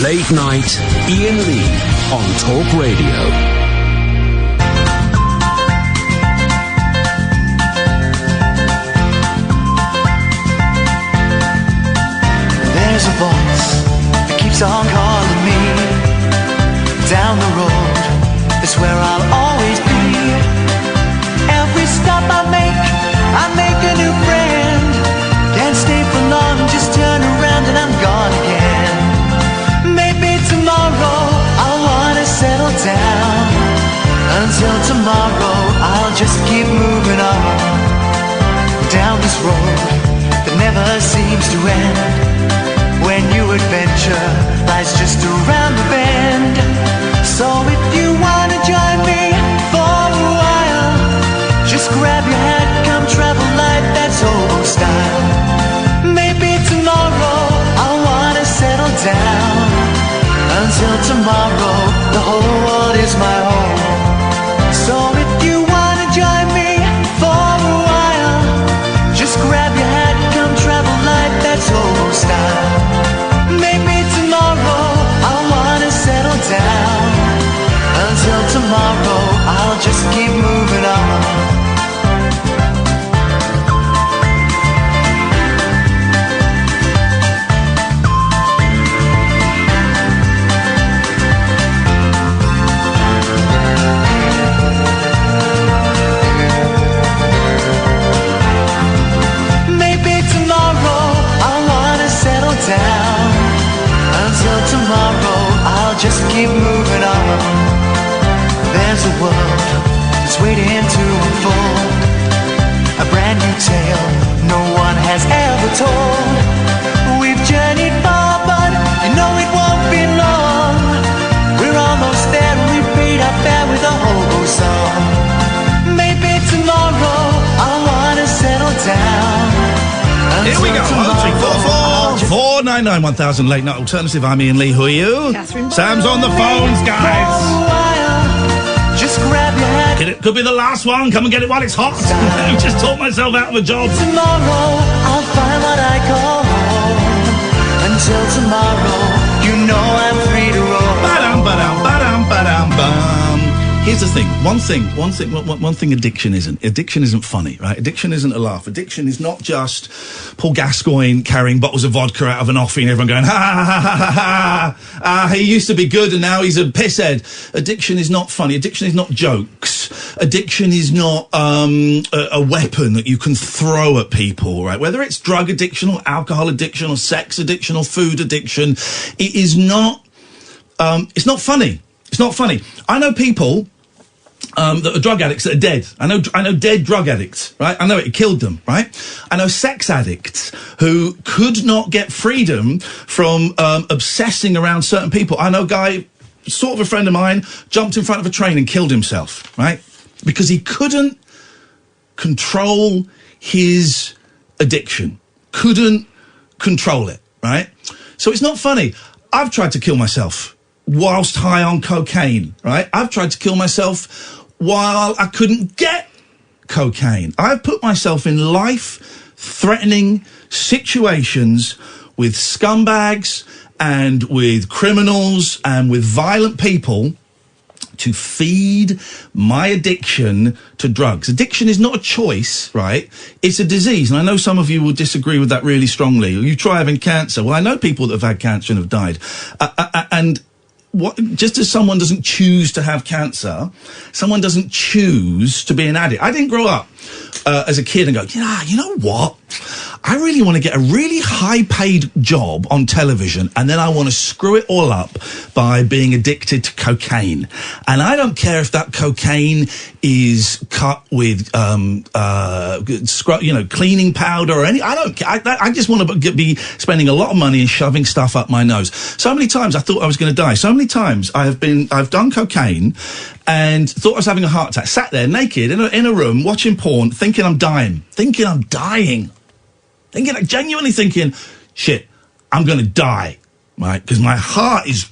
Late Night, Iain Lee on Talk Radio. There's a voice that keeps on calling me. Down the road, that's where I'll always be. Every stop I make a new friend. Can't stay for long, just turn around and I'm gone again. Maybe tomorrow I'll wanna settle down. Until tomorrow I'll just keep moving on. Down this road that never seems to end. When new adventure lies just around the bend. So if you wanna join me for a while, just grab your hat, come travel light, that's old style. Maybe tomorrow I'll wanna settle down. Until tomorrow, the whole world is my home. So if you wanna join me for a while, just grab your hat, come travel light, that's old style. Maybe tomorrow I'll wanna settle down. Until tomorrow, I'll just keep moving on. Maybe tomorrow I'll wanna settle down. Until tomorrow, I'll just keep moving on. There's a world that's waiting to unfold. A brand new tale no one has ever told. We've journeyed far, but you know it won't be long. We're almost there and we paid our fare with a hobo song. Maybe tomorrow, I'll wanna settle down. Here we go. 499 1000 Late Night Alternative. I'm Iain Lee. Who are you? Catherine. Sam's on the phones, guys. Just grab your hat. It could be the last one. Come and get it while it's hot. I've just taught myself out of a job. Tomorrow, I'll find what I call home. Until tomorrow, you know I'm free to roam. Ba-dum, ba-dum, ba-dum, ba-dum, bum. Here's the thing. One thing addiction isn't. Addiction isn't funny, right? Addiction isn't a laugh. Addiction is not just Paul Gascoigne carrying bottles of vodka out of an offie and everyone going, ha, ha, ha, ha, ha, ha. He used to be good and now he's a pisshead. Addiction is not funny. Addiction is not jokes. Addiction is not a weapon that you can throw at people, right? Whether it's drug addiction or alcohol addiction or sex addiction or food addiction, it is not, it's not funny. It's not funny. I know people that are drug addicts that are dead. I know dead drug addicts, right? I know it killed them, right? I know sex addicts who could not get freedom from obsessing around certain people. I know a guy, sort of a friend of mine, jumped in front of a train and killed himself, right? Because he couldn't control his addiction. Couldn't control it, right? So it's not funny. I've tried to kill myself whilst high on cocaine, right? I've tried to kill myself while I couldn't get cocaine. I've put myself in life-threatening situations with scumbags and with criminals and with violent people to feed my addiction to drugs. Addiction is not a choice, right? It's a disease. And I know some of you will disagree with that really strongly. You try having cancer. Well, I know people that have had cancer and have died. And just as someone doesn't choose to have cancer, someone doesn't choose to be an addict. I didn't grow up as a kid and go, yeah, you know what? I really want to get a really high-paid job on television, and then I want to screw it all up by being addicted to cocaine. And I don't care if that cocaine is cut with, cleaning powder or any. I don't care. I just want to be spending a lot of money and shoving stuff up my nose. So many times I thought I was going to die. So many times I've done cocaine and thought I was having a heart attack. Sat there naked in a room watching porn, thinking I'm dying. Genuinely thinking, shit, I'm going to die, right? Because my heart is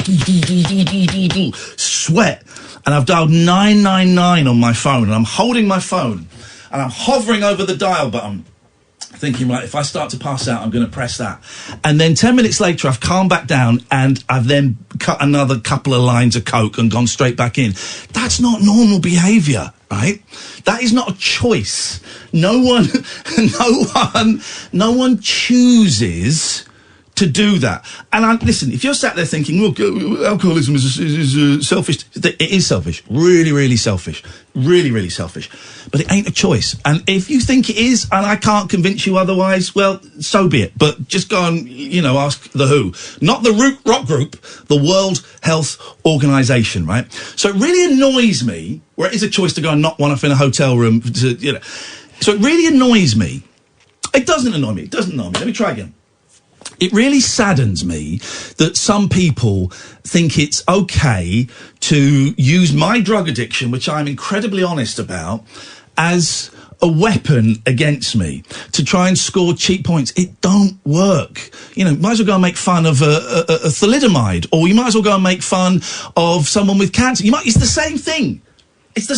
sweat. And I've dialed 999 on my phone, and I'm holding my phone, and I'm hovering over the dial button, thinking, right, if I start to pass out, I'm going to press that. And then 10 minutes later, I've calmed back down and I've then cut another couple of lines of coke and gone straight back in. That's not normal behaviour, right? That is not a choice. No one chooses to do that. And listen, if you're sat there thinking, look, alcoholism is selfish, it is selfish. Really, really selfish. Really, really selfish. But it ain't a choice. And if you think it is, and I can't convince you otherwise, well, so be it. But just go and, ask the WHO. Not the rock group, the World Health Organization, right? So it really annoys me, where it is a choice to go and knock one off in a hotel room, So it really annoys me. It doesn't annoy me. Let me try again. It really saddens me that some people think it's okay to use my drug addiction, which I'm incredibly honest about, as a weapon against me to try and score cheap points. It don't work. Might as well go and make fun of a thalidomide, or you might as well go and make fun of someone with cancer. It's the same thing. It's the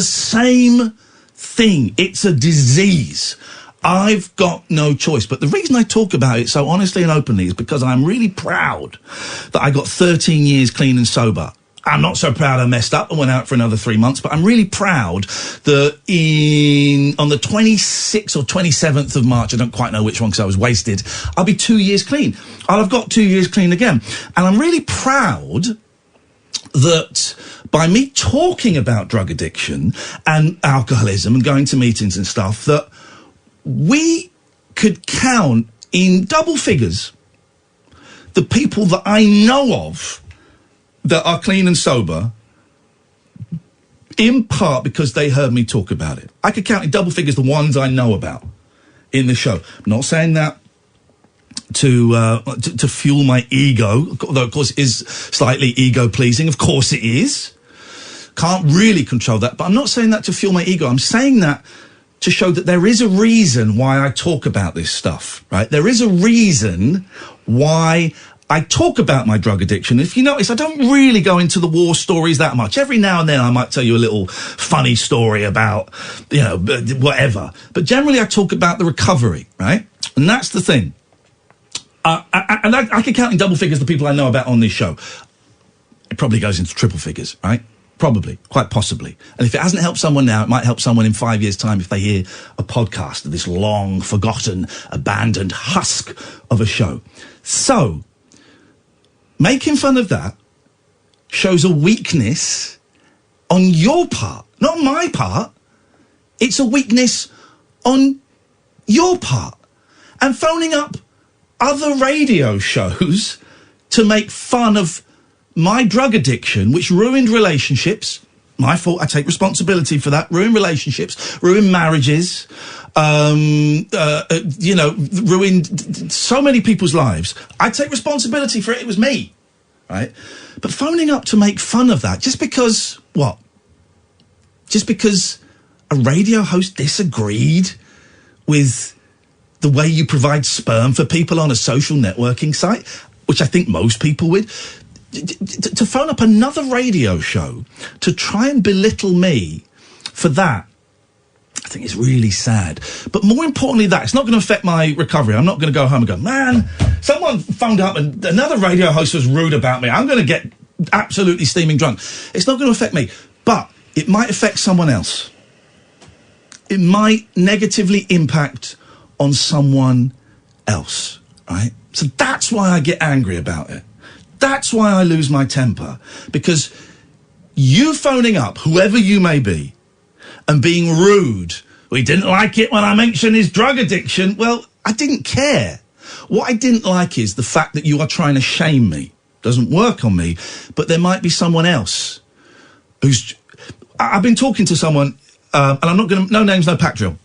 same thing. It's a disease. I've got no choice. But the reason I talk about it so honestly and openly is because I'm really proud that I got 13 years clean and sober. I'm not so proud I messed up and went out for another 3 months, but I'm really proud that on the 26th or 27th of March, I don't quite know which one because I was wasted, I'll be 2 years clean. I'll have got 2 years clean again. And I'm really proud that by me talking about drug addiction and alcoholism and going to meetings and stuff, that we could count in double figures the people that I know of that are clean and sober, in part because they heard me talk about it. I could count in double figures the ones I know about in the show. I'm not saying that to fuel my ego, though of course it is slightly ego-pleasing. Of course it is. Can't really control that, but I'm not saying that to fuel my ego. I'm saying that to show that there is a reason why I talk about this stuff, right? There is a reason why I talk about my drug addiction. If you notice, I don't really go into the war stories that much. Every now and then I might tell you a little funny story about, whatever. But generally I talk about the recovery, right? And that's the thing. I can count in double figures the people I know about on this show. It probably goes into triple figures, right? Probably, quite possibly. And if it hasn't helped someone now, it might help someone in 5 years' time if they hear a podcast of this long, forgotten, abandoned husk of a show. So, making fun of that shows a weakness on your part, not on my part. It's a weakness on your part. And phoning up other radio shows to make fun of my drug addiction, which ruined relationships, my fault, I take responsibility for that, ruined relationships, ruined marriages, ruined so many people's lives. I take responsibility for it, it was me, right? But phoning up to make fun of that, just because, what? Just because a radio host disagreed with the way you provide sperm for people on a social networking site, which I think most people would. To phone up another radio show to try and belittle me for that, I think it's really sad. But more importantly that, it's not going to affect my recovery. I'm not going to go home and go, man, someone phoned up and another radio host was rude about me. I'm going to get absolutely steaming drunk. It's not going to affect me, but it might affect someone else. It might negatively impact on someone else, right? So that's why I get angry about it. That's why I lose my temper, because you phoning up, whoever you may be, and being rude, we didn't like it when I mentioned his drug addiction. Well, I didn't care. What I didn't like is the fact that you are trying to shame me. Doesn't work on me, but there might be someone else who's... I've been talking to someone, and I'm not going to... No names, no pack drill.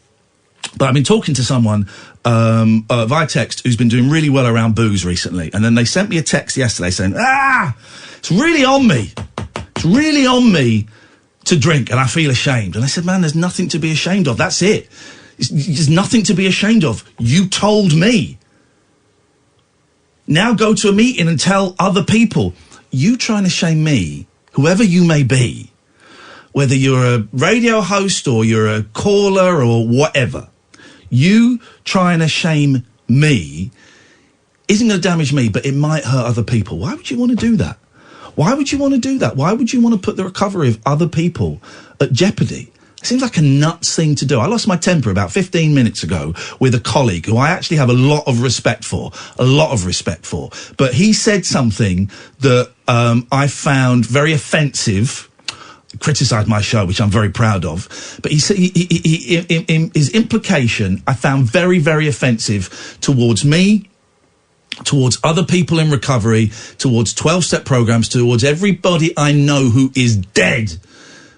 But I've been talking to someone via text who's been doing really well around booze recently. And then they sent me a text yesterday saying, it's really on me. It's really on me to drink and I feel ashamed. And I said, man, there's nothing to be ashamed of. That's it. There's nothing to be ashamed of. You told me. Now go to a meeting and tell other people. You trying to shame me, whoever you may be, whether you're a radio host or you're a caller or whatever, You trying to shame me isn't going to damage me, but it might hurt other people. Why would you want to do that? Why would you want to do that? Why would you want to put the recovery of other people at jeopardy? It seems like a nuts thing to do. I lost my temper about 15 minutes ago with a colleague who I actually have a lot of respect for. But he said something that I found very offensive. Criticised my show, which I'm very proud of. But he said his implication I found very, very offensive towards me, towards other people in recovery, towards 12-step programs, towards everybody I know who is dead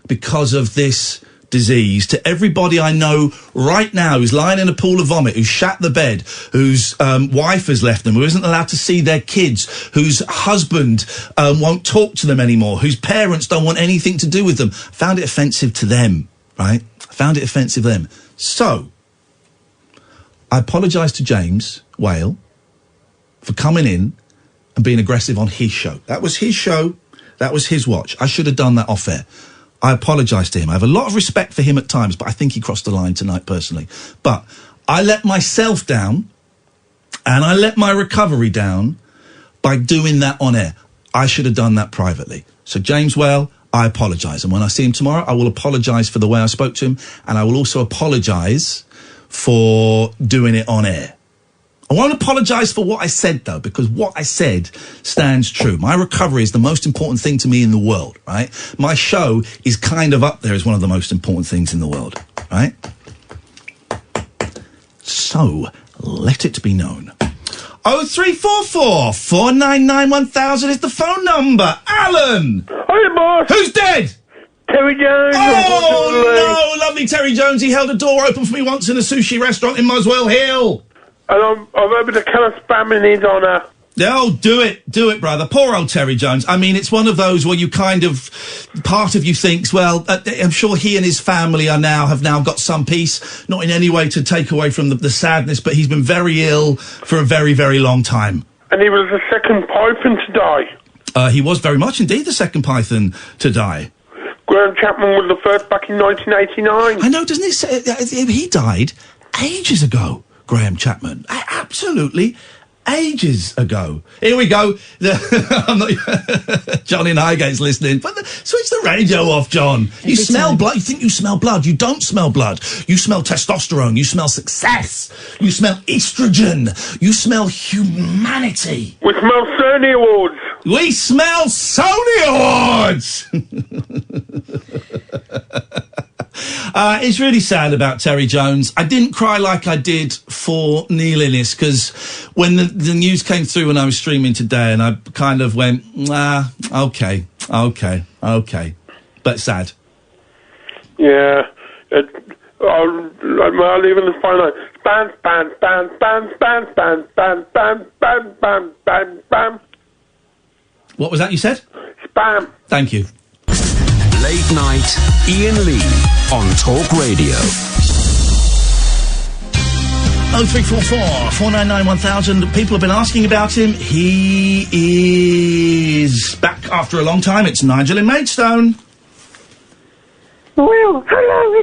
because of this disease, to everybody I know right now who's lying in a pool of vomit, who's shat the bed, whose wife has left them, who isn't allowed to see their kids, whose husband won't talk to them anymore, whose parents don't want anything to do with them. I found it offensive to them, right? I found it offensive to them. So, I apologise to James Whale for coming in and being aggressive on his show. That was his show. That was his watch. I should have done that off air. I apologise to him. I have a lot of respect for him at times, but I think he crossed the line tonight personally. But I let myself down and I let my recovery down by doing that on air. I should have done that privately. So James Whale, I apologise. And when I see him tomorrow, I will apologise for the way I spoke to him, and I will also apologise for doing it on air. I won't apologise for what I said, though, because what I said stands true. My recovery is the most important thing to me in the world, right? My show is kind of up there as one of the most important things in the world, right? So, let it be known. 0344 499 1000 is the phone number. Alan! Hi, boss! Who's dead? Terry Jones! Oh, no! Lovely Terry Jones. He held a door open for me once in a sushi restaurant in Muswell Hill. And I'm over to kind of spam in his honour. Oh, do it, brother. Poor old Terry Jones. I mean, it's one of those where you kind of, part of you thinks, well, I'm sure he and his family have now got some peace, not in any way to take away from the sadness, but he's been very ill for a very, very long time. And he was the second python to die. He was very much indeed the second python to die. Graham Chapman was the first back in 1989. I know, doesn't it say, he died ages ago. Graham Chapman. Absolutely ages ago. Here we go. I'm not, John in Highgate's listening. But switch the radio off, John. You smell blood. You think you smell blood. You don't smell blood. You smell testosterone. You smell success. You smell estrogen. You smell humanity. We smell Sony Awards. We smell Sony Awards. It's really sad about Terry Jones. I didn't cry like I did for Neil Innes, because when the news came through when I was streaming today, and I kind of went, okay. But sad. Yeah. I'll leave it as final. Spam. What was that you said? Spam. Thank you. Late night, Iain Lee on Talk Radio. 0344 499 1000. People have been asking about him. He is back after a long time. It's Nigel in Maidstone. Well, hello,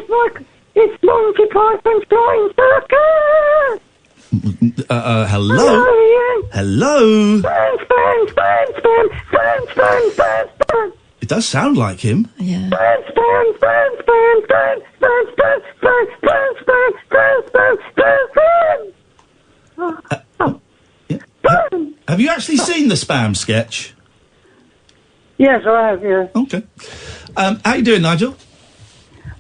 it's Monty Python's Flying Circus. Hello? Hello, Iain. Hello? Spam. It does sound like him. Yeah. Have you actually seen the Spam sketch? Yes, I have, yeah. Okay. How you doing, Nigel?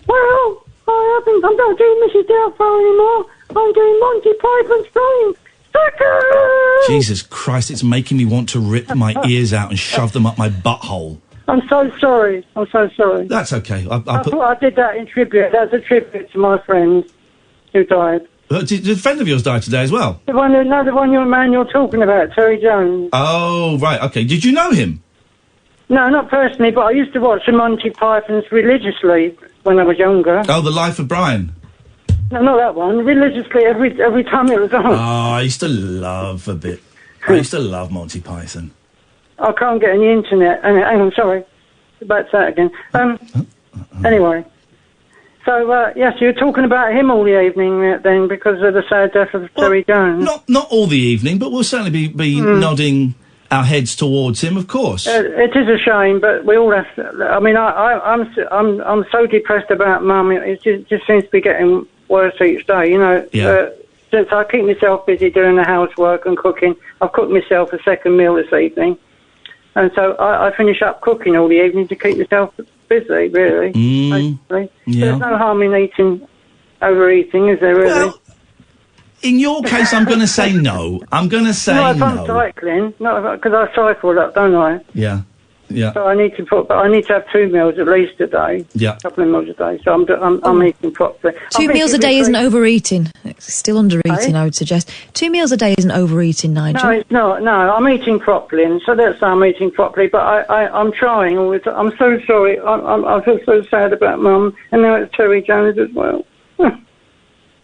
Well, I'm not doing Mrs. Doubtfire anymore. I'm doing Monty Python's Flying Circus. Jesus Christ, it's making me want to rip my ears out and shove them up my butthole. I'm so sorry. That's okay. I thought I did that in tribute. That's a tribute to my friend who died. Did a friend of yours die today as well? The one you're talking about, Terry Jones. Oh, right, okay. Did you know him? No, not personally, but I used to watch the Monty Pythons religiously when I was younger. Oh, The Life of Brian? No, not that one. Religiously every time it was on. Oh, I used to love Monty Python. I can't get any internet. Hang on, sorry. About that again. Anyway. So, yes, you were talking about him all the evening then because of the sad death of Terry Jones. Not all the evening, but we'll certainly be nodding our heads towards him, of course. It is a shame, but we all have to, I mean, I'm so depressed about Mum. It just seems to be getting worse each day, you know. Yeah. Since I keep myself busy doing the housework and cooking, I've cooked myself a second meal this evening. And so I finish up cooking all the evening to keep myself busy, really. Basically. Yeah. There's no harm in overeating, is there, really? Well, in your case, I'm going to say no. I'm going to say no. no. I'm cycling, because I cycle up, don't I? Yeah. So I need to have 2 meals at least a day. Yeah. A couple of meals a day. So I'm eating properly. 2 meals a day isn't overeating. It's still undereating, I would suggest. 2 meals a day isn't overeating, Nigel. No, it's not. No, I'm eating properly, and so that's I'm eating properly. But I'm trying all the time. I'm so sorry. I feel so sad about Mum, and now it's Terry Jones as well.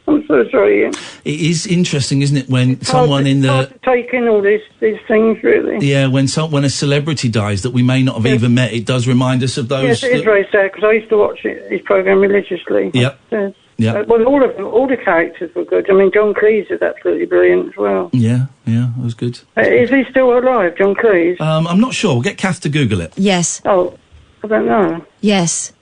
I'm so sorry, Ian. It is interesting, isn't it, when someone in the... Hard to take in all these things, really. Yeah, when a celebrity dies that we may not have even met, it does remind us of those... Yes, it is very sad, because I used to watch his programme religiously. Yep. Yes. Yeah. Well, all the characters were good. I mean, John Cleese is absolutely brilliant as well. Yeah, it was good. Is he still alive, John Cleese? I'm not sure. We'll get Kath to Google it. Yes. Oh, I don't know. Yes.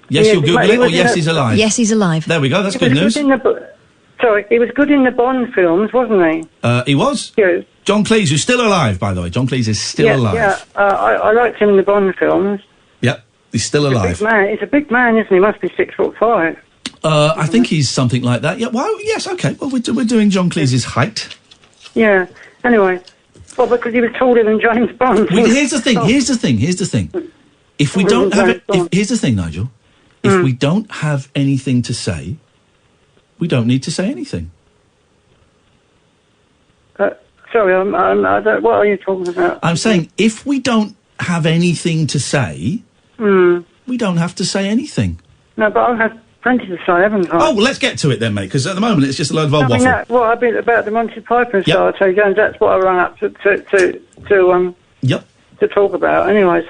Yes, you'll Google it, or yes, he's alive? Yes, he's alive. There we go, that's good news. He was good in the Bond films, wasn't he? He was. Yes. John Cleese, who's still alive, by the way. John Cleese is still alive. Yeah, I liked him in the Bond films. Yep, he's still alive. He's a big man, isn't he? He must be 6'5". I think he's something like that. Yeah, well, yes, okay. Well, we're doing John Cleese's height. Yeah, anyway. Well, because he was taller than James Bond. Here's the thing. If we don't have it... Here's the thing, Nigel. If we don't have anything to say, we don't need to say anything. Sorry, I don't, what are you talking about? I'm saying if we don't have anything to say, we don't have to say anything. No, but I've had plenty to say, haven't I? Oh, well, let's get to it then, mate, because at the moment it's just a load of old waffle. I've been about the Monty Python show, I tell you, Jones, that's what I rang up to talk about. Anyway,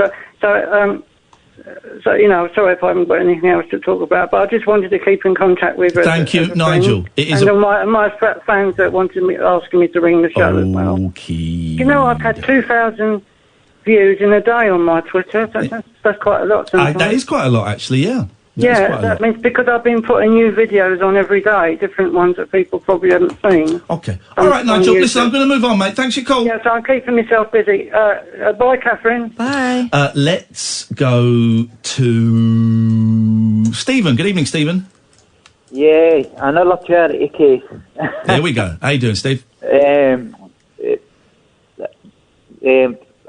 so, you know, sorry if I haven't got anything else to talk about, but I just wanted to keep in contact with her. Thank you, Nigel. It is and my fans that asking me to ring the show as well. Okay. You know, I've had 2,000 views in a day on my Twitter. That's quite a lot sometimes. That is quite a lot, actually, yeah. Yeah, that means because I've been putting new videos on every day, different ones that people probably haven't seen. Okay. All right, Nigel, listen, I'm going to move on, mate. Thanks for your call. Yeah, so I'm keeping myself busy. Bye, Catherine. Bye. Let's go to Stephen. Good evening, Stephen. Yeah, another charity case. There we go. How you doing, Steve?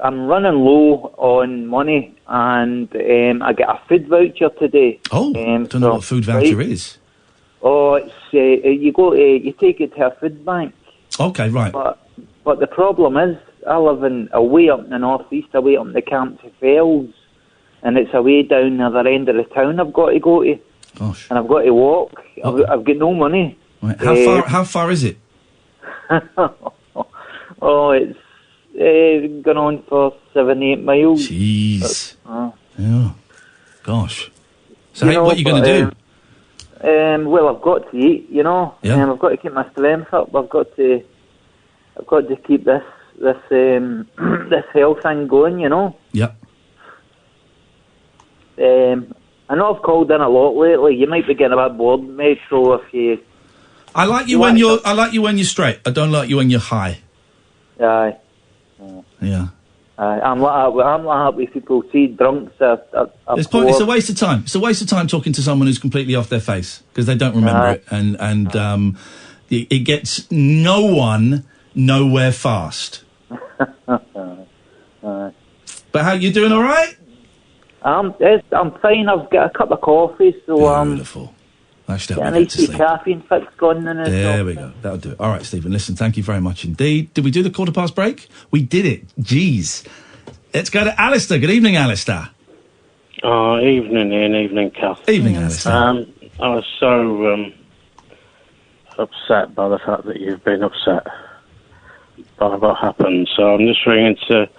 I'm running low on money, and I get a food voucher today. Oh, don't know what a food voucher is. Oh, it's you take it to a food bank. Okay, right. But the problem is, I live away up in the northeast, away up in the Campsie Fells, and it's away down the other end of the town I've got to go to. Gosh. And I've got to walk. I've got no money. Right. How far is it? Oh, it's gone on for 7-8 miles. Jeez. Yeah. Gosh. So what are you going to do? Well, I've got to eat, you know. Yeah. I've got to keep my strength up. I've got to keep this this health thing going, you know. Yep. I know I've called in a lot lately. You might be getting a bit bored, mate. So if you, I like you when you're straight. I don't like you when you're high. Aye. Yeah. I'm like happy people see drunks. It's a waste of time. It's a waste of time talking to someone who's completely off their face because they don't remember it, and it gets no one nowhere fast. But how you doing? All right? I'm fine. I've got a cup of coffee, so beautiful. That should help a me nice get to sleep. caffeine fix going in it. There we go. That'll do it. All right, Stephen. Listen, thank you very much indeed. Did we do the 1/4 break? We did it. Jeez. Let's go to Alistair. Good evening, Alistair. Oh, evening, Ian. Evening, Kath. Evening, Alistair. I was so upset by the fact that you've been upset by what happened. So I'm just ringing to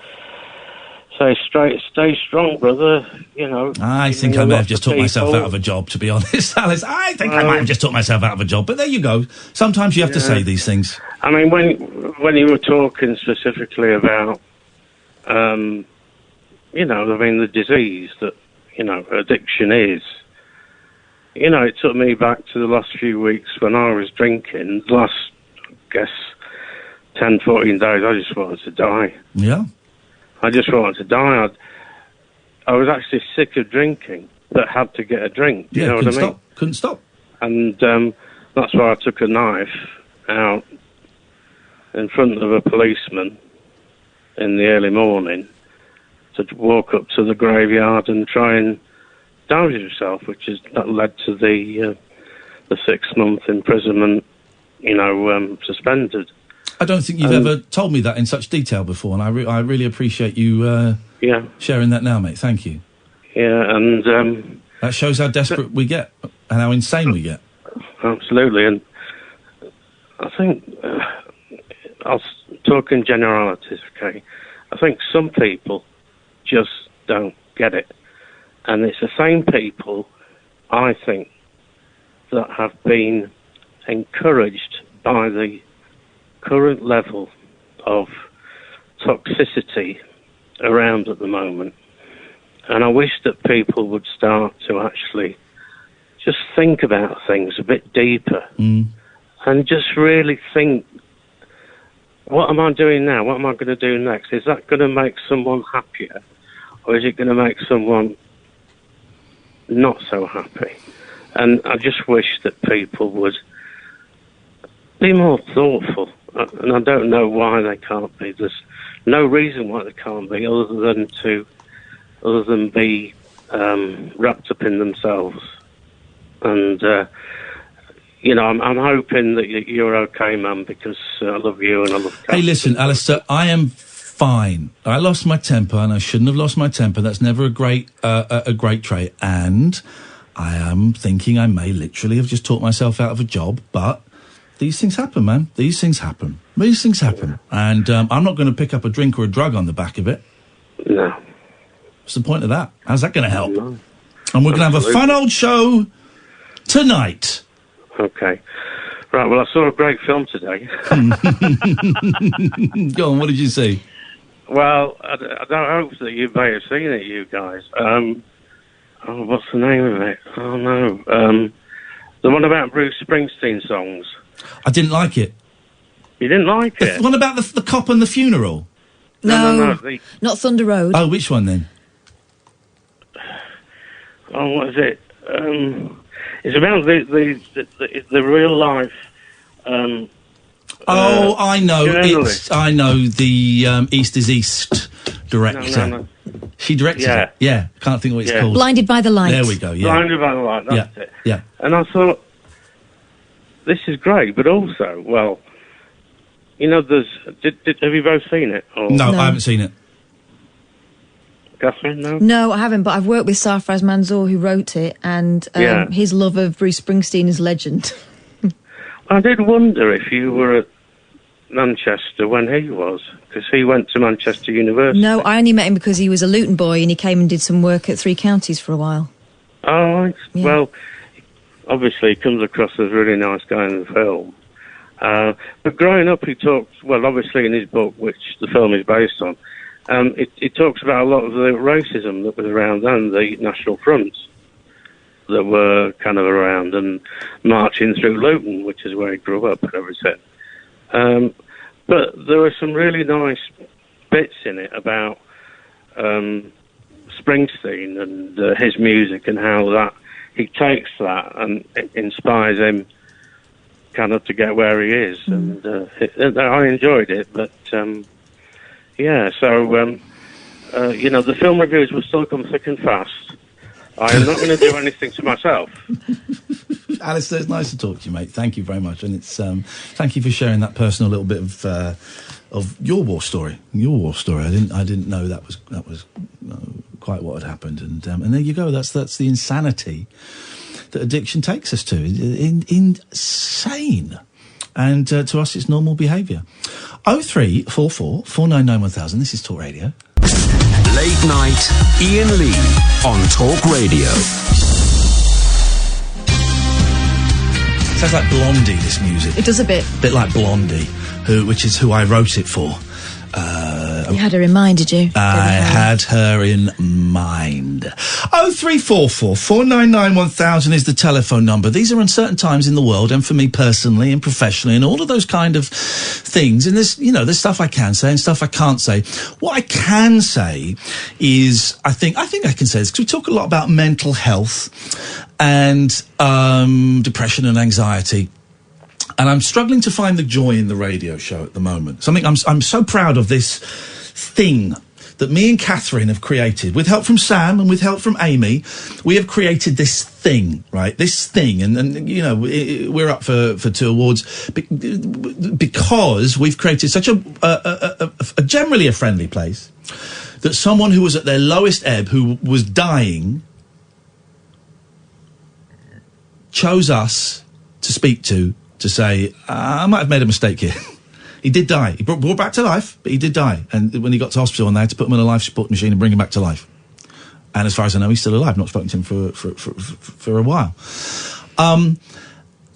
stay strong, brother. You know. I think I may have just talked myself out of a job, to be honest, Alice. I think I might have just talked myself out of a job, but there you go. Sometimes you have to say these things. I mean, when you were talking specifically about, you know, I mean, the disease that, you know, addiction is, you know, it took me back to the last few weeks when I was drinking. The last, I guess, 10, 14 days, I just wanted to die. Yeah. I just wanted to die. I was actually sick of drinking, but had to get a drink. You know what I mean? Couldn't stop. And that's why I took a knife out in front of a policeman in the early morning to walk up to the graveyard and try and douse yourself, that led to the 6-month imprisonment, you know, suspended. I don't think you've ever told me that in such detail before, and I really appreciate you sharing that now, mate. Thank you. Yeah, and that shows how desperate we get and how insane we get. Absolutely, and I think I'll talk in generalities, okay? I think some people just don't get it. And it's the same people, I think, that have been encouraged by the current level of toxicity around at the moment. And I wish that people would start to actually just think about things a bit deeper and just really think, what am I doing now? What am I going to do next? Is that going to make someone happier? Or is it going to make someone not so happy? And I just wish that people would be more thoughtful. And I don't know why they can't be. There's no reason why they can't be, other than be wrapped up in themselves. And you know, I'm hoping that you're okay, man, because I love you and I love Catherine. Hey, listen, Alistair, I am fine. I lost my temper, and I shouldn't have lost my temper. That's never a great trait. And I am thinking I may literally have just talked myself out of a job, but these things happen, man. These things happen. And I'm not going to pick up a drink or a drug on the back of it. No. What's the point of that? How's that going to help? No. And we're going to have a fun old show tonight. Okay. Right, well, I saw a great film today. Go on, what did you see? Well, I don't hope that you may have seen it, you guys. What's the name of it? Oh, no. The one about Bruce Springsteen songs. I didn't like it. You didn't like it? The one about the cop and the funeral? No, not Thunder Road. Oh, which one then? Oh, what is it? It's about the real life. I know. Journalist. I know the East is East director. No. She directed it. Yeah, I can't think of what it's called. Blinded by the Light. There we go. Yeah. Blinded by the Light. That's it. Yeah. And I thought, this is great, but also, well, you know, have you both seen it? Or? No, I haven't seen it. Catherine, no? No, I haven't, but I've worked with Sarfraz Manzoor, who wrote it, and his love of Bruce Springsteen is legend. I did wonder if you were at Manchester when he was, because he went to Manchester University. No, I only met him because he was a Luton boy and he came and did some work at Three Counties for a while. Oh, well, obviously he comes across as a really nice guy in the film. But growing up, he talked, well, obviously in his book, which the film is based on, he talks about a lot of the racism that was around and the National Fronts that were kind of around and marching through Luton, which is where he grew up and everything. But there were some really nice bits in it about Springsteen and his music and how that he takes that and it inspires him kind of to get where he is. And I enjoyed it, but you know, the film reviews will still come thick and fast. I am not going to do anything to myself. Alistair, it's nice to talk to you, mate. Thank you very much, and it's thank you for sharing that personal little bit of your war story. Your war story. I didn't know that was quite what had happened, and there you go. That's the insanity that addiction takes us to. Insane. And to us, it's normal behaviour. 0344 499 1000. This is Talk Radio. Late Night, Iain Lee on Talk Radio. Sounds like Blondie, this music. It does a bit. Bit like Blondie, which is who I wrote it for. You had her in mind, did you? I had her in mind. 0344 499 1000 is the telephone number. These are uncertain times in the world, and for me personally and professionally, and all of those kind of things. And there's stuff I can say and stuff I can't say. What I can say is, I think I can say this, because we talk a lot about mental health and depression and anxiety. And I'm struggling to find the joy in the radio show at the moment. Something I'm so proud of, this thing that me and Catherine have created, with help from Sam and with help from Amy. We have created this thing, right? This thing, and you know, we're up for 2 awards because we've created such a generally a friendly place that someone who was at their lowest ebb, who was dying, chose us to speak to say, I might have made a mistake here. He did die. He brought back to life, but he did die. And when he got to hospital, and they had to put him in a life support machine and bring him back to life. And as far as I know, he's still alive. Not spoken to him for a while. And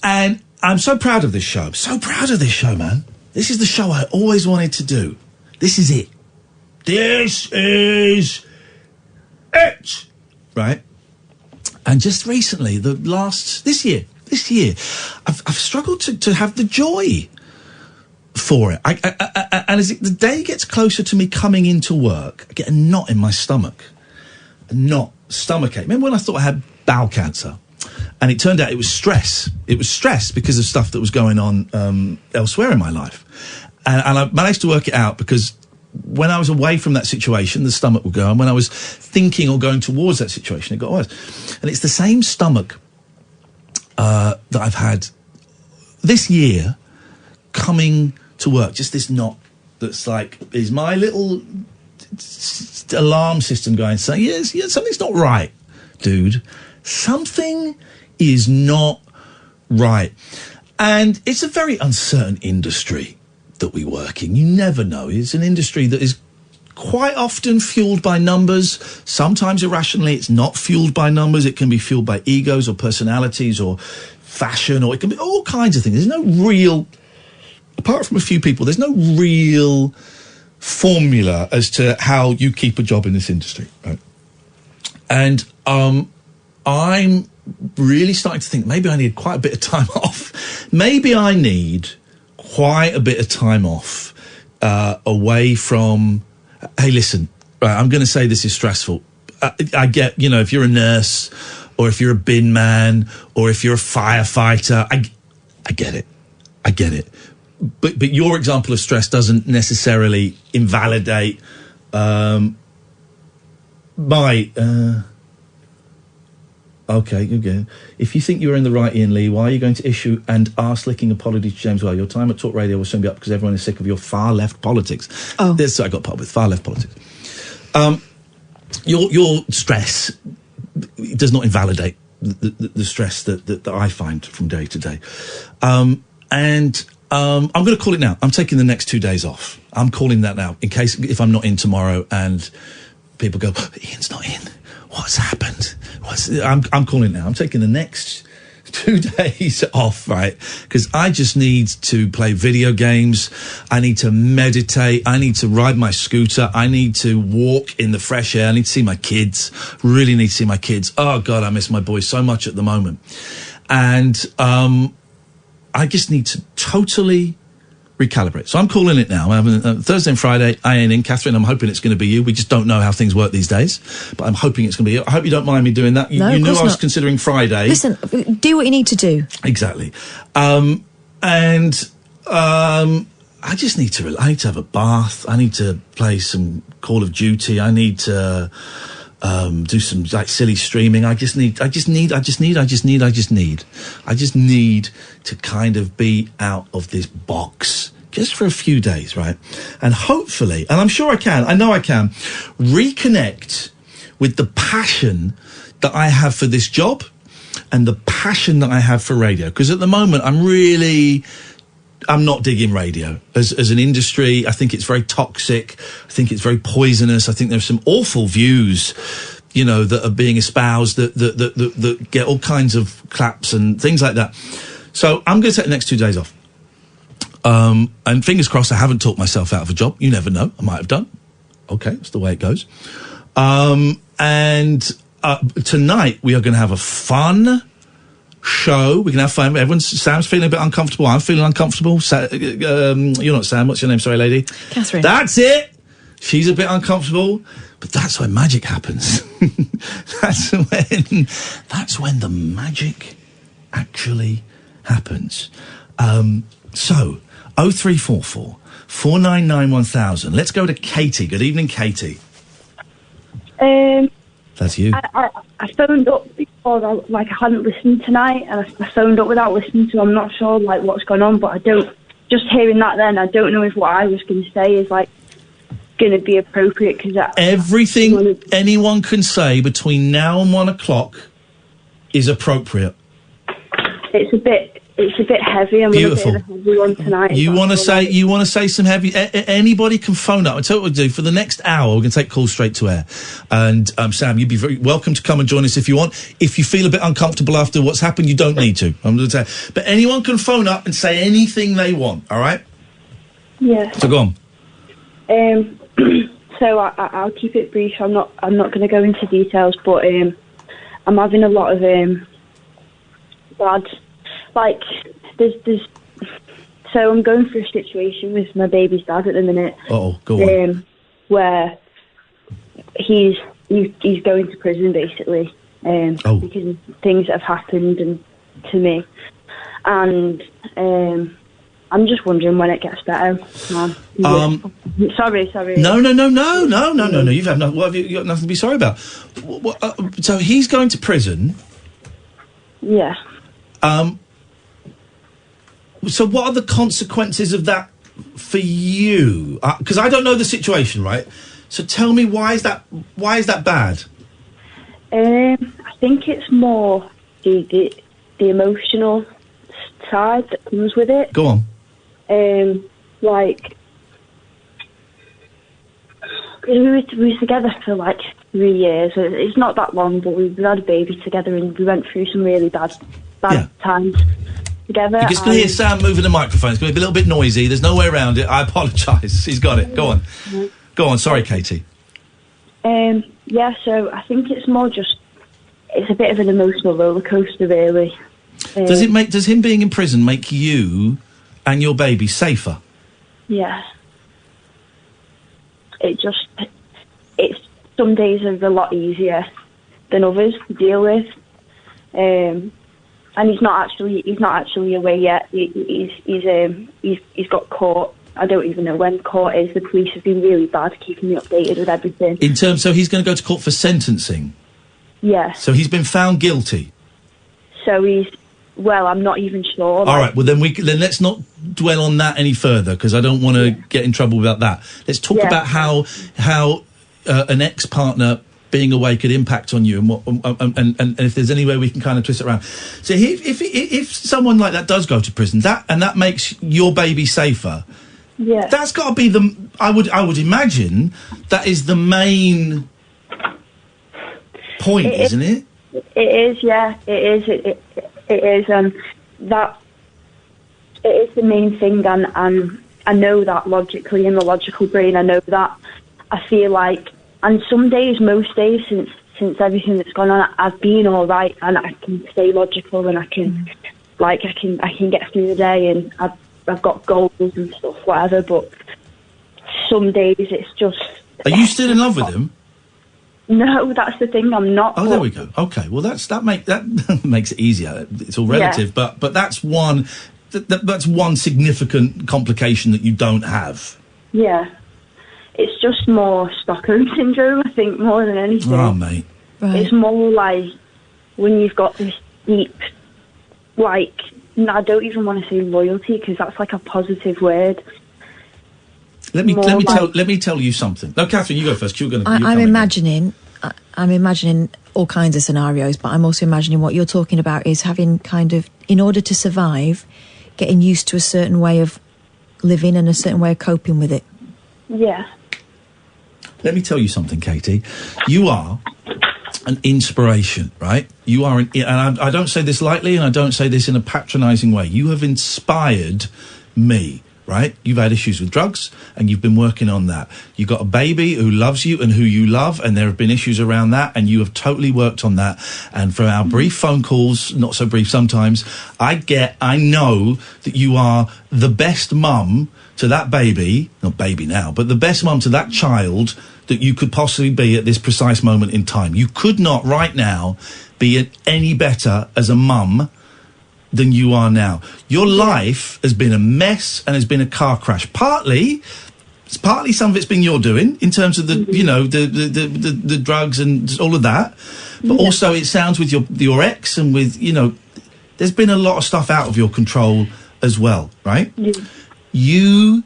I'm so proud of this show. I'm so proud of this show, man. This is the show I always wanted to do. This is it. This is it. Right? And just recently, this year, I've struggled to have the joy for it. And as the day gets closer to me coming into work, I get a knot in my stomach. A knot, stomachache. Remember when I thought I had bowel cancer? And it turned out it was stress. It was stress because of stuff that was going on elsewhere in my life. And I managed to work it out, because when I was away from that situation, the stomach would go. And when I was thinking or going towards that situation, it got worse. And it's the same stomach that I've had this year coming to work. Just this knot that's like, is my little alarm system going, saying, yes, something's not right, dude. Something is not right. And it's a very uncertain industry that we work in. You never know. It's an industry that is quite often fueled by numbers. Sometimes irrationally, it's not fueled by numbers. It can be fueled by egos or personalities or fashion, or it can be all kinds of things. There's no real, apart from a few people, there's no real formula as to how you keep a job in this industry, right? And I'm really starting to think maybe I need quite a bit of time off. Maybe I need quite a bit of time off away from... Hey, listen, right, I'm going to say this is stressful. I get, if you're a nurse, or if you're a bin man, or if you're a firefighter, I get it. I get it. But your example of stress doesn't necessarily invalidate my... Okay, good. If you think you're in the right, Iain Lee, why are you going to issue and arse-licking apology to James Well? Your time at Talk Radio will soon be up because everyone is sick of your far-left politics. Oh. This I got part with, far-left politics. Your stress does not invalidate the stress that I find from day to day. I'm going to call it now. I'm taking the next 2 days off. I'm calling that now, in case, if I'm not in tomorrow and people go, Ian's not in. What's happened? I'm calling it now. I'm taking the next 2 days off, right? Because I just need to play video games. I need to meditate. I need to ride my scooter. I need to walk in the fresh air. I need to see my kids. Really need to see my kids. Oh, God, I miss my boys so much at the moment. And I just need to totally recalibrate. So I'm calling it now. I'm having Thursday and Friday. Iain in. Catherine, I'm hoping it's going to be you. We just don't know how things work these days, but I'm hoping it's going to be you. I hope you don't mind me doing that. You knew I was considering Friday. Listen, do what you need to do. Exactly. I just need to. I need to have a bath. I need to play some Call of Duty. I need to do some like silly streaming. I just need to kind of be out of this box just for a few days, right? And hopefully, and I'm sure I can, I know I can, reconnect with the passion that I have for this job and the passion that I have for radio. Because at the moment, I'm really I'm not digging radio as an industry. I think it's very toxic. I think it's very poisonous. I think there's some awful views, you know, that are being espoused that get all kinds of claps and things like that. So I'm going to take the next 2 days off. And fingers crossed I haven't talked myself out of a job. You never know. I might have done. Okay, that's the way it goes. Tonight we are going to have a fun show. We can have fun. Sam's feeling a bit uncomfortable. I'm feeling uncomfortable. You're not Sam. What's your name? Sorry, lady. Catherine. That's it. She's a bit uncomfortable, but that's when magic happens. That's when the magic actually happens. So 0344 499 1000. Let's go to Katie. Good evening, Katie. That's you. I phoned up because I hadn't listened tonight, and I phoned up without listening, so I'm not sure what's going on. But I don't. Just hearing that, then I don't know if what I was going to say is going to be appropriate, because everything anyone can say between now and 1 o'clock is appropriate. It's a bit heavy. I'm Beautiful. a bit of a heavy one tonight. You want to say some heavy? Anybody can phone up. I'll tell you what we'll do. For the next hour, we're going to take calls straight to air. And Sam, you'd be very welcome to come and join us if you want. If you feel a bit uncomfortable after what's happened, you don't need to. I'm going to tell you. But anyone can phone up and say anything they want. All right? Yeah. So go on. So I'll keep it brief. I'm not going to go into details, but I'm having a lot of bad. There's. So I'm going through a situation with my baby's dad at the minute. Oh, go on. Where he's going to prison basically, because of things that have happened to me, and I'm just wondering when it gets better. Sorry. No. You've got nothing to be sorry about. So he's going to prison. Yeah. So what are the consequences of that for you? Because I don't know the situation, right? So tell me, why is that bad? I think it's more the emotional side that comes with it. Go on. Because we were together for 3 years. It's not that long, but we had a baby together, and we went through some really bad times together. You can hear Sam moving the microphone. It's going to be a little bit noisy. There's no way around it. I apologise. He's got it. Go on. Go on. Sorry, Katie. Yeah, so I think it's more just, it's a bit of an emotional roller coaster, really. Does him being in prison make you and your baby safer? Yeah. Some days are a lot easier than others to deal with. And he's not actually away yet. He's got caught. I don't even know when court is. The police have been really bad keeping me updated with everything. So he's going to go to court for sentencing? Yeah. So he's been found guilty? So I'm not even sure. All right, well then let's not dwell on that any further, because I don't want to get in trouble about that. Let's talk about how an ex-partner being away could impact on you, and if there's any way we can kind of twist it around. So if someone like that does go to prison, that makes your baby safer. Yeah. That's got to be I would imagine that is the main point, isn't it? It is, yeah. It is. It is. That it is the main thing, and I know that logically in the logical brain. I know that. I feel like, and some days, most days since everything that's gone on, I've been all right, and I can stay logical, and I can get through the day, and I've got goals and stuff, whatever. But some days it's just. Are you still in love with him? No, that's the thing. I'm not. Oh, there we go. Okay, well that makes it easier. It's all relative, but that's one that's one significant complication that you don't have. Yeah, it's just more Stockholm syndrome, I think, more than anything. Oh, mate. Right. It's more like when you've got this deep, I don't even want to say loyalty, because that's like a positive word. Let me tell you something. No, Catherine, you go first. I'm imagining all kinds of scenarios, but I'm also imagining what you're talking about is having kind of, in order to survive, getting used to a certain way of living and a certain way of coping with it. Yeah. Let me tell you something, Katie. You are an inspiration, right? You are, and I don't say this lightly, and I don't say this in a patronising way. You have inspired me, right? You've had issues with drugs, and you've been working on that. You've got a baby who loves you and who you love, and there have been issues around that, and you have totally worked on that. And from our brief phone calls, not so brief sometimes, I know that you are the best mum to that baby, not baby now, but the best mum to that child that you could possibly be at this precise moment in time. You could not right now be any better as a mum than you are now. Your life has been a mess and has been a car crash. Partly some of it's been your doing in terms of the, you know, the drugs and all of that. But also it sounds with your ex and with, you know, there's been a lot of stuff out of your control as well, right? Yeah. You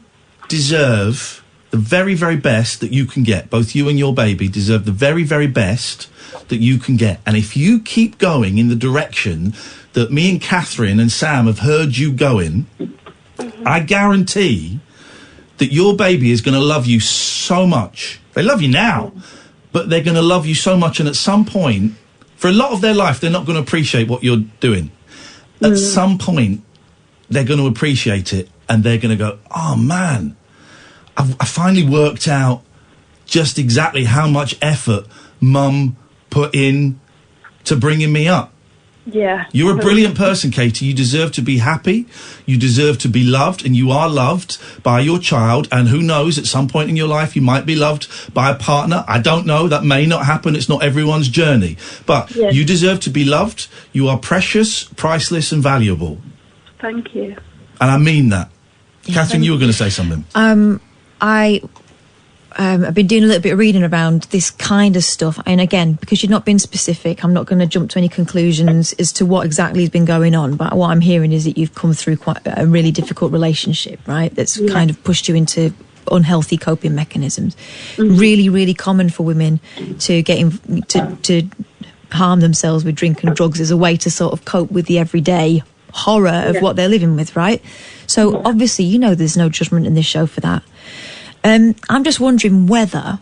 deserve the very, very best that you can get. Both you and your baby deserve the very, very best that you can get. And if you keep going in the direction that me and Catherine and Sam have heard you going, I guarantee that your baby is going to love you so much. They love you now, but they're going to love you so much. And at some point, for a lot of their life, they're not going to appreciate what you're doing. At some point, they're going to appreciate it. And they're going to go, oh, man, I finally worked out just exactly how much effort Mum put in to bringing me up. Yeah. You're a brilliant person, Katie. You deserve to be happy. You deserve to be loved, and you are loved by your child. And who knows, at some point in your life, you might be loved by a partner. I don't know. That may not happen. It's not everyone's journey. But you deserve to be loved. You are precious, priceless, and valuable. Thank you. And I mean that. Catherine, you were going to say something. I've been doing a little bit of reading around this kind of stuff. And again, because you've not been specific, I'm not going to jump to any conclusions as to what exactly has been going on. But what I'm hearing is that you've come through quite a really difficult relationship, right? That's kind of pushed you into unhealthy coping mechanisms. Really, really common for women to to harm themselves with drink and drugs as a way to sort of cope with the everyday horror of what they're living with, right? So obviously, you know, there's no judgment in this show for that. I'm just wondering whether,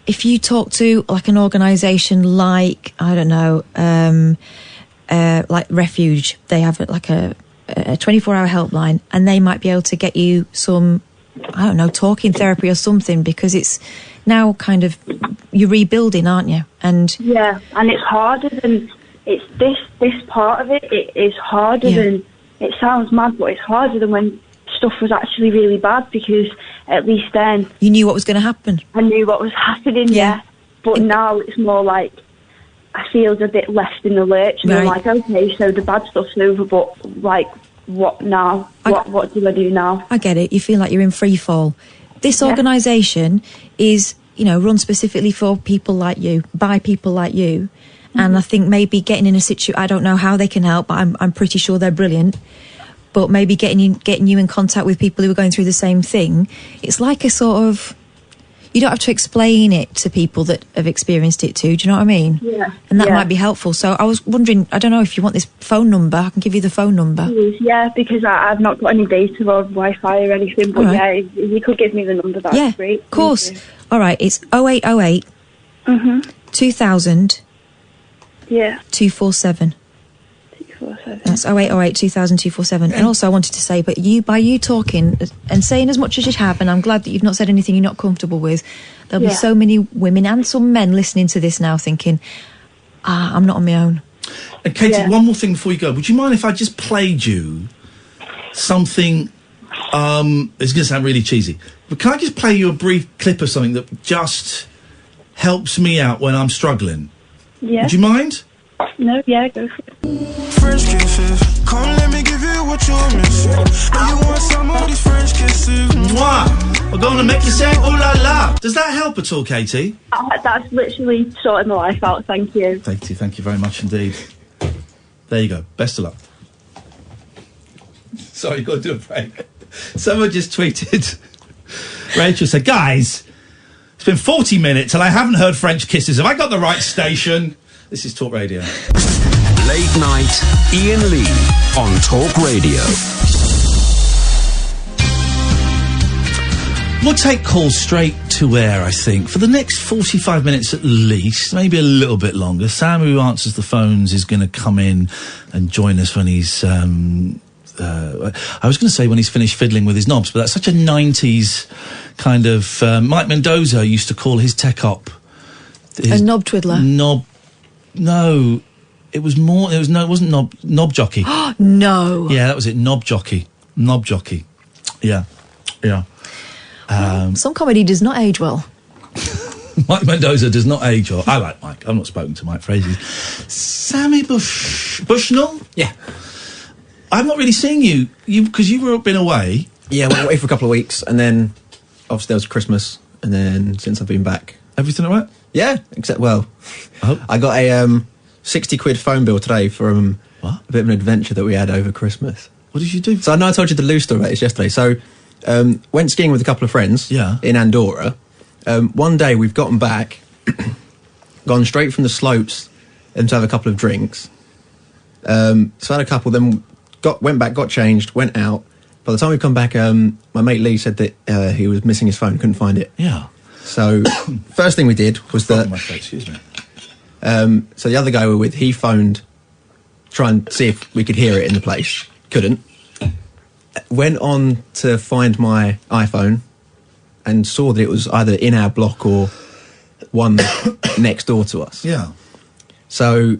if you talk to like an organisation like, I don't know, like Refuge, they have like a 24-hour helpline, and they might be able to get you some, I don't know, talking therapy or something, because it's now kind of, you're rebuilding, aren't you? And yeah, and it's harder than, it's this part of it, it is harder than, it sounds mad, but it's harder than when stuff was actually really bad, because at least then you knew what was going to happen. I knew what was happening, but now it's more like I feel a bit left in the lurch, and I'm like, okay, so the bad stuff's over, but like, what now? What do I do now? I get it. You feel like you're in free fall. This organisation is, you know, run specifically for people like you, by people like you. And I think maybe getting in a situation, I don't know how they can help, but I'm pretty sure they're brilliant. But maybe getting you in contact with people who are going through the same thing. It's like a sort of, you don't have to explain it to people that have experienced it too. Do you know what I mean? Yeah. And that might be helpful. So I was wondering, I don't know if you want this phone number. I can give you the phone number. Yeah, because I've not got any data or Wi-Fi or anything. But if you could give me the number, that's great. Of course. All right, it's 0808 2000 247. That's 0808 2000 247. And also I wanted to say, but by you talking and saying as much as you have, and I'm glad that you've not said anything you're not comfortable with, there'll be so many women and some men listening to this now thinking, I'm not on my own. And Katie, one more thing before you go. Would you mind if I just played you something, it's going to sound really cheesy, but can I just play you a brief clip of something that just helps me out when I'm struggling? Yeah. Would you mind? No, go for it. French kisses, come let me give you what you're missing. Now you want some of these French kisses. Mwah! We're going to make you say ooh la la. Does that help at all, Katie? That's literally sorting my life out, thank you. Thank you very much indeed. There you go, best of luck. Sorry, you've got to do a break. Someone just tweeted, Rachel said, guys, it's been 40 minutes and I haven't heard French kisses. Have I got the right station? This is Talk Radio. Late night, Iain Lee on Talk Radio. We'll take calls straight to air, I think, for the next 45 minutes at least, maybe a little bit longer. Sam, who answers the phones, is going to come in and join us when he's... I was going to say when he's finished fiddling with his knobs, but that's such a 90s kind of... Mike Mendoza used to call his tech op... A knob twiddler? No, it was more... It wasn't knob jockey. No. Yeah, that was it, knob jockey. Yeah. Some comedy does not age well. Mike Mendoza does not age well. I like Mike. I've not spoken to Mike for ages. Sammy Bushnell? Yeah. I've not really seen you because you've been away. Yeah, I went away for a couple of weeks, and then obviously there was Christmas, and then since I've been back... Everything all right? Yeah, except, well, I got a 60 quid phone bill today from a bit of an adventure that we had over Christmas. What did you do? So I know I told you the loose story about this yesterday. So went skiing with a couple of friends in Andorra. One day we've gotten back, gone straight from the slopes and to have a couple of drinks. So I had a couple, then went back, got changed, went out. By the time we come back, my mate Lee said that he was missing his phone, couldn't find it. Yeah. So first thing we did was that... Excuse me. So the other guy we were with, he phoned, try and see if we could hear it in the place. Couldn't. Went on to find my iPhone and saw that it was either in our block or one next door to us. Yeah. So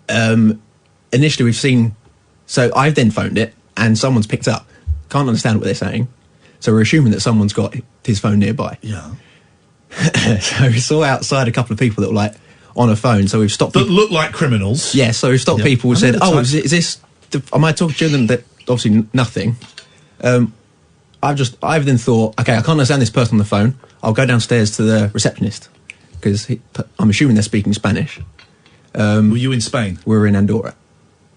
initially we've seen... So I've then phoned it and someone's picked up. Can't understand what they're saying. So we're assuming that someone's got his phone nearby. Yeah. So we saw outside a couple of people that were like on a phone. So we've stopped... That look like criminals. Yeah, so we've stopped people who said, is this... Am I talking to them? That obviously nothing. I've then thought, okay, I can't understand this person on the phone. I'll go downstairs to the receptionist because I'm assuming they're speaking Spanish. Were you in Spain? We were in Andorra.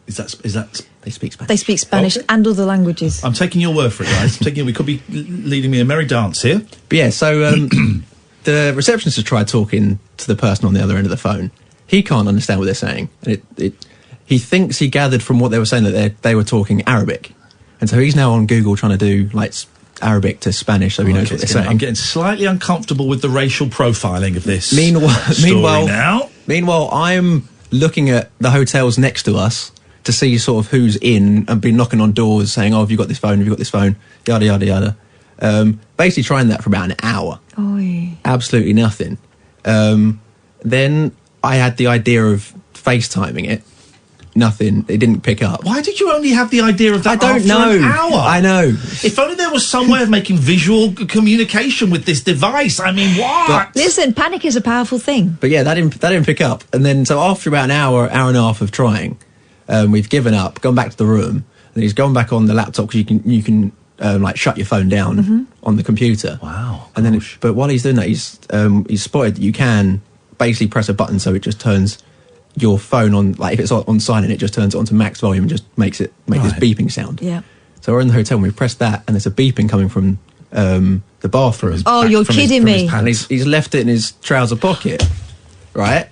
Is that? They speak Spanish. They speak Spanish and other languages. I'm taking your word for it, guys. We could be leading me a merry dance here. But yeah, so the receptionist has tried talking to the person on the other end of the phone. He can't understand what they're saying, and he thinks he gathered from what they were saying that they were talking Arabic, and so he's now on Google trying to do like Arabic to Spanish, so he knows what they're saying. I'm getting slightly uncomfortable with the racial profiling of this. Meanwhile, I'm looking at the hotels next to us to see sort of who's in and been knocking on doors saying, "Oh, have you got this phone? Have you got this phone?" Yada yada yada. Basically trying that for about an hour. Absolutely nothing. Then I had the idea of FaceTiming it. Nothing. It didn't pick up. Why did you only have the idea of that I don't after know. an hour? I know. If only there was some way of making visual communication with this device. I mean, what? Listen, panic is a powerful thing. But yeah, that didn't pick up. And then, so after about an hour and a half of trying, we've given up, gone back to the room, and he's gone back on the laptop because you can like shut your phone down on the computer. Wow. And then, but while he's doing that, he's spotted that you can basically press a button so it just turns your phone on, like if it's on silent, it just turns it onto max volume and just makes this beeping sound. Yeah. So we're in the hotel and we've pressed that and there's a beeping coming from the bathroom. Oh, you're kidding me. And he's left it in his trouser pocket, right?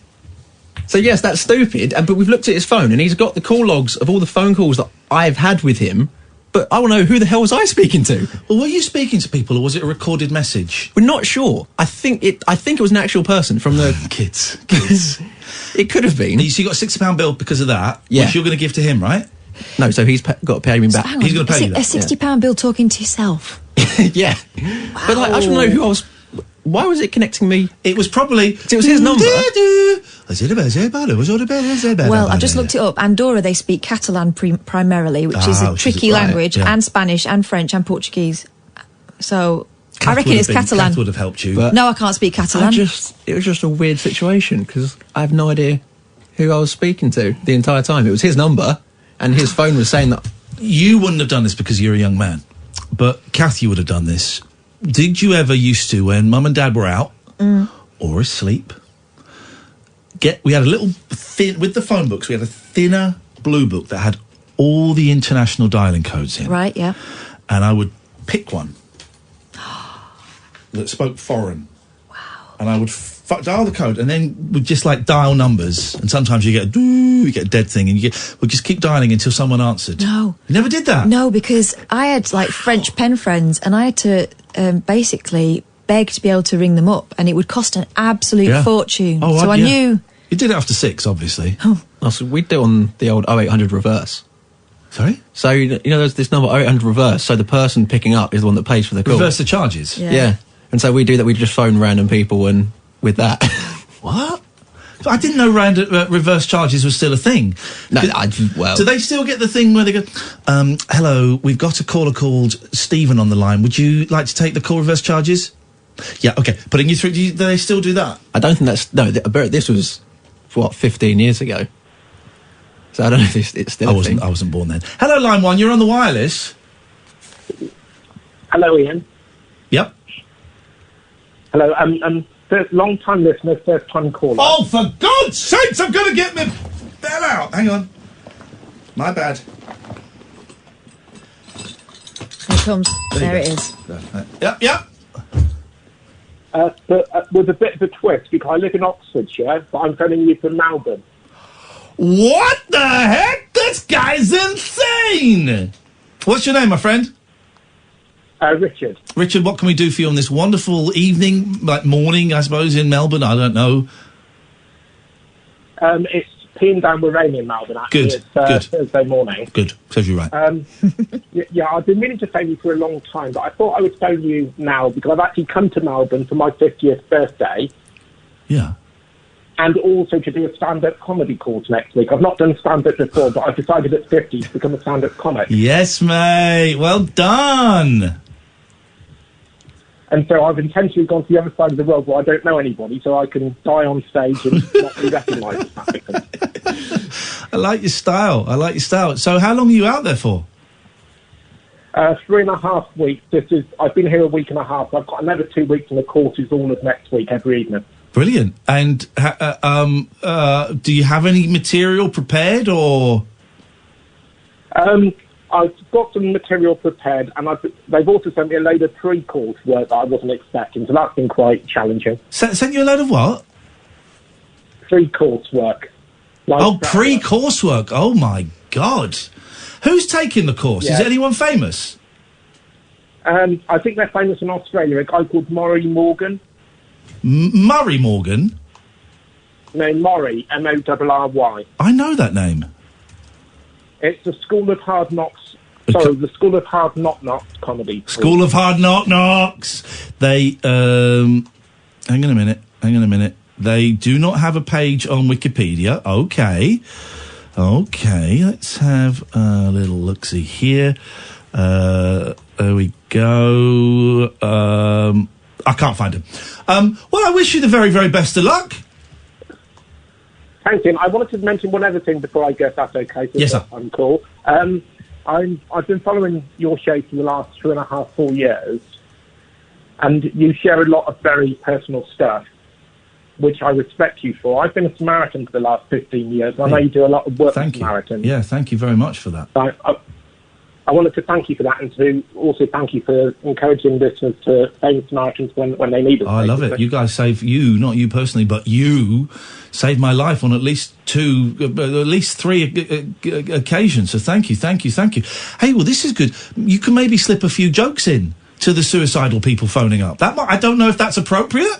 So yes, that's stupid, but we've looked at his phone and he's got the call logs of all the phone calls that I've had with him, but I want to know who the hell was I speaking to? Well, were you speaking to people or was it a recorded message? We're not sure. I think it was an actual person from the... Kids. It could have been. So you got a £60 bill because of that, yeah, which you're going to give to him, right? No, so he's got to pay me back. So he's going to pay you that. A £60 bill talking to yourself? Yeah. Wow. But like, I just want to know who I was... Why was it connecting me? It was probably... It was his number. Well, I've just looked it up. Andorra, they speak Catalan primarily, which is a tricky language, and Spanish and French and Portuguese. So I reckon it's Catalan. Kath would have helped you. No, I can't speak Catalan. It was just a weird situation because I have no idea who I was speaking to the entire time. It was his number, and his phone was saying that... You wouldn't have done this because you're a young man, but Kathy would have done this. Did you ever used to, when Mum and Dad were out or asleep, we had a little thin, with the phone books, we had a thinner blue book that had all the international dialing codes in. Right, yeah. And I would pick one that spoke foreign. Wow. And I would dial the code, and then we'd just like dial numbers, and sometimes you get a dead thing, and we'd just keep dialing until someone answered. No. You never did that? No, because I had like French pen friends, and I had to basically beg to be able to ring them up, and it would cost an absolute fortune. Oh, so I knew. You did it after 6, obviously. Oh. So we'd do it on the old 0800 reverse. Sorry? So, there's this number 0800 reverse, so the person picking up is the one that pays for the call. Reverse the charges? Yeah. And so we do that, we just phone random people and with that. What? I didn't know reverse charges was still a thing. No, do they still get the thing where they go, hello, we've got a caller called Stephen on the line. Would you like to take the call reverse charges? Yeah, okay. Putting you through, do they still do that? I don't think that's... No, this was, 15 years ago. So I don't know if it's still a thing. I wasn't born then. Hello, line 1, you're on the wireless. Hello, Ian. Yep. Hello, long time listener, first time caller. Oh, for God's sakes, I've got to get my bell out. Hang on. My bad. Here it comes. There it is. Yep. But with a bit of a twist, because I live in Oxfordshire, but I'm phoning you from Melbourne. What the heck? This guy's insane! What's your name, my friend? Richard. Richard, what can we do for you on this wonderful evening, like morning, I suppose, in Melbourne? I don't know. It's peeing down with rain in Melbourne, actually. Good, It's Thursday morning. Good, serves you right. Yeah, I've been meaning to phone you for a long time, but I thought I would phone you now because I've actually come to Melbourne for my 50th birthday. Yeah. And also to do a stand-up comedy course next week. I've not done stand-up before, but I've decided at 50 to become a stand-up comic. Yes, mate. Well done. And so I've intentionally gone to the other side of the world where I don't know anybody, so I can die on stage and not be recognised. I like your style. So how long are you out there for? 3.5 weeks. I've been here a week and a half. I've got another 2 weeks, and the course is all of next week, every evening. Brilliant. And do you have any material prepared, or? I've got some material prepared, and they've also sent me a load of pre-course work that I wasn't expecting, so that's been quite challenging. Sent you a load of what? Pre-course work. Pre-course work. Oh, my God. Who's taking the course? Yeah. Is anyone famous? I think they're famous in Australia. A guy called Murray Morgan. Murray Morgan? No, Murray, M-O-R-R-Y. I know that name. It's the School of Hard Knocks. Sorry, the School of Hard Knocks comedy. School of Hard Knocks. They, hang on a minute. They do not have a page on Wikipedia. Okay, let's have a little look-see here. There we go. I can't find him. Well, I wish you the very, very best of luck. Thanks, Ian. I wanted to mention one other thing before I guess that's okay. Yes, sir. I'm cool. I've been following your show for the last 3.5, 4 years, and you share a lot of very personal stuff, which I respect you for. I've been a Samaritan for the last 15 years, and I know you do a lot of work with Samaritans. Yeah, thank you very much for that. I wanted to thank you for that, and to also thank you for encouraging listeners to phone Samaritans when they need us. I love it. You guys save you, not you personally, but you saved my life on at least 3 occasions. So thank you. Hey, well, this is good. You can maybe slip a few jokes in to the suicidal people phoning up. I don't know if that's appropriate.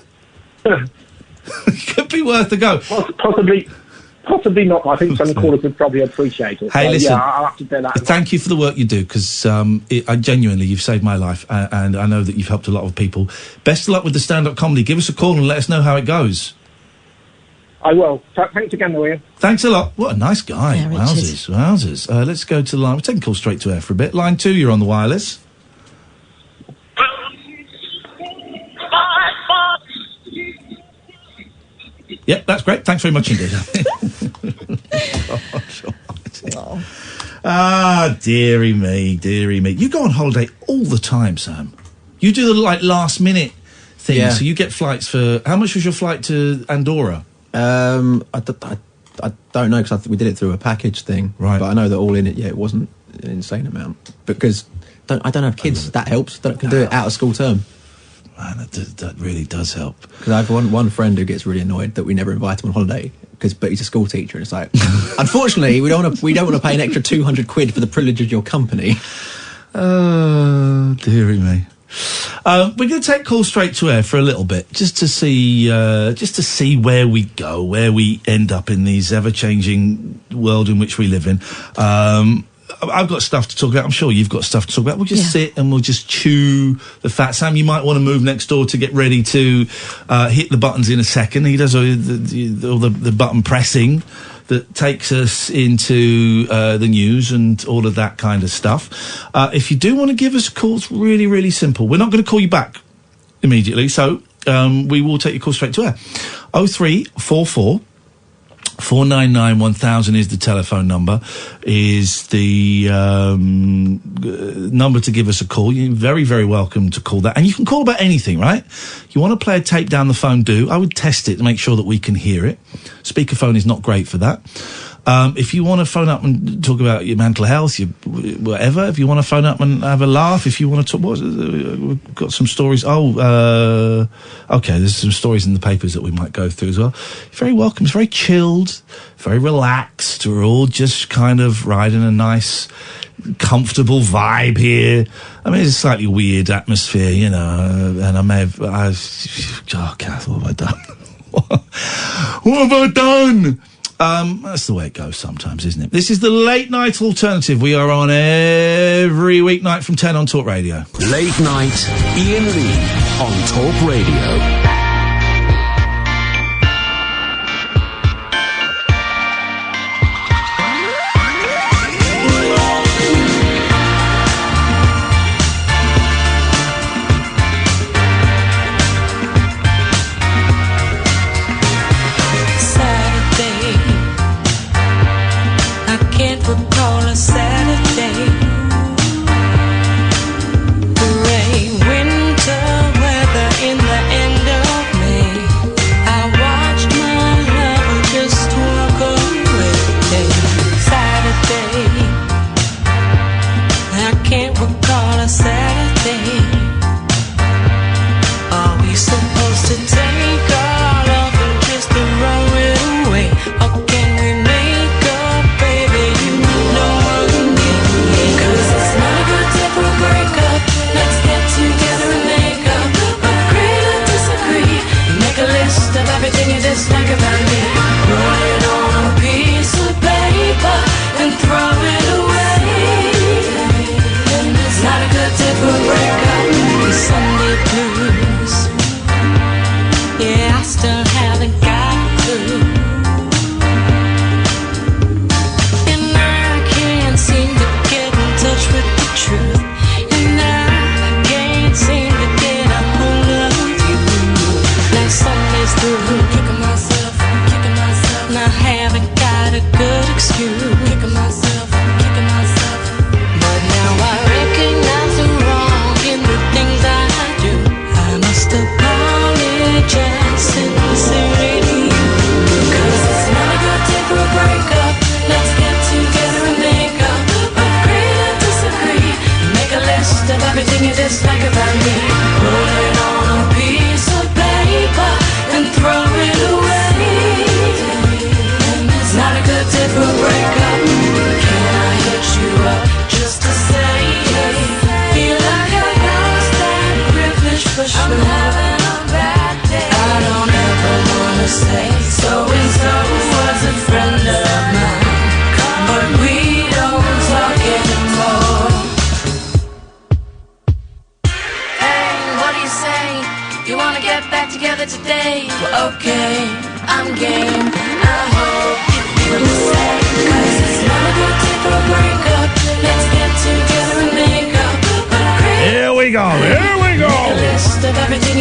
Could be worth a go. Possibly not. I think some callers would probably appreciate it. Hey, listen. Yeah, I'll have to do that. Thank you for the work you do, because I genuinely, you've saved my life, and I know that you've helped a lot of people. Best of luck with the stand-up comedy. Give us a call and let us know how it goes. I will. Thanks again, Ian. Thanks a lot. What a nice guy. Yeah, Wowzers. Let's go to the line. We're taking calls straight to air for a bit. Line 2, you're on the wireless. Yep, that's great. Thanks very much indeed. Dearie me. You go on holiday all the time, Sam. You do the last minute thing. Yeah. So you get flights for. How much was your flight to Andorra? I don't know, because we did it through a package thing. Right. But I know that all in it, it wasn't an insane amount. Because I don't have kids. That helps. I can do it out of school term. man, that really does help. Because I have one friend who gets really annoyed that we never invite him on holiday, but he's a school teacher, and it's like, unfortunately, we don't want to pay an extra 200 quid for the privilege of your company. Oh, dearie me. We're going to take calls straight to air for a little bit, just to see where we go, where we end up in these ever-changing world in which we live in. I've got stuff to talk about. I'm sure you've got stuff to talk about. We'll just sit and we'll just chew the fat. Sam, you might want to move next door to get ready to hit the buttons in a second. He does all the button pressing that takes us into the news and all of that kind of stuff. If you do want to give us a call, it's really, really simple. We're not going to call you back immediately, so we will take your call straight to air. 0344 499 1000 is the telephone number, is the number to give us a call. You're very, very welcome to call that. And you can call about anything, right? You want to play a tape down the phone, do. I would test it to make sure that we can hear it. Speakerphone is not great for that. If you want to phone up and talk about your mental health, your whatever, if you want to phone up and have a laugh, if you want to talk, we've got some stories. Okay, there's some stories in the papers that we might go through as well. You're very welcome. It's very chilled, very relaxed. We're all just kind of riding a nice, comfortable vibe here. I mean, it's a slightly weird atmosphere, you know, and Kath, what have I done? What have I done? That's the way it goes sometimes, isn't it? This is the Late Night Alternative. We are on every weeknight from 10 on Talk Radio. Late Night Iain Lee on Talk Radio.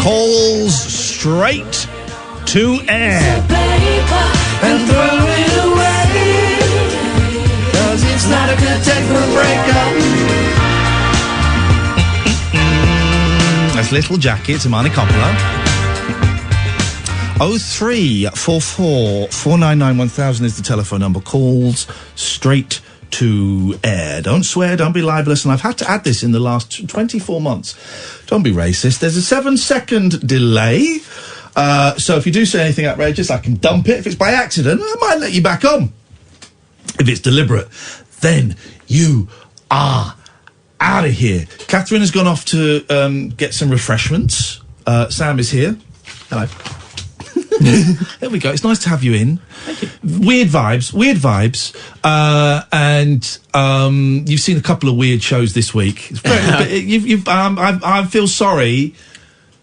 Calls straight to air. And throw it away, 'cause it's not a good day for a breakup. That's Little Jackie, it's Imani Coppola. 0344 499 1000 is the telephone number. Calls straight to air. Don't swear, don't be libelous, and I've had to add this in the last 24 months. Don't be racist. There's a 7-second delay, so if you do say anything outrageous, I can dump it. If it's by accident, I might let you back on. If it's deliberate, then you are out of here. Catherine has gone off to get some refreshments. Sam is here. Hello. There we go. It's nice to have you in. Thank you. Weird vibes. And you've seen a couple of weird shows this week. It's very, I feel sorry.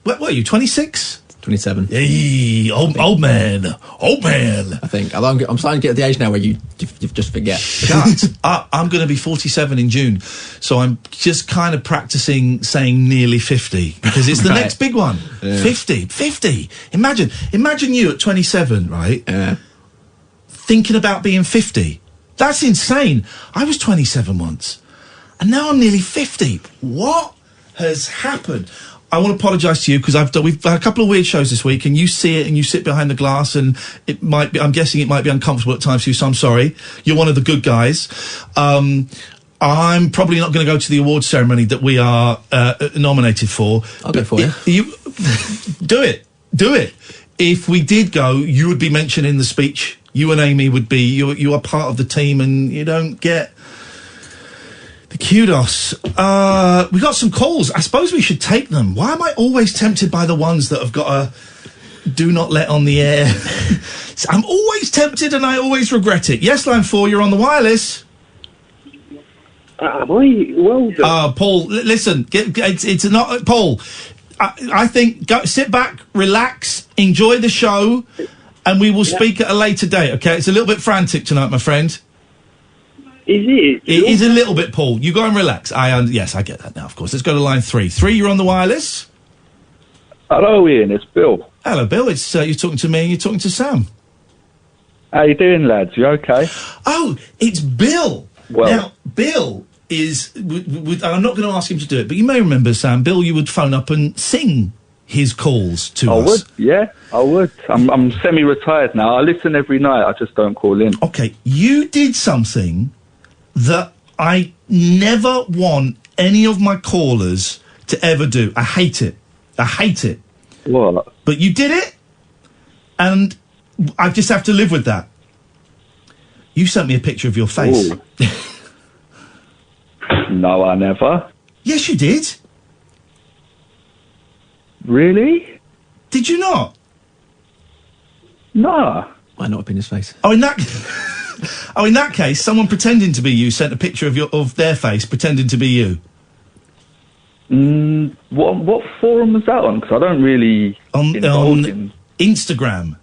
What are you, 26? 27. Hey, old man. I think. I'm starting to get to the age now where you just forget. Shut up. I'm going to be 47 in June, so I'm just kind of practicing saying nearly 50, because it's the next big one. Yeah. 50. Imagine you at 27, right? Yeah. Thinking about being 50. That's insane. I was 27 once, and now I'm nearly 50. What has happened? I want to apologise to you, because we've had a couple of weird shows this week, and you see it and you sit behind the glass, and I'm guessing it might be uncomfortable at times for you, so I'm sorry. You're one of the good guys. I'm probably not going to go to the awards ceremony that we are nominated for. I'll go for you. Do it. If we did go, you would be mentioned in the speech. You and Amy would be. You are part of the team, and you don't get the kudos. We got some calls. I suppose we should take them. Why am I always tempted by the ones that have got a do not let on the air? I'm always tempted, and I always regret it. Yes, line 4, you're on the wireless. Am I? Well done. Paul, listen, it's not... Paul, I think sit back, relax, enjoy the show, and we will speak at a later date, okay? It's a little bit frantic tonight, my friend. Is it? It is a little bit, Paul. You go and relax. Yes, I get that now, of course. Let's go to line 3. 3, you're on the wireless. Hello, Ian. It's Bill. Hello, Bill. It's you're talking to me and you're talking to Sam. How you doing, lads? You okay? Oh, it's Bill. Well, now, Bill is... I'm not going to ask him to do it, but you may remember, Sam, Bill, you would phone up and sing his calls to us. I would, yeah, I would. I'm semi-retired now. I listen every night. I just don't call in. Okay, you did something that I never want any of my callers to ever do. I hate it. What? But you did it, and I just have to live with that. You sent me a picture of your face. No, I never. Yes, you did. Really? Did you not? No. Might not have been his face. Oh, in that case, someone pretending to be you sent a picture of their face pretending to be you. What forum was that on? Because I don't really on in Instagram.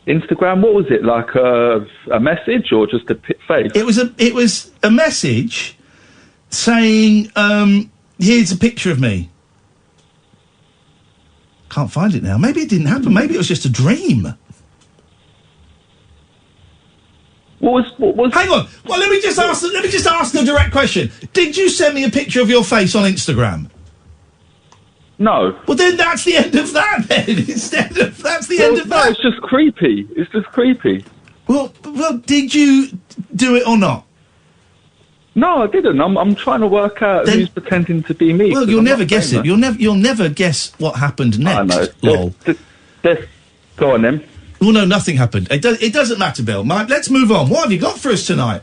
Instagram. What was it, like a message or just a face? It was a message saying, "Here's a picture of me." Can't find it now. Maybe it didn't happen. Maybe it was just a dream. What was? Hang on. Well, let me just ask the direct question. Did you send me a picture of your face on Instagram? No. Well, then that's the end of that. Then that's the end of that. It's just creepy. It's just creepy. Well, did you do it or not? No, I didn't. I'm trying to work out who's pretending to be me. Well, you'll never guess it. You'll never guess what happened next. I know. Lol. Go on then. Well, no, nothing happened. It doesn't matter, Bill. Let's move on. What have you got for us tonight?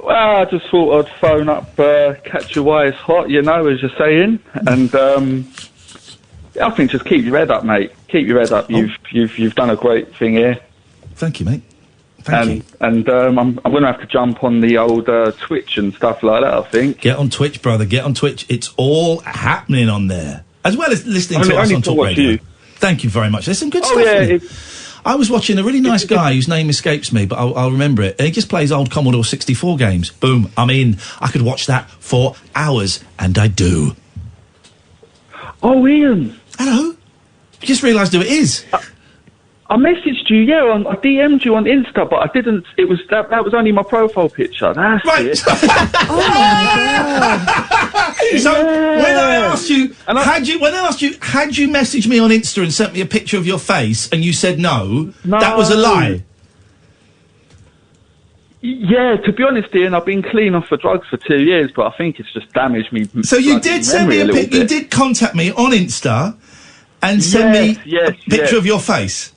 Well, I just thought I'd phone up, catch your wires hot, you know, as you're saying, and I think just keep your head up, mate. Keep your head up. You've done a great thing here. Thank you, mate. Thank you. And I'm going to have to jump on the old Twitch and stuff like that, I think. Get on Twitch, brother. Get on Twitch. It's all happening on there, as well as listening to us on Talk Radio. You. Thank you very much. There's some good stuff. I was watching a really nice guy whose name escapes me, but I'll remember it. And he just plays old Commodore 64 games. Boom, I'm in. I could watch that for hours, and I do. Oh, Ian. Hello. Just realised who it is. I messaged you, I DM'd you on Insta, but I didn't. It was that was only my profile picture. That's right. It. Oh my god! So when I asked you, had you messaged me on Insta and sent me a picture of your face, and you said no, that was a lie. Yeah, to be honest, Ian, I've been clean off the drugs for 2 years, but I think it's just damaged me. So you did send me a picture. You did contact me on Insta and send me a picture of your face.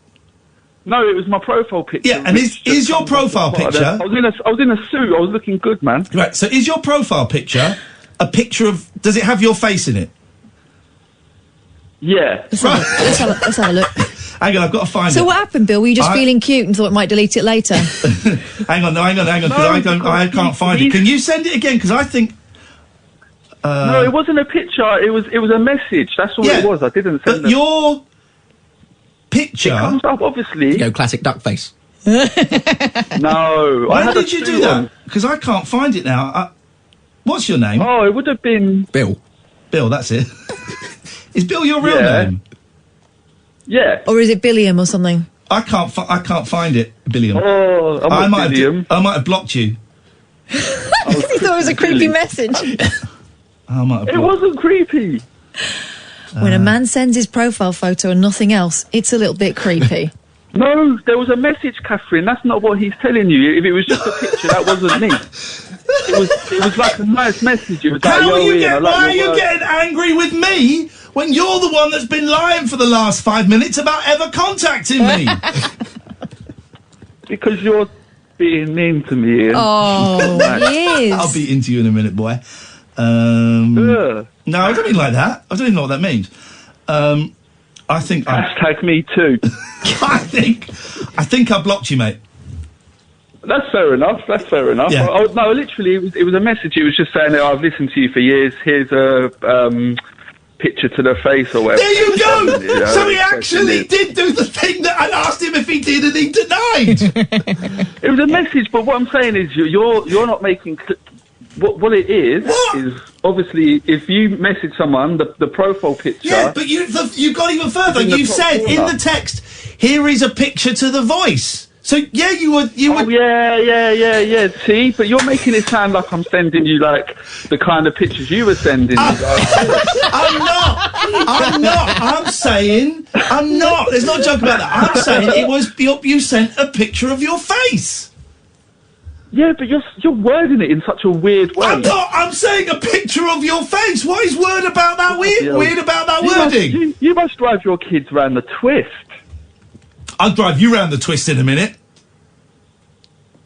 No, it was my profile picture. Yeah, and is your profile picture? I was in a suit. I was looking good, man. Right. So is your profile picture a picture of? Does it have your face in it? Yeah. Let's have a look. Hang on, I've got to find it. So what happened, Bill? Were you just feeling cute and thought it might delete it later? hang on, because I can't find it. Can you send it again? Because I think. No, it wasn't a picture. It was a message. That's all it was. I didn't send it. Your picture. It comes up, obviously. Classic duck face. No. When did you do that? Because I can't find it now. What's your name? Oh, it would have been Bill. Bill, that's it. Is Bill your real name? Yeah. Or is it Billiam or something? I can't find it, Billiam. Oh, I might have blocked you. He thought it was a creepy message. I might have blocked. It wasn't creepy. When a man sends his profile photo and nothing else, it's a little bit creepy. No, there was a message, Catherine. That's not what he's telling you. If it was just a picture, that wasn't me. It was like a nice message. It was like, why are you getting angry with me when you're the one that's been lying for the last 5 minutes about ever contacting me? Because you're being mean to me, Ian. Oh, he is. I'll be into you in a minute, boy. No, I don't mean like that. I don't even know what that means. I think hashtag me too. I think I blocked you, mate. That's fair enough. Yeah. No, literally, it was a message. It was just saying that I've listened to you for years. Here's a picture to the face or whatever. There you go. So he actually did do the thing that I asked him if he did, and he denied. It was a message, but what I'm saying is you're not making. What it is is obviously if you message someone the profile picture. Yeah, but you got even further. You said in the text, "Here is a picture to the voice." So yeah, you would. Yeah. See, but you're making it sound like I'm sending you like the kind of pictures you were sending. I'm not. I'm saying I'm not. There's no joke about that. I'm saying it was you sent a picture of your face. Yeah, but you're wording it in such a weird way. I'm not. I'm saying a picture of your face. What is weird about that? Weird about that wording? You must drive your kids around the twist. I'll drive you round the twist in a minute.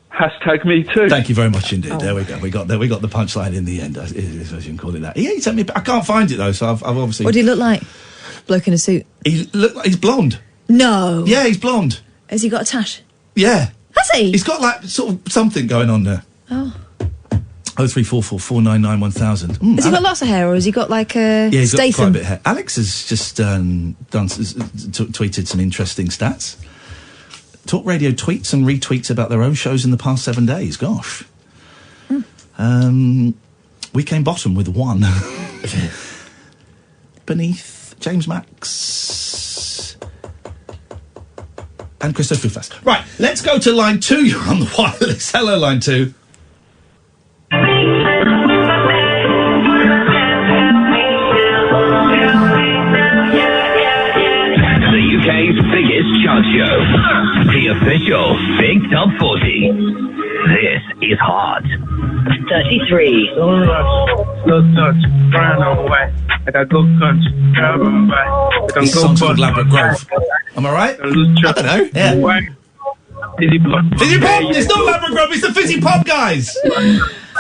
Hashtag me too. Thank you very much indeed. There we go. We got the punchline in the end. I can call it that. He sent me. I can't find it though, so I've obviously. What did he look like? Bloke in a suit. He's blonde. No. Yeah, he's blonde. Has he got a tash? Yeah. Has he? He's got like sort of something going on there. Oh. 0344 499 1000. Has he got lots of hair, or has he got like a he's Statham? got quite a bit of hair. Alex has just tweeted some interesting stats. Talk Radio tweets and retweets about their own shows in the past 7 days. Gosh. We came bottom with 1. Beneath James Max and Christopher Fast. Right, let's go to line 2. You're on the wireless. Hello, line 2. Chart Show, the official Big Top 40. This is hot. 33. These songs called Labrador Grove. Am I right? I don't know. Yeah. Fizzy Pop. It's not Labrador Grove, it's the Fizzy Pop guys.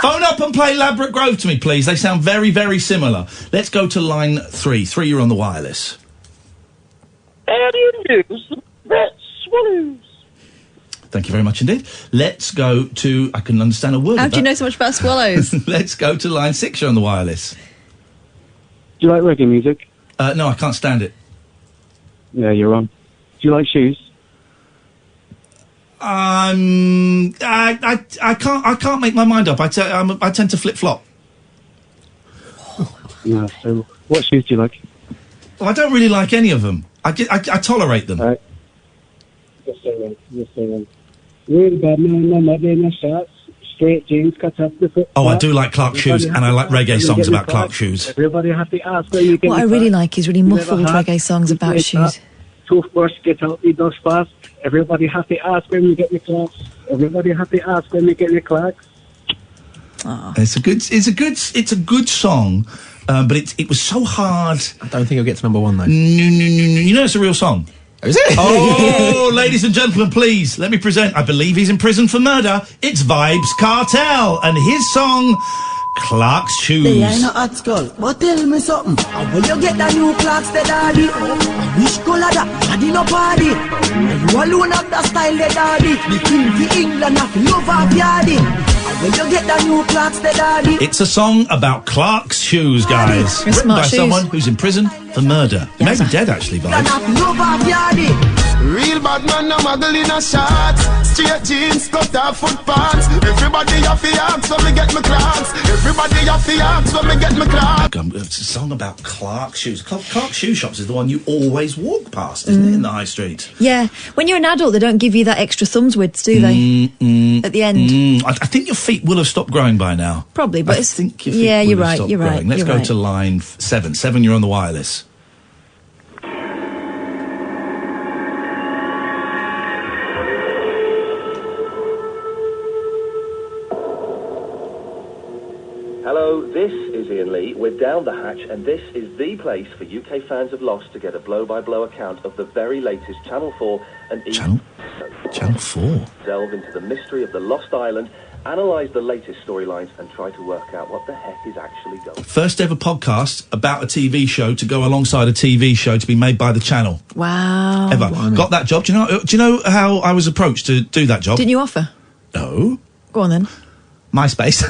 Phone up and play Labrador Grove to me, please. They sound very, very similar. Let's go to line 3. 3, you're on the wireless. How do you do? Red swallows. Thank you very much indeed. Let's go to... I can understand a word How of do you that. know so much about swallows? Let's go to line 6, you're on the wireless. Do you like reggae music? No, I can't stand it. Yeah, you're on. Do you like shoes? I can't make my mind up. I tend to flip-flop. Yeah, so what shoes do you like? Well, I don't really like any of them. I tolerate them. Right. Yes, sir. Really bad man, not doing my shots. Straight jeans, cut off the foot. Oh, I do like Clark shoes, and I like reggae songs about Clark shoes. Everybody have to ask where you get What I really like is really muffled reggae songs about shoes. Toothbrush, get out the dust fast. Everybody happy ask when we get the clocks. Everybody happy ask when we get the clocks. It's a good song, but it was so hard. I don't think it'll get to number one though. No. You know it's a real song. Is it? Oh, ladies and gentlemen, please let me present. I believe he's in prison for murder. It's Vibes Cartel and his song Clark's Shoes. They ain't no hot skull, but tell me something. And when you get the new Clark's, the daddy, which color that? Daddy no party. And you alone have the style, the daddy. The king for England, have love of yardy. And when you get the new Clark's, the daddy. It's a song about Clark's shoes, guys. They're Written smart by shoes. someone who's in prison for murder. He may be dead, actually, Vibes. Real bad man, no muggle in a shot. Straight jeans, cut off foot pants. Everybody have the axe when me get my Clarks. Everybody have the axe when me get my Clarks. It's a song about Clark's shoes. Clark's shoe shops is the one you always walk past, isn't it, in the high street? Yeah. When you're an adult, they don't give you that extra thumbs width, do they? At the end. I think your feet will have stopped growing by now. Probably, but I think your feet yeah, will you're have right. stopped You're growing. right. Let's you're go right. to line 7. 7, you're on the wireless. Hello, this is Iain Lee. We're down the hatch, and this is the place for UK fans of Lost to get a blow-by-blow account of the very latest Channel 4 and Channel 4? Delve into the mystery of the Lost Island, analyse the latest storylines, and try to work out what the heck is actually going on. First ever podcast about a TV show to go alongside a TV show to be made by the channel. Wow. Ever. Got that job. Do you know how I was approached to do that job? Didn't you offer? No. Go on then. MySpace.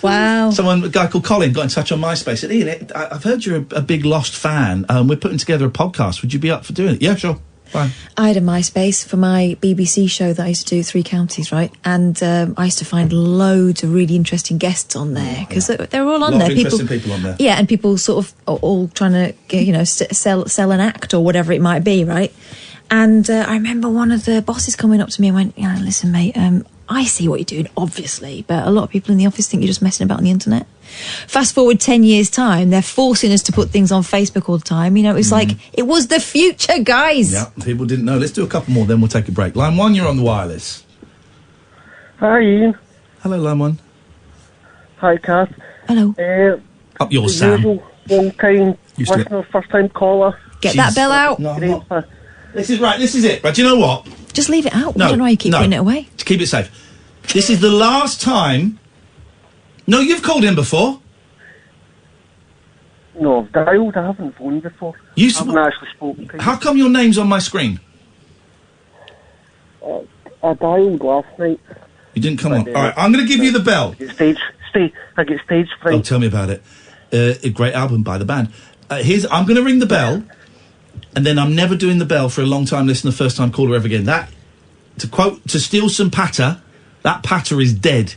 Wow. A guy called Colin got in touch on MySpace. Said, Iain, I've heard you're a big Lost fan. We're putting together a podcast. Would you be up for doing it? Yeah, sure. Fine. I had a MySpace for my BBC show that I used to do, 3 Counties, right? And I used to find loads of really interesting guests on there because they're all on A lot there. of interesting people on there. Yeah, and people sort of are all trying to, sell an act or whatever it might be, right? And I remember one of the bosses coming up to me and went, listen, mate, I see what you're doing, obviously, but a lot of people in the office think you're just messing about on the internet. Fast forward 10 years' time, they're forcing us to put things on Facebook all the time. It's like, it was the future, guys. Yeah, people didn't know. Let's do a couple more, then we'll take a break. Line 1, you're on the wireless. Hi, Ian. Hello, Line 1. Hi, Kath. Hello. Up yours, the Sam. usual long-time Used to listener, first-time caller. Get that bell out. No, I'm not. This is it. Right, do you know what? Just leave it out. No, I don't know why you keep putting it away. To keep it safe. This is the last time... No, you've called in before. No, I've dialed. I haven't phoned before. I haven't actually spoken to you. How come your name's on my screen? I dialed last night. You didn't come on. All right, I'm going to give you the bell. I get stage fright. Oh, tell me about it. A great album by the band. I'm going to ring the bell, and then I'm never doing the bell for a long-time listener, first-time caller ever again. That, to steal some patter, that patter is dead.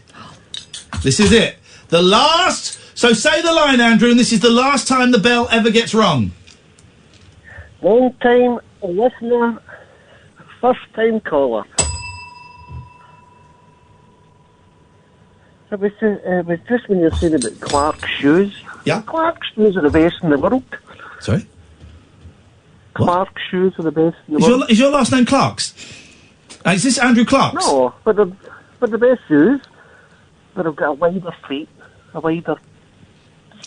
This is it. The last... So say the line, Andrew, and this is the last time the bell ever gets rung. Long-time listener, first-time caller. It was just when you're saying about Clark's shoes. Yeah. Clark's shoes are the best in the world. Sorry? Clark's shoes are the best in the world. Is your last name Clark's? Is this Andrew Clark's? No, but the best shoes. But I've got a wider feet, a wider...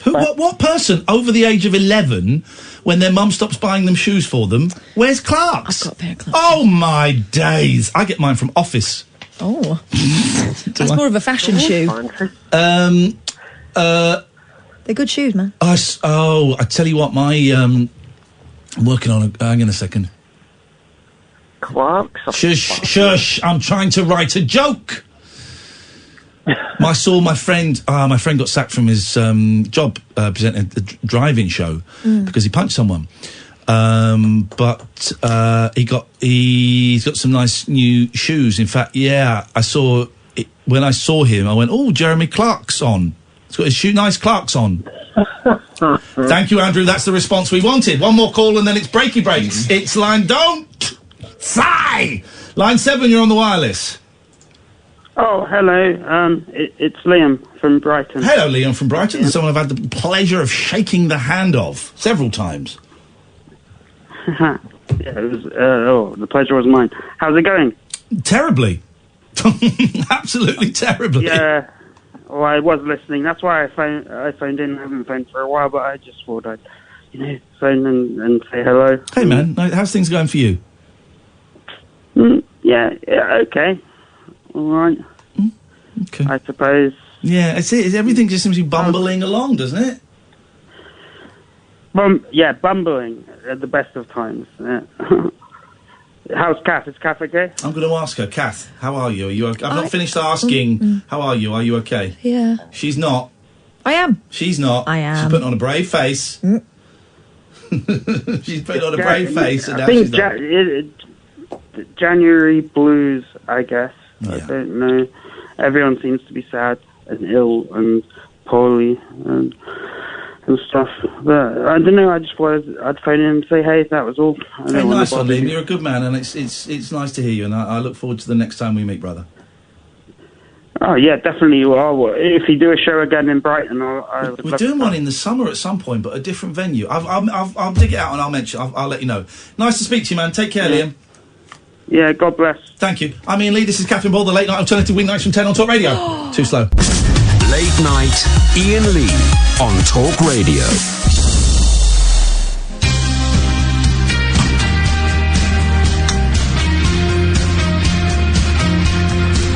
What person over the age of 11, when their mum stops buying them shoes for them, wears Clark's? I've got a pair of Clark's. Oh, my days. I get mine from Office. Oh. That's more of a fashion shoe. They're good shoes, man. I tell you what, I'm working on hang on a second. Clark's? Shush, I'm trying to write a joke. I saw my friend got sacked from his job presenting a driving show because he punched someone. But he's got some nice new shoes. In fact, yeah, when I saw him, I went, "Oh, Jeremy Clark's on. He's got his nice Clark's on." Thank you, Andrew. That's the response we wanted. One more call and then it's breaky breaks. It's line line 7. You're on the wireless. Oh, hello. It's Liam from Brighton. Hello, Liam from Brighton. Someone I've had the pleasure of shaking the hand of several times. Yeah, it was. The pleasure was mine. How's it going? Terribly. Absolutely terribly. Yeah. Well, I was listening. That's why I phoned in. I haven't phoned for a while, but I just thought I'd, phone and say hello. Hey, man. How's things going for you? Yeah, okay. All right. Okay. I suppose. Yeah, it's it. Everything just seems to be bumbling along, doesn't it? Bumbling at the best of times. Yeah. How's Kath? Is Kath okay? I'm going to ask her. Kath, how are you? Are you okay? I've not finished asking. How are you? Are you okay? Yeah. She's not. I am. She's not. I am. She's putting on a brave face. She's putting on a brave face, and I now think she's not. January blues, I guess. I don't know. Everyone seems to be sad and ill and poorly and stuff. But I don't know. I just wanted I'd phone in and say hey. That was all. Hey, nice one, Liam. You're a good man, and it's nice to hear you. And I look forward to the next time we meet, brother. Oh yeah, definitely you are. Well, if you do a show again in Brighton, we're doing one in the summer at some point, but a different venue. I'll dig it out and I'll mention. I'll let you know. Nice to speak to you, man. Take care, Liam. Yeah, God bless. Thank you. I'm Iain Lee. This is Catherine Ball, the late night alternative weeknights from 10 on Talk Radio. Too slow. Late night Iain Lee on Talk Radio.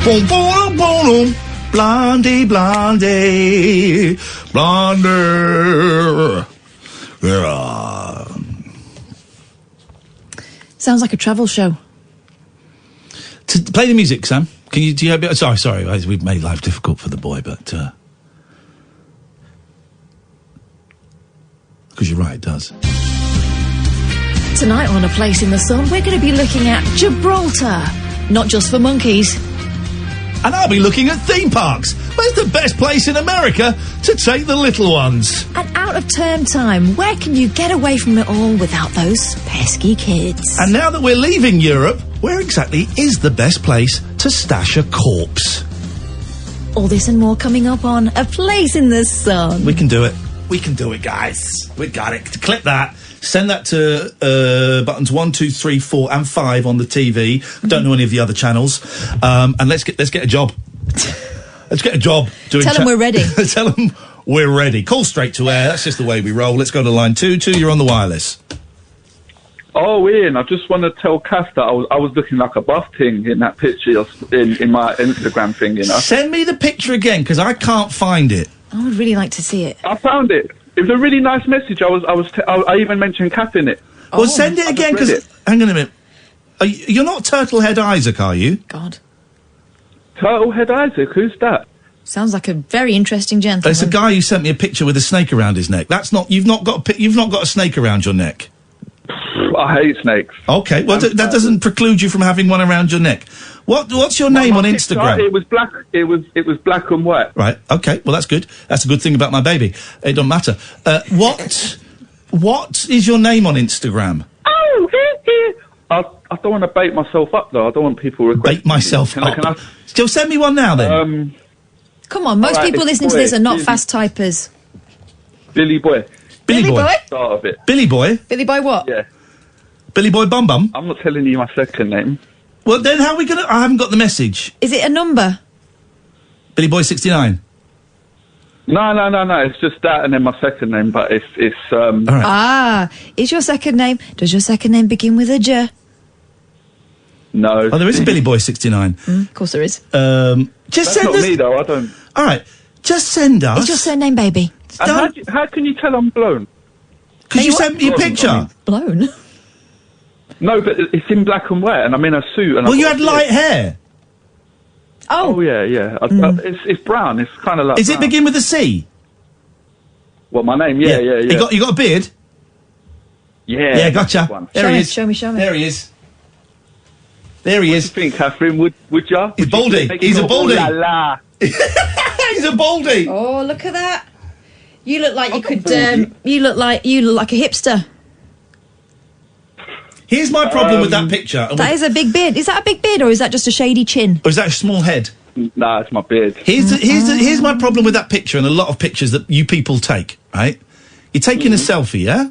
Boom, boom, boom, blondie, blondie, blondie. Yeah. Sounds like a travel show. Play the music, Sam. Do you have a bit? Sorry, we've made life difficult for the boy, but because you're right, it does. Tonight on A Place in the Sun, we're going to be looking at Gibraltar. Not just for monkeys. And I'll be looking at theme parks. Where's the best place in America to take the little ones? And out of term time, where can you get away from it all without those pesky kids? And now that we're leaving Europe, where exactly is the best place to stash a corpse? All this and more coming up on A Place in the Sun. We can do it. We can do it, guys. We got it. Click that. Send that to buttons 1, 2, 3, 4, and 5 on the TV. I don't know any of the other channels. And let's get a job. Let's get a job. Tell them we're ready. Tell them we're ready. Call straight to air. That's just the way we roll. Let's go to line 2. 2, you're on the wireless. Oh, Ian, I just want to tell Kath that I was looking like a buff thing in that picture in my Instagram thing, Send me the picture again, because I can't find it. I would really like to see it. I found it. It was a really nice message. I even mentioned Kath in it. Well, send it again, because... Hang on a minute. You're not Turtlehead Isaac, are you? God. Turtlehead Isaac? Who's that? Sounds like a very interesting gentleman. It's a guy who sent me a picture with a snake around his neck. That's not... You've not got a snake around your neck. I hate snakes. Okay, well, that doesn't preclude you from having one around your neck. What's your name on Instagram? It was black. It was black and white. Right. Okay. Well, that's good. That's a good thing about my baby. It don't matter. What is your name on Instagram? Oh, I don't want to bait myself up though. I don't want people requesting. Bait myself up. Still send me one now then. Come on, most people listening to this are not fast typers. Billy Boy. Billy Boy. Start of it. Billy Boy. Billy Boy what? Yeah. Billy Boy Bum Bum. I'm not telling you my second name. Well, then how are we gonna... I haven't got the message. Is it a number? Billy Boy 69. No. It's just that and then my second name, but it's All right. Ah, is your second name... Does your second name begin with a J? No. Oh, there is a Billy Boy 69. Of course there is. Just That's send not us... me, though. I don't... All right. Just send us... Is your surname baby? And how can you tell I'm blown? Because you sent me a picture. Blown? No, but it's in black and white, and I'm in a suit. And Well, you had light hair. Oh, yeah. It's brown. It's kind of like. Is it begin with a C? What, my name? Yeah. You got a beard? Yeah. Yeah, gotcha. There he is. Show me. There he is. There he is. What do you think, Catherine? Would you? He's baldy. He's a baldy. La, la. He's a baldy. Oh, look at that. You look like you could. You look like a hipster. Here's my problem with that picture. That is a big beard. Is that a big beard or is that just a shady chin? Or is that a small head? Nah, it's my beard. Here's my problem with that picture and a lot of pictures that you people take, right? You're taking a selfie, yeah?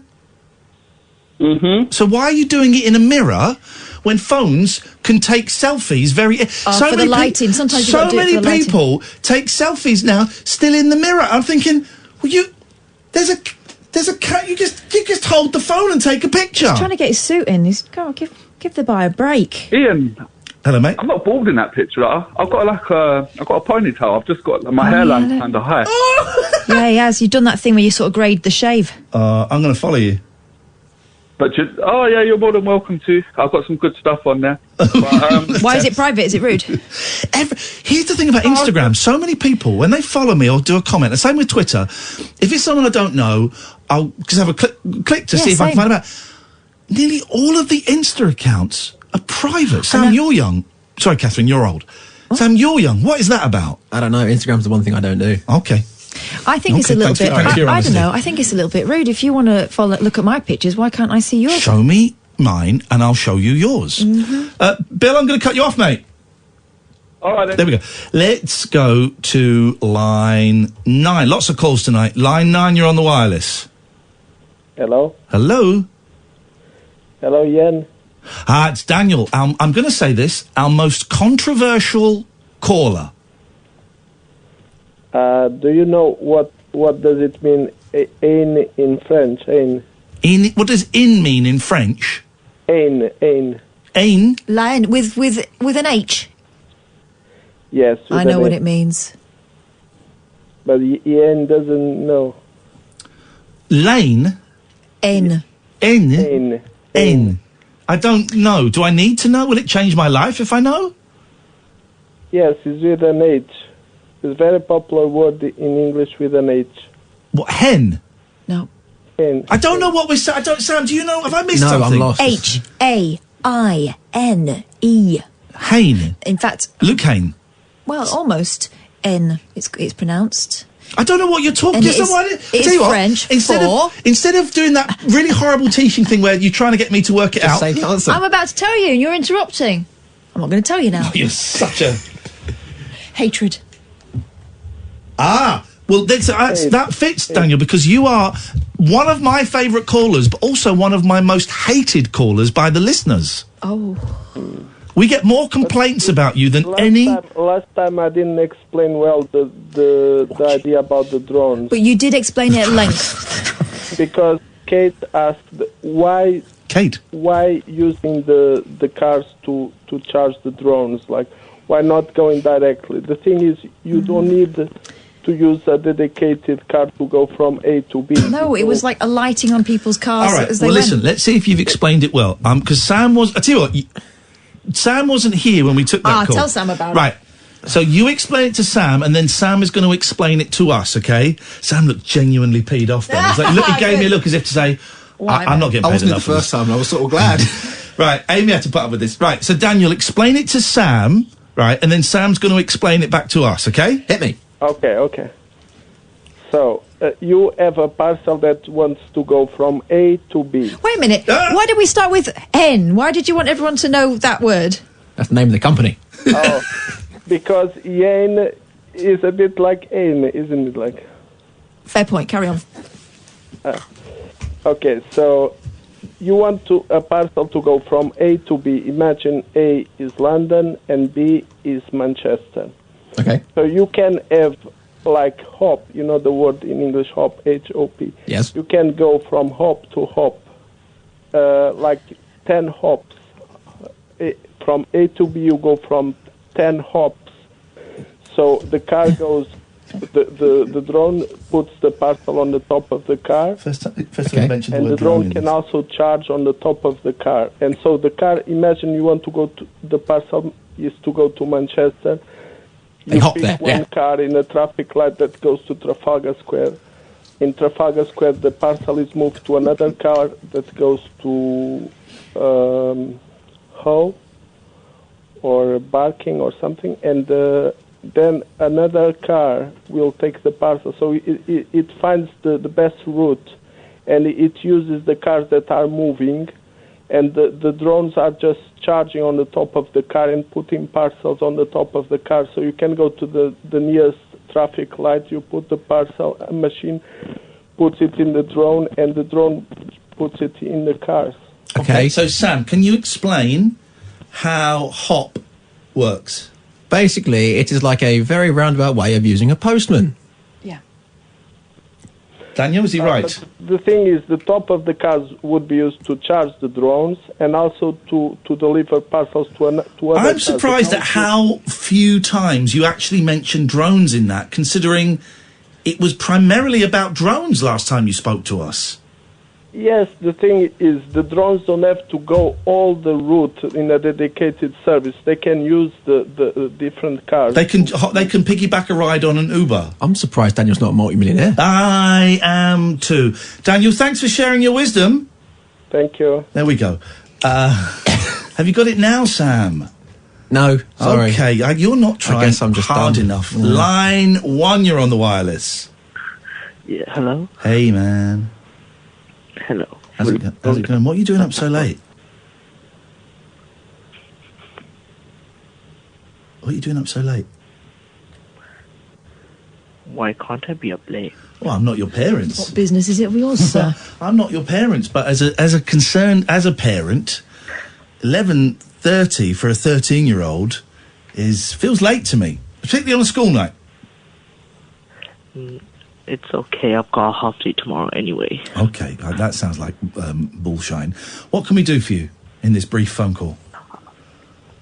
Mm-hmm. So why are you doing it in a mirror when phones can take selfies very... for the lighting. Sometimes you've so got to do it many for the lighting. people take selfies now still in the mirror. I'm thinking, well, there's a cat. You just hold the phone and take a picture. He's trying to get his suit in. He's go on, give the guy a break. Ian. Hello, mate. I'm not bald in that picture. I've got I've got a ponytail. I've just got my hairline kind of high. Yeah, he has. You've done that thing where you sort of grade the shave. I'm going to follow you. But you're more than welcome to. I've got some good stuff on there. But, Why is it private? Is it rude? Here's the thing about Instagram. So many people, when they follow me or do a comment, the same with Twitter, if it's someone I don't know, I'll just have a click to see if I can find out. Nearly all of the Insta accounts are private. Sam, you're young. Sorry, Catherine, you're old. What? Sam, you're young. What is that about? I don't know. Instagram's the one thing I don't do. Okay. I think it's a little bit... I don't know. I think it's a little bit rude. If you want to look at my pictures, why can't I see yours? Show me mine and I'll show you yours. Mm-hmm. Bill, I'm going to cut you off, mate. All right, then. There we go. Let's go to line 9. Lots of calls tonight. Line 9, you're on the wireless. Hello? Hello? Hello, Iain. It's Daniel. I'm going to say this. Our most controversial caller. Do you know what does it mean in French? What does in mean in French? Ain. Lion with an H. Yes. I know what it means. But Iain doesn't know. Lane? N. I don't know. Do I need to know? Will it change my life if I know? Yes, it's with an H. It's a very popular word in English with an H. What, hen? No. Hen. I don't know what we're saying. Sam, do you know? Have I missed something? I'm lost. Haine. Hain. In fact... Luke Hain. Well, almost N. It's pronounced. I don't know what you're talking about. It's French. Instead of doing that really horrible teaching thing where you're trying to get me to work it out. I'm about to tell you, and you're interrupting. I'm not going to tell you now. You're such a... Hatred. Well, that fits, Daniel, because you are one of my favourite callers, but also one of my most hated callers by the listeners. Oh. We get more complaints about you than any... Last time I didn't explain well the idea about the drones. But you did explain it at length. Because Kate asked why using the cars to charge the drones, like why not going directly? The thing is, you don't need to use a dedicated car to go from A to B. No, it was like a lighting on people's cars. All right, as they listen, went. let's see if you've explained it well. Because Sam was... I tell you what, Sam wasn't here when we took that call. Tell Sam about it. Right. So you explain it to Sam, and then Sam is going to explain it to us, okay? Sam looked genuinely peed off then. He's like, he gave me a look as if to say, I'm not getting paid enough. I wasn't the first time, I was sort of glad. Right, Amy had to put up with this. Right, so Daniel, explain it to Sam, right, and then Sam's going to explain it back to us, okay? Hit me. Okay. So, you have a parcel that wants to go from A to B. Wait a minute. Why did we start with N? Why did you want everyone to know that word? That's the name of the company. Because Iain is a bit like Ain, isn't it? Like. Fair point. Carry on. Okay, so you want a parcel to go from A to B. Imagine A is London and B is Manchester. Okay. So you can have like hop, you know the word in English hop, H-O-P. Yes. You can go from hop to hop, like 10 hops. From A to B you go from 10 hops. So the car goes, the drone puts the parcel on the top of the car. First time I mentioned the and word the drone can also charge on the top of the car. And so the car, imagine you want to go to, the parcel is to go to Manchester. You pick one car in a traffic light that goes to Trafalgar Square. In Trafalgar Square, the parcel is moved to another car that goes to Hull or Barking or something, and then another car will take the parcel. So it finds the best route, and it uses the cars that are moving, and the drones are just charging on the top of the car and putting parcels on the top of the car. So you can go to the nearest traffic light, you put the parcel, a machine puts it in the drone, and the drone puts it in the cars. Okay, so Sam, can you explain how hop works? Basically, it is like a very roundabout way of using a postman. Daniel, is he right? But the thing is, the top of the cars would be used to charge the drones and also to deliver parcels to other I'm cars. surprised at how few times you actually mentioned drones in that, considering it was primarily about drones last time you spoke to us. Yes, the thing is, the drones don't have to go all the route in a dedicated service. They can use the different cars. They can piggyback a ride on an Uber. I'm surprised Daniel's not a multi-millionaire. I am too. Daniel, thanks for sharing your wisdom. Thank you. There we go. Have you got it now, Sam? No, sorry. Okay, you're not trying I guess I'm just hard done. enough. Yeah. Line 1, you're on the wireless. Yeah, hello? Hey, man. Hello. How's it going? What are you doing up so late? What are you doing up so late? Why can't I be up late? Well, I'm not your parents. What business is it of yours, sir? I'm not your parents, but as a parent, 11:30 for a 13-year-old feels late to me, particularly on a school night. It's okay, I've got a half day tomorrow anyway. Okay, that sounds like bullshine. What can we do for you in this brief phone call?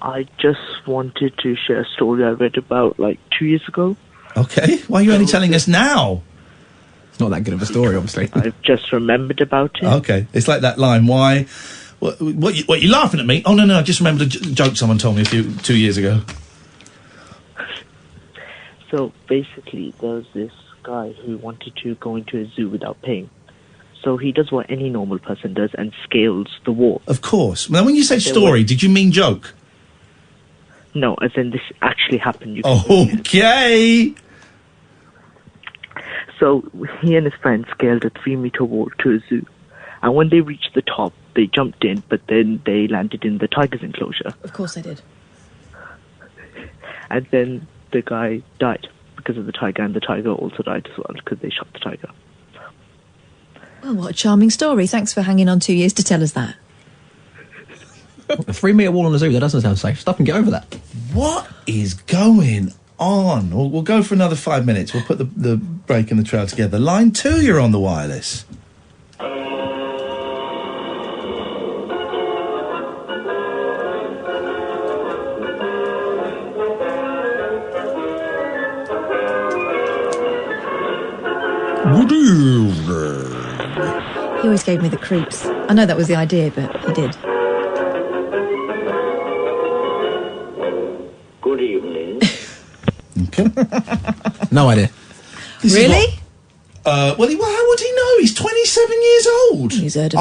I just wanted to share a story I read about 2 years ago. Okay, why are you only telling us now? It's not that good of a story, obviously. I've just remembered about it. Okay, it's like that line, why... What you laughing at me? Oh, no, I just remembered a joke someone told me 2 years ago. So, basically, there was this guy who wanted to go into a zoo without paying. So he does what any normal person does and scales the wall. Of course. Now, when you said story, did you mean joke? No, as in this actually happened. Okay. So he and his friend scaled a 3-meter wall to a zoo. And when they reached the top, they jumped in, but then they landed in the tiger's enclosure. Of course they did. And then the guy died because of the tiger, and the tiger also died as well because they shot the tiger. Well, what a charming story. Thanks for hanging on 2 years to tell us that. A 3-meter wall on a zoo, that doesn't sound safe. Stop and get over that. What is going on? We'll go for another 5 minutes. We'll put the break and the trail together. Line 2, you're on the wireless. Good evening. He always gave me the creeps. I know that was the idea, but he did. Good evening. No idea. Really? Well, how would he know? He's 27 years old. He's heard of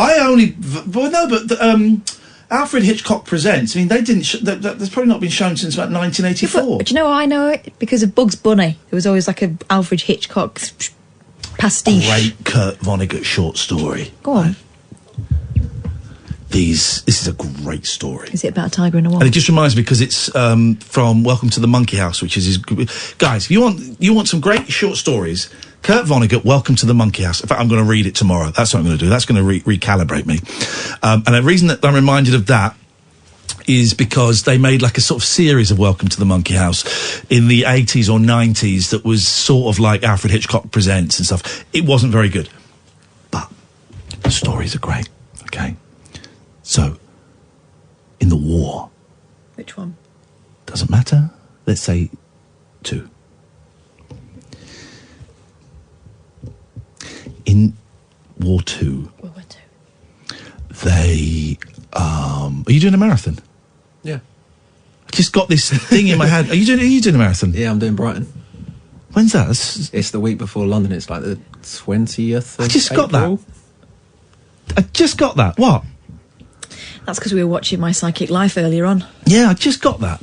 Alfred Hitchcock Presents. I mean, they didn't. That's probably not been shown since about 1984. But do you know how I know it? Because of Bugs Bunny. There was always like a Alfred Hitchcock pastiche. Great Kurt Vonnegut short story. Go on. This is a great story. Is it about a tiger in a wall? And it just reminds me because it's from Welcome to the Monkey House, which is his... Guys, if you want some great short stories, Kurt Vonnegut, Welcome to the Monkey House. In fact, I'm going to read it tomorrow. That's what I'm going to do. That's going to recalibrate me. And the reason that I'm reminded of that is because they made like a sort of series of Welcome to the Monkey House in the 80s or 90s that was sort of like Alfred Hitchcock Presents and stuff. It wasn't very good. But the stories are great, okay? So, in the war... Which one? Doesn't matter. Let's say 2. In War 2... World War 2. They... Are you doing a marathon? Yeah. I just got this thing in my head. Are you doing a marathon? Yeah, I'm doing Brighton. When's that? It's the week before London. It's like the 20th of I just got April. that. I just got that. What? That's because we were watching My Psychic Life earlier on. Yeah, I just got that.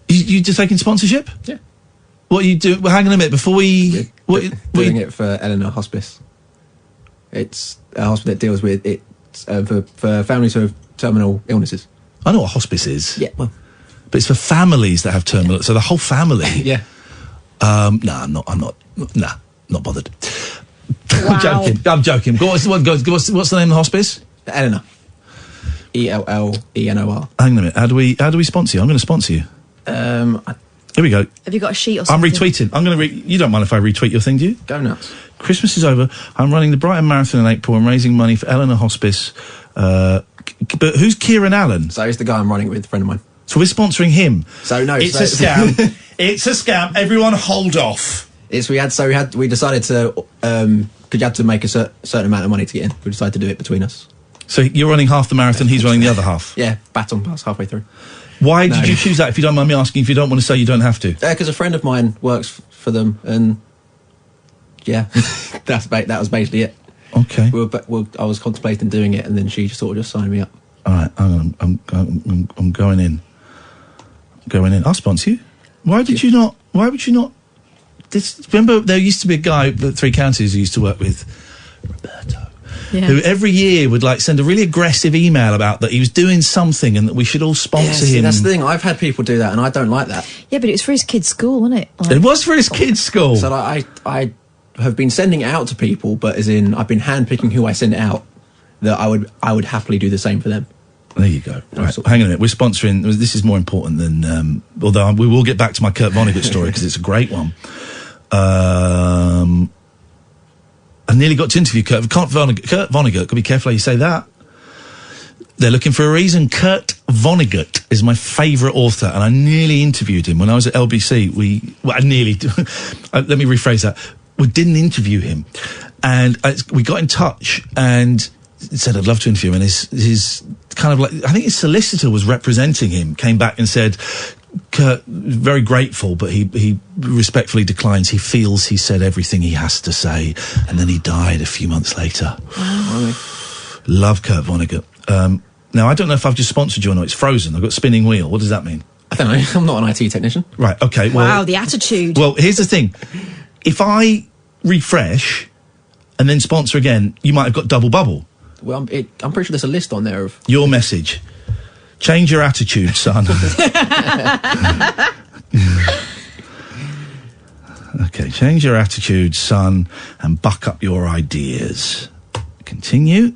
You just taking sponsorship? Yeah. What you do? Well, hang on a minute before we. Doing it for Eleanor Hospice. It's a hospital that deals with it for families who have terminal illnesses. I know what hospice is. Yeah, well, but it's for families that have terminal. So the whole family. Yeah. Nah, I'm not bothered. I'm joking. What's the name of the hospice? Eleanor. ELLENOR. Hang on a minute. How do we sponsor you? I'm going to sponsor you. Here we go. Have you got a sheet or I'm something? retweeting. I'm going to. You don't mind if I retweet your thing, do you? Go nuts. Christmas is over. I'm running the Brighton Marathon in April. I'm raising money for Eleanor Hospice. But who's Kieran Allen? So he's the guy I'm running with, a friend of mine. So we're sponsoring him. So no, it's a scam. It's a scam. Everyone, hold off. We decided to because you had to make a certain amount of money to get in. We decided to do it between us. So you're running half the marathon. He's running the other half. Yeah, baton pass halfway through. Why did you choose that? If you don't mind me asking, if you don't want to say, you don't have to. Because a friend of mine works for them, and yeah, that was basically it. Okay. I was contemplating doing it, and then she sort of just signed me up. All right, hang on. I'm going in. I'll sponsor you. Why would you not? Remember, there used to be a guy at Three Counties who used to work with Roberto. Yeah. Who every year would send a really aggressive email about that he was doing something and that we should all sponsor him. That's the thing. I've had people do that, and I don't like that. Yeah, but it was for his kid's school, wasn't it? It was for his kid's school. So I have been sending it out to people, but as in I've been handpicking who I send it out. That I would happily do the same for them. There you go. Right, hang on a minute. We're sponsoring. This is more important than. Although we will get back to my Kurt Vonnegut story because it's a great one. I nearly got to interview Kurt Vonnegut. Could be careful how you say that. They're looking for a reason. Kurt Vonnegut is my favourite author, and I nearly interviewed him when I was at LBC. Let me rephrase that. We didn't interview him, and we got in touch and said I'd love to interview him. And his kind of I think his solicitor was representing him. Came back and said, Kurt, very grateful, but he respectfully declines. He feels he said everything he has to say, and then he died a few months later. Wow. Love Kurt Vonnegut. Now, I don't know if I've just sponsored you or not. It's frozen. I've got spinning wheel. What does that mean? I don't know. I'm not an IT technician. Right, okay. Wow, the attitude. Well, here's the thing. If I refresh and then sponsor again, you might have got double bubble. Well, I'm pretty sure there's a list on there of... Your message. Change your attitude, son. Okay, change your attitude, son, and buck up your ideas. Continue.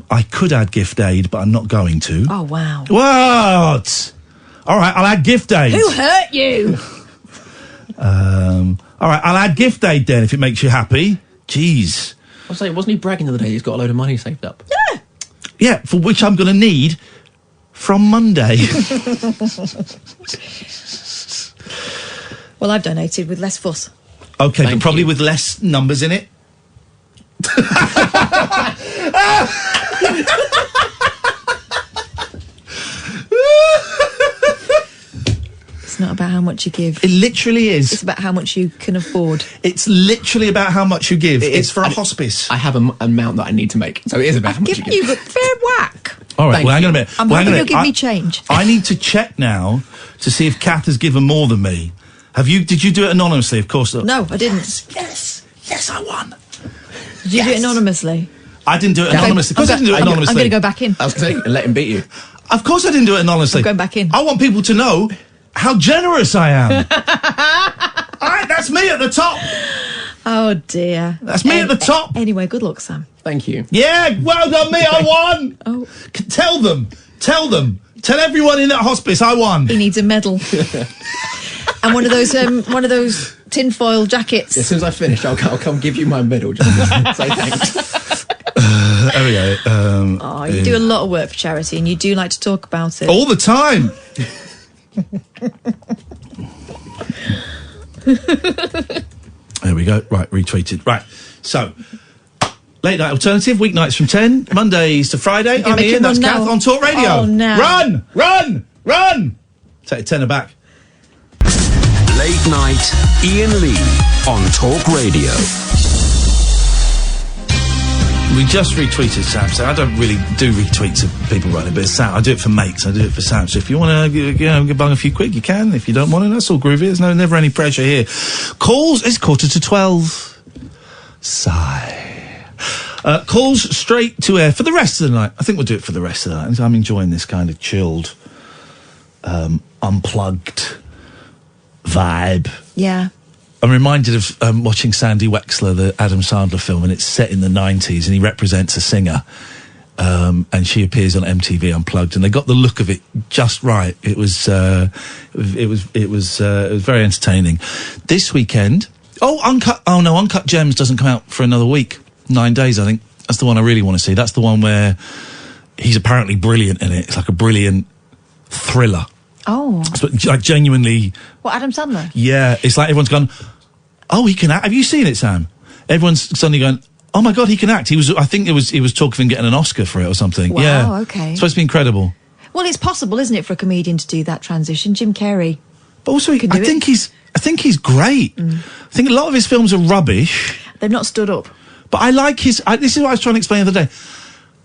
I could add gift aid, but I'm not going to. Oh, wow. What? All right, I'll add gift aid. Who hurt you? All right, I'll add gift aid then if it makes you happy. Jeez. I'll say, wasn't he bragging the other day he's got a load of money saved up? Yeah. Yeah, for which I'm going to need from Monday. Well, I've donated with less fuss. Okay, but probably with less numbers in it. It's not about how much you give. It literally is. It's about how much you can afford. It's literally about how much you give. It's for a hospice. I have an amount that I need to make, so it is about how much you Giving give. you a fair whack. All right, well, hang on a minute. I'm hoping you'll give me change. I need to check now to see if Kath has given more than me. Did you do it anonymously? Of course not. No, I didn't. Yes, I won. Did you do it anonymously? I didn't do it anonymously. Of course I didn't do it anonymously. I'm going to go back in. I was going to say, and let him beat you. Of course I didn't do it anonymously. I'm going back in. I want people to know how generous I am. All right, that's me at the top. Oh, dear. That's me at the top. Anyway, good luck, Sam. Thank you. Yeah, well done me, I won. Oh. Tell them. Tell everyone in that hospice I won. He needs a medal. And one of those tinfoil jackets. As soon as I finish, I'll come give you my medal. Just say thanks. There we go. You do a lot of work for charity, and you do like to talk about it all the time. There we go. Right, retweeted. Right, so late night alternative, weeknights from 10, Mondays to Friday. I'm Ian, that's Kath on Talk Radio. Oh, no. Run! Take a tenner back. Late night, Iain Lee on Talk Radio. We just retweeted Sam, so I don't really do retweets of people writing, but Sam, I do it for mates, I do it for Sam. So if you want to bung a few quid, you can. If you don't want to, that's all groovy. There's never any pressure here. Calls, it's 11:45. Sigh. Calls straight to air for the rest of the night. I think we'll do it for the rest of the night. I'm enjoying this kind of chilled, unplugged vibe. Yeah. I'm reminded of watching Sandy Wexler, the Adam Sandler film, and it's set in the 90s, and he represents a singer. And she appears on MTV Unplugged, and they got the look of it just right. It was very entertaining. This weekend, Uncut Gems doesn't come out for another week, 9 days, I think. That's the one I really want to see. That's the one where he's apparently brilliant in it. It's like a brilliant thriller. Oh. It's like genuinely. What, Adam Sandler? Yeah, it's like everyone's gone, oh, he can act. Have you seen it, Sam? Everyone's suddenly going, oh my God, he can act. He was talk of him getting an Oscar for it or something. Wow, yeah. okay. It's supposed to be incredible. Well, it's possible, isn't it, for a comedian to do that transition? Jim Carrey. But also, I think he's great. I think a lot of his films are rubbish. They've not stood up. But I like this is what I was trying to explain the other day.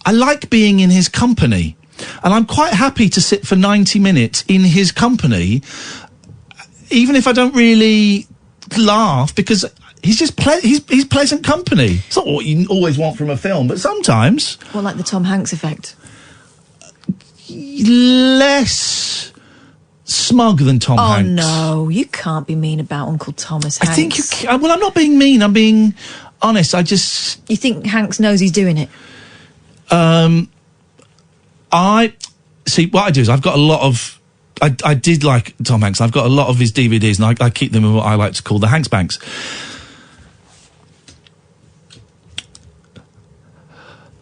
I like being in his company. And I'm quite happy to sit for 90 minutes in his company, even if I don't really laugh, because he's just he's pleasant company. It's not what you always want from a film, but sometimes. Well, like the Tom Hanks effect. Less smug than Tom Hanks. Oh no, you can't be mean about Uncle Thomas Hanks. I think you can. Well, I'm not being mean. I'm being honest. You think Hanks knows he's doing it? I see. What I do is I've got a lot of. I did like Tom Hanks. I've got a lot of his DVDs, and I keep them in what I like to call the Hanks banks.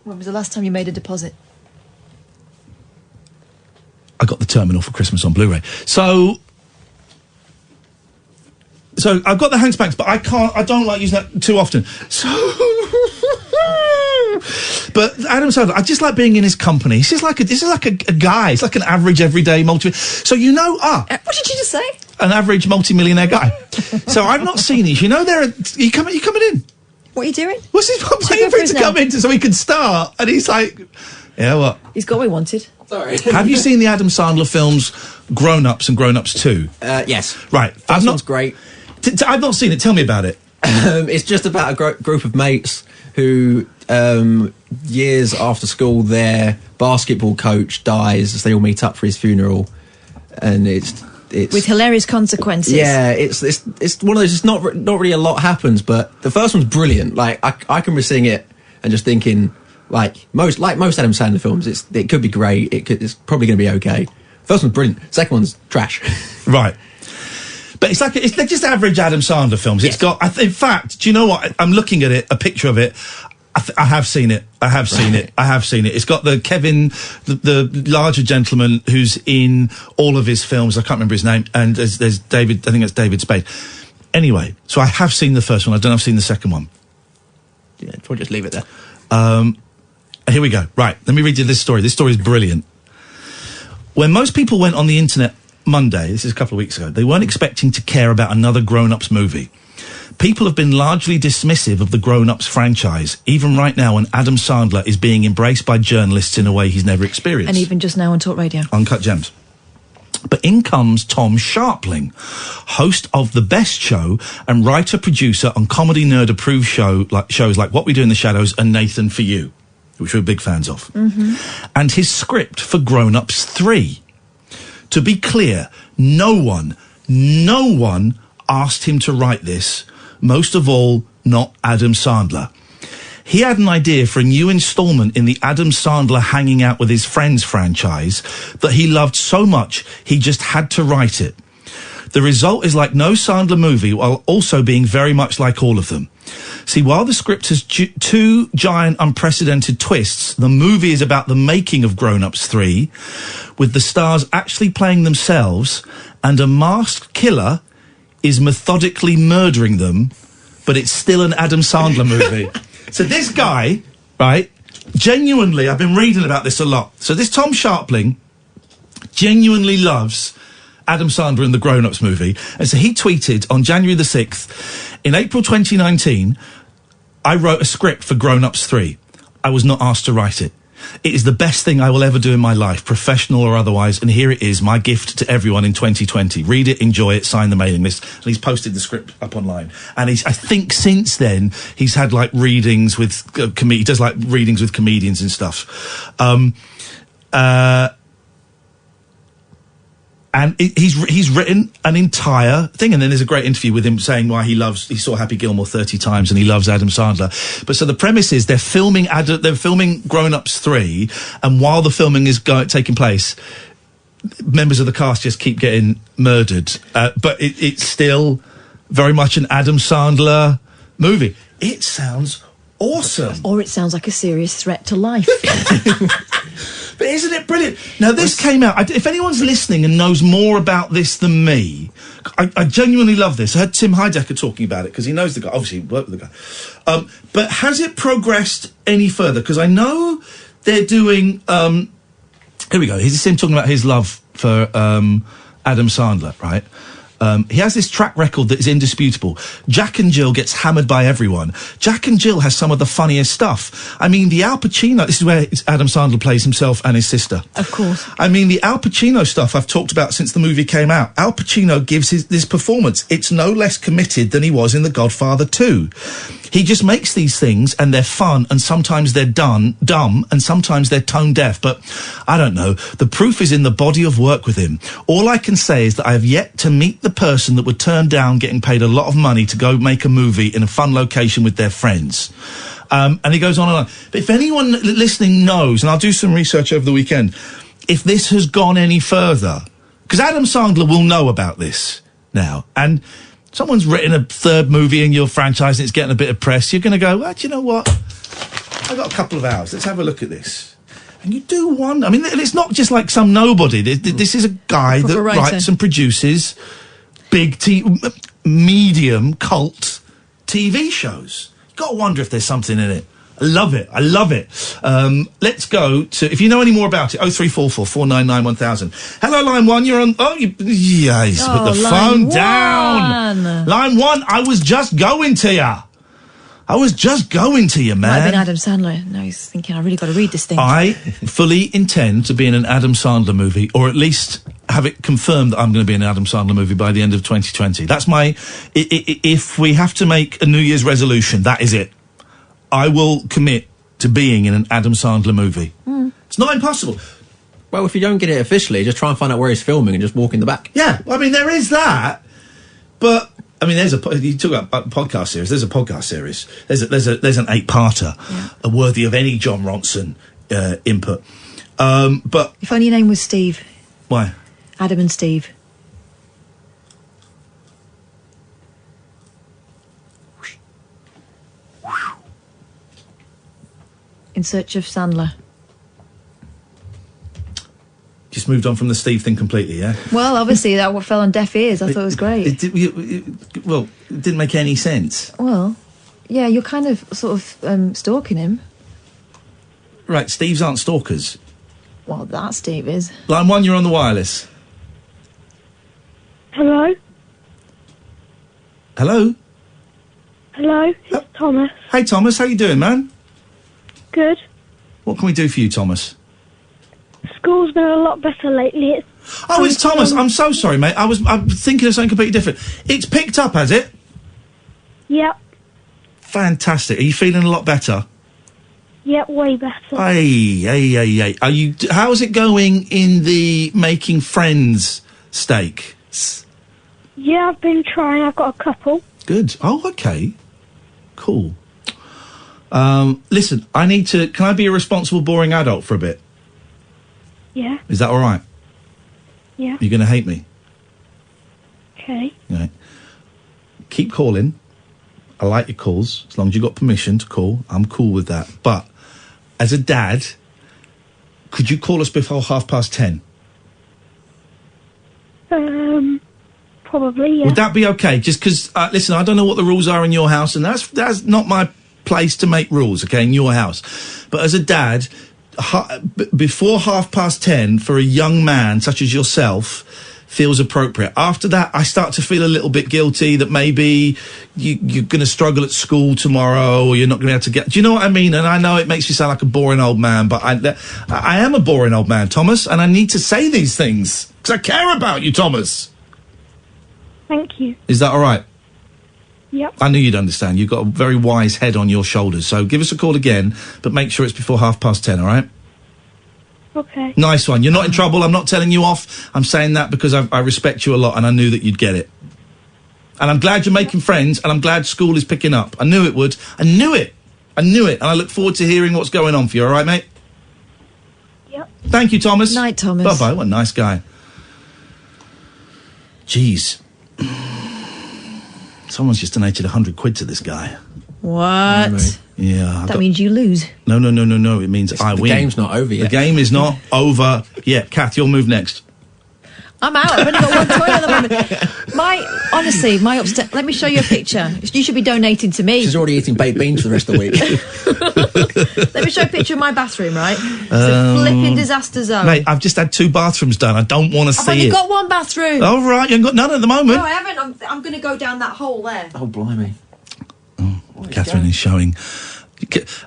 When was the last time you made a deposit? I got the Terminal for Christmas on Blu-ray. So I've got the Hanks banks, but I don't like using that too often. So, but Adam Sandler, I just like being in his company. This is like a guy. It's like an average, everyday So what did you just say? An average multi-millionaire guy. So I've not seen these. You know, you coming in. What are you doing? What's his? I'm waiting for him to come in so he can start, and he's like, yeah, what? He's got what he wanted. Sorry. Have you seen the Adam Sandler films Grown Ups and Grown Ups 2? Yes. Right. First one's great. I've not seen it. Tell me about it. It's just about a group of mates who, years after school, their basketball coach dies as they all meet up for his funeral, and it's with hilarious consequences. Yeah, it's one of those. It's not really a lot happens, but the first one's brilliant. Like I can remember seeing it and just thinking, like most Adam Sandler films, it could be great. It's probably going to be okay. First one's brilliant. Second one's trash. Right. But they're just average Adam Sandler films. Yes. It's got, in fact, do you know what? I'm looking at it, a picture of it. I have seen it. I have seen it. It's got the larger gentleman who's in all of his films. I can't remember his name. And there's David, I think that's David Spade. Anyway, so I have seen the first one. I don't have seen the second one. Yeah, we'll just leave it there. Here we go. Right, let me read you this story. This story is brilliant. When most people went on the internet Monday, this is a couple of weeks ago, they weren't expecting to care about another Grown Ups movie. People have been largely dismissive of the Grown Ups franchise, even right now when Adam Sandler is being embraced by journalists in a way he's never experienced. And even just now on Talk Radio. Uncut Gems. But in comes Tom Sharpling, host of The Best Show and writer-producer on Comedy Nerd approved shows like What We Do in the Shadows and Nathan For You, which we're big fans of. Mm-hmm. And his script for Grown Ups 3. To be clear, no one asked him to write this, most of all, not Adam Sandler. He had an idea for a new installment in the Adam Sandler Hanging Out with His Friends franchise that he loved so much he just had to write it. The result is like no Sandler movie, while also being very much like all of them. See, while the script has two giant unprecedented twists, the movie is about the making of Grown Ups 3, with the stars actually playing themselves, and a masked killer is methodically murdering them, but it's still an Adam Sandler movie. So this guy, right, genuinely, I've been reading about this a lot. So this Tom Sharpling genuinely loves Adam Sandler in the Grown Ups movie. And so he tweeted on January the 6th, in April 2019, I wrote a script for Grown Ups 3. I was not asked to write it. It is the best thing I will ever do in my life, professional or otherwise, and here it is, my gift to everyone in 2020. Read it, enjoy it, sign the mailing list. And he's posted the script up online. And I think since then, he's had, like, readings with, he does, like, readings with comedians and stuff. And And he's written an entire thing, and then there's a great interview with him saying why he saw Happy Gilmore 30 times and he loves Adam Sandler. But so the premise is they're filming Grown Ups 3, and while the filming is taking place, members of the cast just keep getting murdered. But it's still very much an Adam Sandler movie. It sounds awesome. Or it sounds like a serious threat to life. But isn't it brilliant? Now, this came out... if anyone's listening and knows more about this than me, I genuinely love this. I heard Tim Heidecker talking about it, because he knows the guy. Obviously, he worked with the guy. But has it progressed any further? Because I know they're doing... here we go. Here's him talking about his love for Adam Sandler, right? He has this track record that is indisputable. Jack and Jill gets hammered by everyone. Jack and Jill has some of the funniest stuff. I mean, the Al Pacino... This is where Adam Sandler plays himself and his sister. Of course. I mean, the Al Pacino stuff I've talked about since the movie came out. Al Pacino gives this performance. It's no less committed than he was in The Godfather 2. He just makes these things, and they're fun, and sometimes they're dumb, and sometimes they're tone deaf. But I don't know. The proof is in the body of work with him. All I can say is that I have yet to meet the person that would turn down getting paid a lot of money to go make a movie in a fun location with their friends. And he goes on and on. But if anyone listening knows, and I'll do some research over the weekend, if this has gone any further, because Adam Sandler will know about this now, and someone's written a third movie in your franchise and it's getting a bit of press, you're going to go, well, do you know what? I've got a couple of hours. Let's have a look at this. And you do wonder. I mean, it's not just like some nobody. This is a guy that writes and produces big, medium, cult TV shows. You've got to wonder if there's something in it. I love it. I love it. Let's go to, if you know any more about it, 0344 499 1000. Hello, line 1, you're on. Oh, yes, put the phone down. Line 1, I was just going to you. Man. Might have been Adam Sandler. No, he's thinking, I really got to read this thing. I fully intend to be in an Adam Sandler movie, or at least have it confirmed that I'm going to be in an Adam Sandler movie by the end of 2020. That's my... If we have to make a New Year's resolution, that is it. I will commit to being in an Adam Sandler movie. It's not impossible. Well, if you don't get it officially, just try and find out where he's filming and just walk in the back. Yeah, I mean, there is that, but... I mean, you talk about podcast series. There's a podcast series. There's an 8-parter, worthy of any John Ronson input. But if only your name was Steve. Why? Adam and Steve. In Search of Sandler. Just moved on from the Steve thing completely, yeah? Well, obviously that fell on deaf ears. I thought it was great. It didn't make any sense. Well, yeah, you're kind of sort of stalking him. Right, Steves aren't stalkers. Well, that Steve is. Line 1, you're on the wireless. Hello? Hello? Hello, it's Thomas. Hey, Thomas, how you doing, man? Good. What can we do for you, Thomas? School's been a lot better lately. It's Thomas. I'm so sorry, mate. I'm thinking of something completely different. It's picked up, has it? Yep. Fantastic. Are you feeling a lot better? Yep, way better. Hey. Are you? How's it going in the making friends stakes? Yeah, I've been trying. I've got a couple. Good. Oh, okay. Cool. Listen, can I be a responsible, boring adult for a bit? Yeah. Is that all right? Yeah. You're going to hate me? Okay. Right. Keep calling. I like your calls. As long as you've got permission to call, I'm cool with that. But, as a dad, could you call us before 10:30? Probably, yeah. Would that be okay? Just because, listen, I don't know what the rules are in your house, and that's not my place to make rules, okay, in your house. But as a dad... before 10:30 for a young man such as yourself feels appropriate. After that, I start to feel a little bit guilty that maybe you're going to struggle at school tomorrow, or you're not going to be able to get... Do you know what I mean? And I know it makes me sound like a boring old man, but I am a boring old man, Thomas, and I need to say these things because I care about you, Thomas. Thank you. Is that all right? Yep. I knew you'd understand. You've got a very wise head on your shoulders. So give us a call again, but make sure it's before 10:30, all right? Okay. Nice one. You're not in trouble. I'm not telling you off. I'm saying that because I respect you a lot and I knew that you'd get it. And I'm glad you're making friends and I'm glad school is picking up. I knew it would. I knew it. And I look forward to hearing what's going on for you. All right, mate? Yep. Thank you, Thomas. Night, Thomas. Bye-bye. What a nice guy. Jeez. Someone's just donated 100 quid to this guy. What? Yeah. That means you lose. No. It means I win. The game's not over yet. The game is not over yet. Kath, you'll move next. I'm out. I've only got one toy at the moment. Honestly, my upstairs. Let me show you a picture. You should be donating to me. She's already eating baked beans for the rest of the week. Let me show a picture of my bathroom, right? It's a flipping disaster zone. Mate, I've just had 2 bathrooms done. I don't want to see it. I've only got one bathroom. All right, you haven't got none at the moment. No, I haven't. I'm going to go down that hole there. Oh, blimey. Catherine is showing...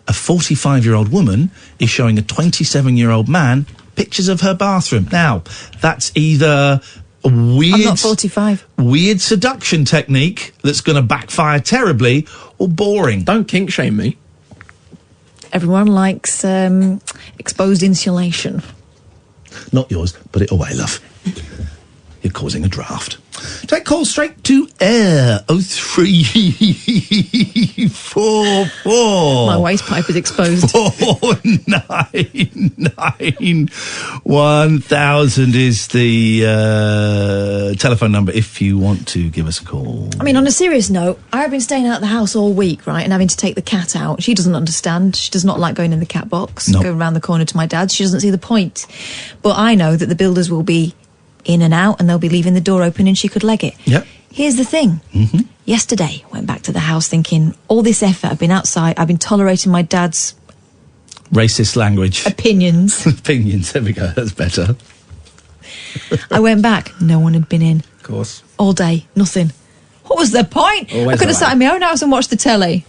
A 45-year-old woman is showing a 27-year-old man pictures of her bathroom. Now, that's either a weird... I'm not 45. Weird seduction technique that's going to backfire terribly, or boring. Don't kink shame me. Everyone likes exposed insulation. Not yours. Put it away, love. You're causing a draft. Take call straight to air. 0344. My waste pipe is exposed. 499 1000 is the telephone number if you want to give us a call. I mean, on a serious note, I have been staying out of the house all week, right, and having to take the cat out. She doesn't understand. She does not like going in the cat box, going around the corner to my dad's. She doesn't see the point. But I know that the builders will be in and out, and they'll be leaving the door open and she could leg it. Yep. Here's the thing. Mm-hmm. Yesterday, went back to the house thinking, all this effort, I've been outside, I've been tolerating my dad's... Racist language. Opinions. Opinions, there we go, that's better. I went back, no one had been in. Of course. All day, nothing. What was the point? Always I could have sat in my own house and watched the telly.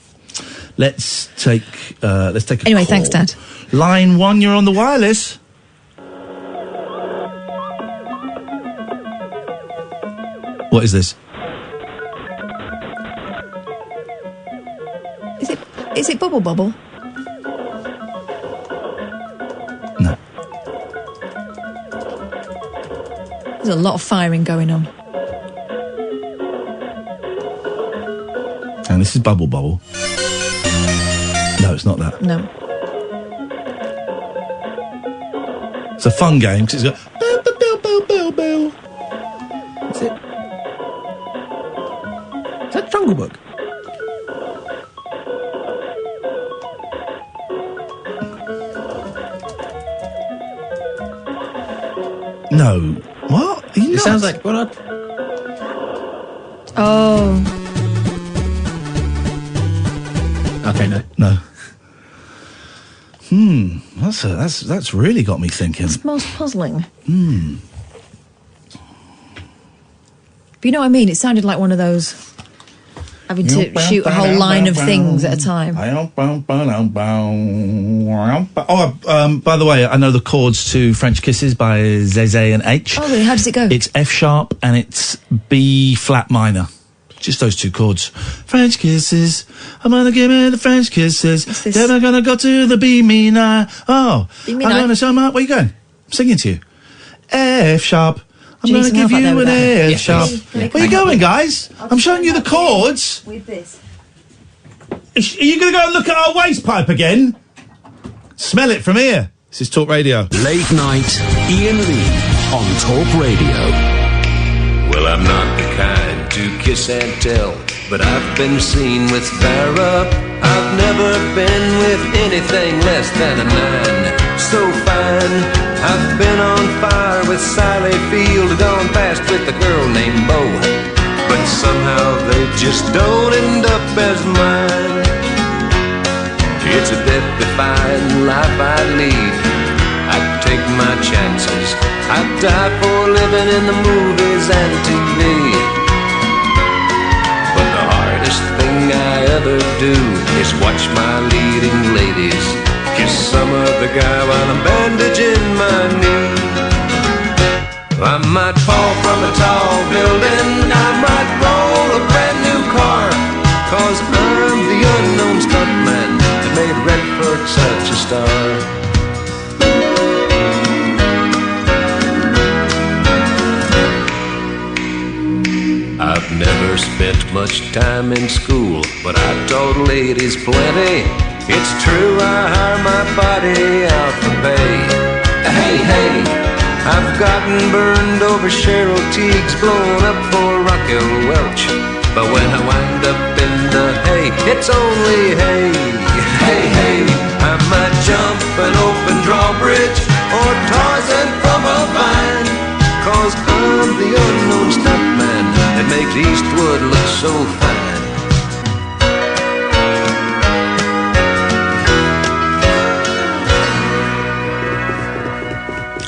Let's take a Anyway, call. thanks, Dad. Line 1, you're on the wireless. What is this? Is it Bubble Bubble? No. There's a lot of firing going on. And this is Bubble Bubble. No, it's not that. No. It's a fun game because it's got... Bow, bow, bow, bow, bow. That's it. Is that Jungle Book? No. What? It sounds like... Oh. Okay, no. No. That's really got me thinking. It's most puzzling. Hmm. But you know what I mean? It sounded like one of those having to shoot a whole line of things at a time. Oh, by the way, I know the chords to French Kisses by Zezé and H. Oh, really? How does it go? It's F sharp and it's B flat minor. Just those 2 chords. French Kisses. I'm gonna give me the French kisses. Then I'm gonna go to the B minor. Oh. B minor. I'm gonna show my... Where you going? I'm singing to you. F sharp. I'm Jeez, going to give I'm you not an there F sharp. Where are you going, guys? I'm showing you the chords. With this. Are you going to go and look at our waste pipe again? Smell it from here. This is Talk Radio. Late night, Iain Lee on Talk Radio. Well, I'm not the kind to kiss and tell, but I've been seen with Farrah. I've never been with anything less than a 9. So fine, I've been on fire with Sally Field, gone past with a girl named Bo, but somehow they just don't end up as mine. It's a death-defying life I lead. I take my chances. I die for living in the movies and TV. But the hardest thing I ever do is watch my leading ladies kiss some other guy while I'm bandaging my knee. I might fall from a tall building, I might roll a brand new car, 'cause I'm the unknown stuntman that made Redford such a star. spent much time in school, but I taught ladies plenty. It's true, I hire my body out for pay. Hey, hey, I've gotten burned over Cheryl Teagues, blown up for Raquel Welch. But when I wind up in the hay, it's only hay. Hey, hey, I might jump an open drawbridge or Tarzan from a vine, 'cause I'm the unknown stuntman that makes Eastwood look so fine.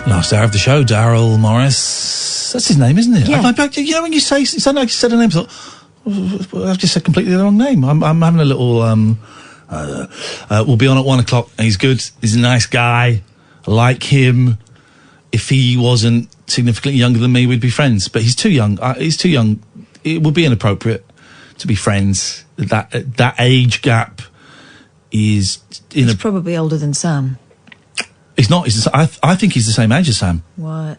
Last hour of the show, Daryl Morris. That's his name, isn't it? Yeah. You know, when you say, it sounded like you said a name, I thought, I've just said completely the wrong name. I'm having a little, we'll be on at 1 o'clock. He's good. He's a nice guy. I like him. If he wasn't significantly younger than me, we'd be friends. But he's too young. He's too young. It would be inappropriate to be friends. That age gap is... He's probably older than Sam. He's not. I think he's the same age as Sam. What?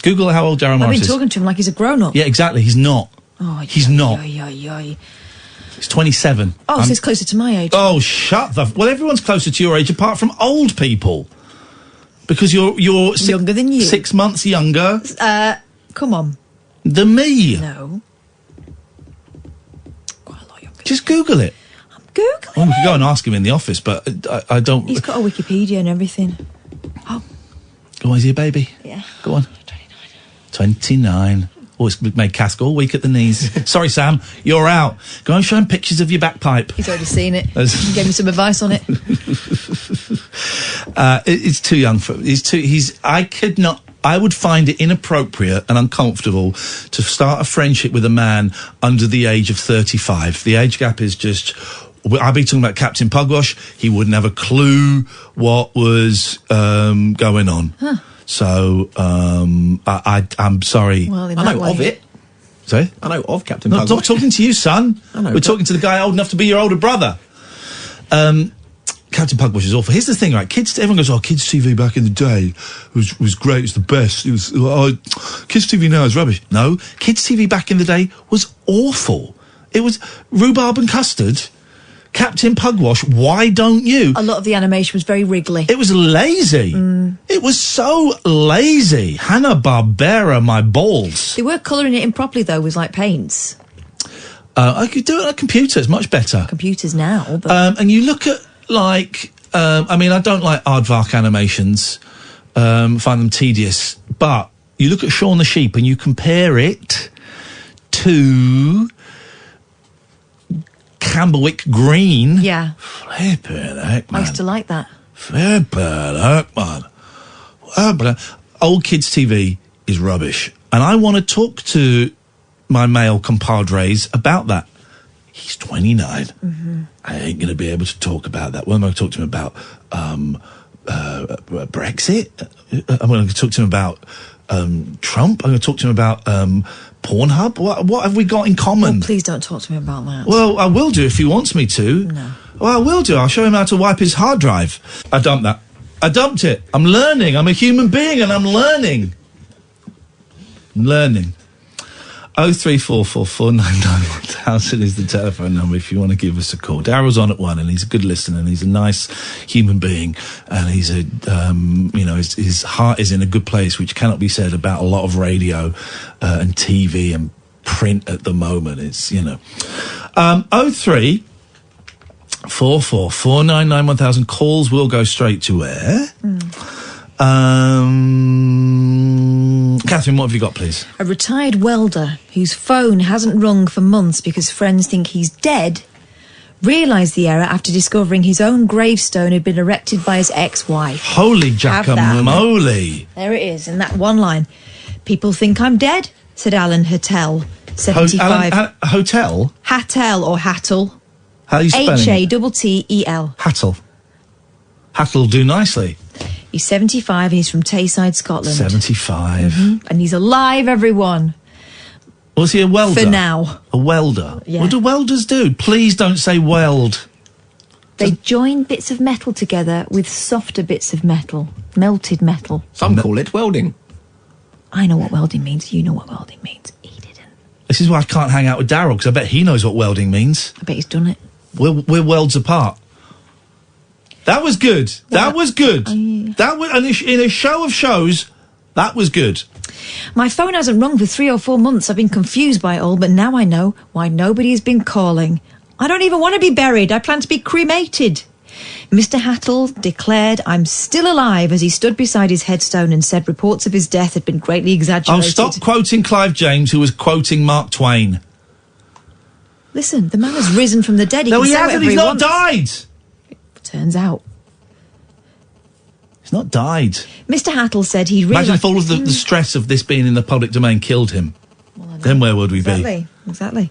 Google how old Daryl Morris is. I've been talking to him like he's a grown-up. Yeah, exactly. He's not. Oh, he's not. Yoy. He's 27. Oh, so he's closer to my age. Oh, shut the... Well, everyone's closer to your age apart from old people. Because you're younger than you. 6 months younger. Come on. Than me. No. Just Google it. I'm Googling Well, we could go and ask him in the office, but I don't... He's got a Wikipedia and everything. Go on, is he a baby? Yeah. Go on. 29. Oh, it's made Cask all weak at the knees. Sorry, Sam, you're out. Go and show him pictures of your back pipe. He's already seen it. He gave me some advice on it. It's too young for... I would find it inappropriate and uncomfortable to start a friendship with a man under the age of 35. The age gap is just... I'd be talking about Captain Pugwash. He wouldn't have a clue what was going on. Huh. So, I'm sorry. Well, I know of it. Sorry? I know of Captain No, Pugwash. I'm not talking to you, son. I know, We're talking to the guy old enough to be your older brother. Captain Pugwash is awful. Here's the thing, right? Everyone goes, oh, kids' TV back in the day was great. It's the best. It was, kids' TV now is rubbish. No, kids' TV back in the day was awful. It was rhubarb and custard. Captain Pugwash, why don't you? A lot of the animation was very wriggly. It was lazy. It was so lazy. Hanna-Barbera, my balls. They were colouring it in properly, though, with, like, paints. I could do it on a computer. It's much better. Computers now, but... And you look at, like... I mean, I don't like aardvark animations. Find them tedious. But you look at Shaun the Sheep and you compare it to... Camberwick Green. Yeah. Flippin' heck, man. I used to like that. Flippin' heck, man. Old kids' TV is rubbish. And I want to talk to my male compadres about that. He's 29. Mm-hmm. I ain't going to be able to talk about that. What am I going to talk to him about? Brexit? I'm going to talk to him about Trump? I'm going to talk to him about Pornhub? What have we got in common? Oh, please don't talk to me about that. Well, I will do if he wants me to. No. Well, I will do. I'll show him how to wipe his hard drive. I dumped that. I dumped it. I'm learning. I'm a human being and I'm learning. 03444991000 is the telephone number if you want to give us a call. Daryl's on at 1 and he's a good listener and he's a nice human being and he's a, his heart is in a good place, which cannot be said about a lot of radio and TV and print at the moment. It's, 03444991000. Calls will go straight to air. Catherine, what have you got, please? A retired welder whose phone hasn't rung for months because friends think he's dead realised the error after discovering his own gravestone had been erected by his ex-wife. Holy jackamoly. There it is, in that one line. People think I'm dead, said Alan Hattel, 75. Hotel? Hattel or Hattel. How are you spelling it? Hattel. Hattel. Hattel do nicely. He's 75 and he's from Tayside, Scotland. 75. And he's alive, everyone. Was he a welder? For now. A welder? Yeah. What do welders do? Please don't say weld. They join bits of metal together with softer bits of metal. Melted metal. Some call it welding. I know what welding means. You know what welding means. This is why I can't hang out with Daryl, because I bet he knows what welding means. I bet he's done it. We're worlds apart. That was good. That was good. That was, and in a show of shows, that was good. My phone hasn't rung for 3 or 4 months. I've been confused by it all, but now I know why nobody has been calling. I don't even want to be buried. I plan to be cremated. Mr. Hattle declared, I'm still alive, as he stood beside his headstone and said reports of his death had been greatly exaggerated. Oh, stop quoting Clive James, who was quoting Mark Twain. Listen, the man has risen from the dead. No, he hasn't. He's not died. Turns out. He's not died. Mr. Hattle said he realised... Imagine if all of the stress of this being in the public domain killed him. Then where would we be? Exactly.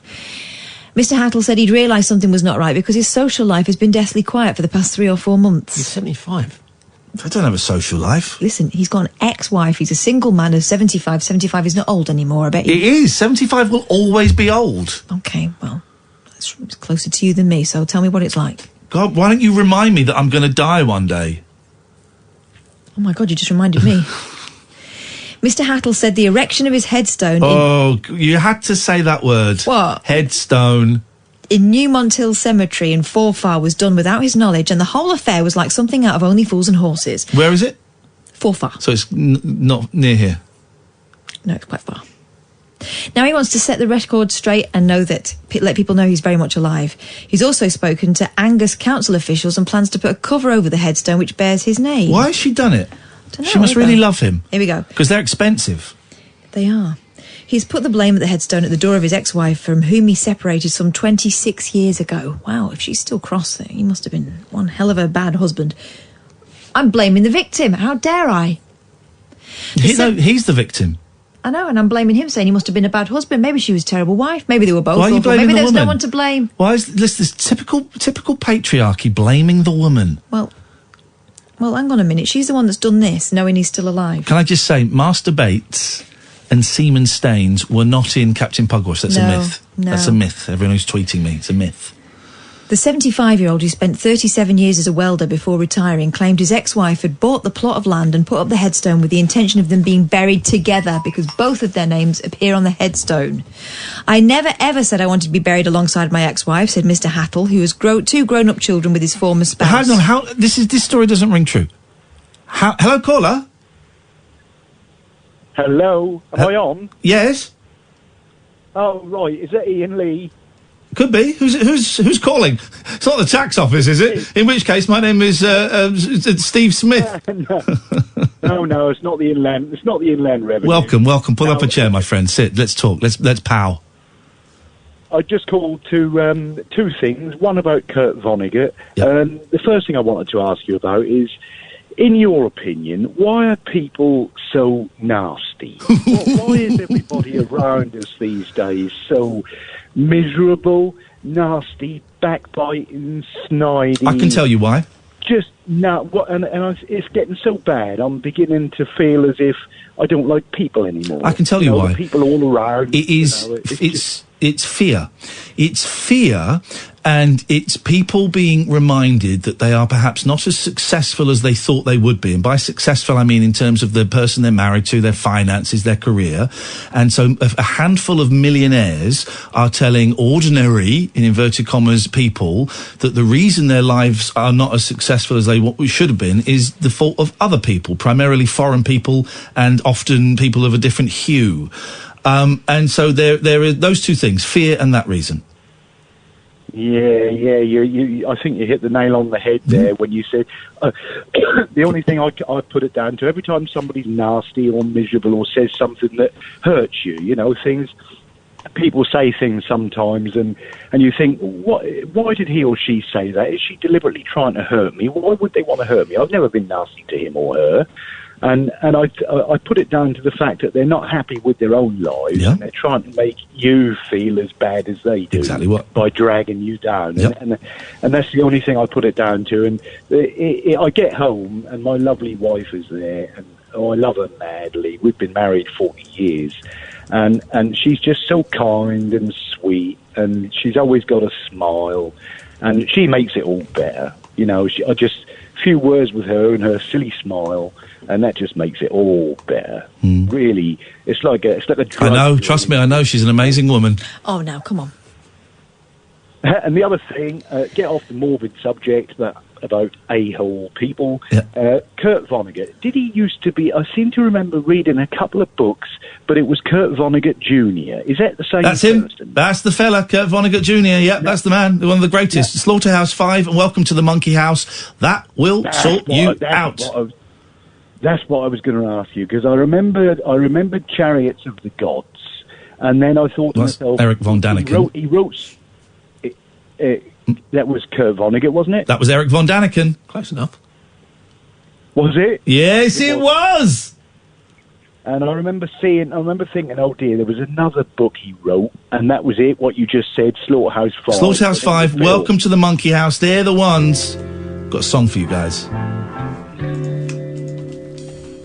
Mr. Hattle said he'd realised something was not right because his social life has been deathly quiet for the past 3 or 4 months. He's 75. I don't have a social life. Listen, he's got an ex-wife. He's a single man of 75. 75 is not old anymore, I bet you. It is. 75 will always be old. Okay, well, it's closer to you than me, so tell me what it's like. God, why don't you remind me that I'm going to die one day? Oh my God, you just reminded me. Mr. Hattle said the erection of his headstone... You had to say that word. What? Headstone. In New Monthill Cemetery in Forfar was done without his knowledge, and the whole affair was like something out of Only Fools and Horses. Where is it? Forfar. So it's not near here? No, it's quite far. Now he wants to set the record straight and let people know he's very much alive. He's also spoken to Angus council officials and plans to put a cover over the headstone which bears his name. Why has she done it? Dunno, she must really love him. Here we go. Because they're expensive. They are. He's put the blame at the headstone at the door of his ex-wife, from whom he separated some 26 years ago. Wow, if she's still cross there, he must have been one hell of a bad husband. I'm blaming the victim. How dare I? He's the victim. I know, and I'm blaming him, saying he must have been a bad husband. Maybe she was a terrible wife. Maybe they were both. Why are you blaming Maybe the there's woman? no one to blame. Why is this typical patriarchy blaming the woman? Well, hang on a minute. She's the one that's done this, knowing he's still alive. Can I just say, Master Bates and Seaman Staines were not in Captain Pugwash. That's a myth. No. That's a myth. Everyone who's tweeting me, it's a myth. The 75-year-old, who spent 37 years as a welder before retiring, claimed his ex-wife had bought the plot of land and put up the headstone with the intention of them being buried together because both of their names appear on the headstone. I never ever said I wanted to be buried alongside my ex-wife, said Mr. Hattle, who has 2 grown-up children with his former spouse. Hang on, this story doesn't ring true. Hello, caller? Hello, am I on? Yes. Oh, right, is that Iain Lee? Could be. Who's calling? It's not the tax office, is it? In which case, my name is Steve Smith. No, it's not the inland. It's not the inland revenue. Welcome. Pull up a chair, my friend. Sit. Let's talk. Let's pow. I just called to 2 things. One about Kurt Vonnegut. Yep. The first thing I wanted to ask you about is, in your opinion, why are people so nasty? Why is everybody around us these days so miserable, nasty, backbiting, snidey? I can tell you why. Just it's getting so bad. I'm beginning to feel as if I don't like people anymore. I can tell you why. The people all around. It is. It's fear. It's fear, and it's people being reminded that they are perhaps not as successful as they thought they would be. And by successful, I mean in terms of the person they're married to, their finances, their career. And so a handful of millionaires are telling ordinary, in inverted commas, people that the reason their lives are not as successful as they should have been is the fault of other people, primarily foreign people and often people of a different hue. And so there are those 2 things, fear and that reason. Yeah. I think you hit the nail on the head there when you said the only thing I put it down to, every time somebody's nasty or miserable or says something that hurts you, things. People say things sometimes, and you think, why did he or she say that? Is she deliberately trying to hurt me? Why would they want to hurt me? I've never been nasty to him or her. And I put it down to the fact that they're not happy with their own lives, and they're trying to make you feel as bad as they do. Exactly what? By dragging you down. Yep. And that's the only thing I put it down to. And I get home, and my lovely wife is there, and I love her madly. We've been married 40 years. And she's just so kind and sweet, and she's always got a smile, and she makes it all better. You know, I just few words with her and her silly smile, and that just makes it all better. Really, it's like a drug. I know. Trust me, I know. She's an amazing woman. Oh, now, come on. And the other thing, get off the morbid subject, but about a-hole people. Kurt Vonnegut. Did he used to be? I seem to remember reading a couple of books, but it was Kurt Vonnegut Jr. Is that the same? That's him. That's the fella, Kurt Vonnegut Jr. Yep, that's the man. One of the greatest. Slaughterhouse 5 and Welcome to the Monkey House. That will sort you out. That's what I was going to ask you, because I remembered Chariots of the Gods, and then I thought to myself, Eric von Daniken. He wrote that was Kurt Vonnegut, wasn't it? That was Eric von Daniken. Close enough. Was it? Yes, it was. And I remember thinking, oh dear, there was another book he wrote, and that was it, what you just said, Slaughterhouse 5. Slaughterhouse 5, Welcome to the Monkey House. They're the ones. Got a song for you guys.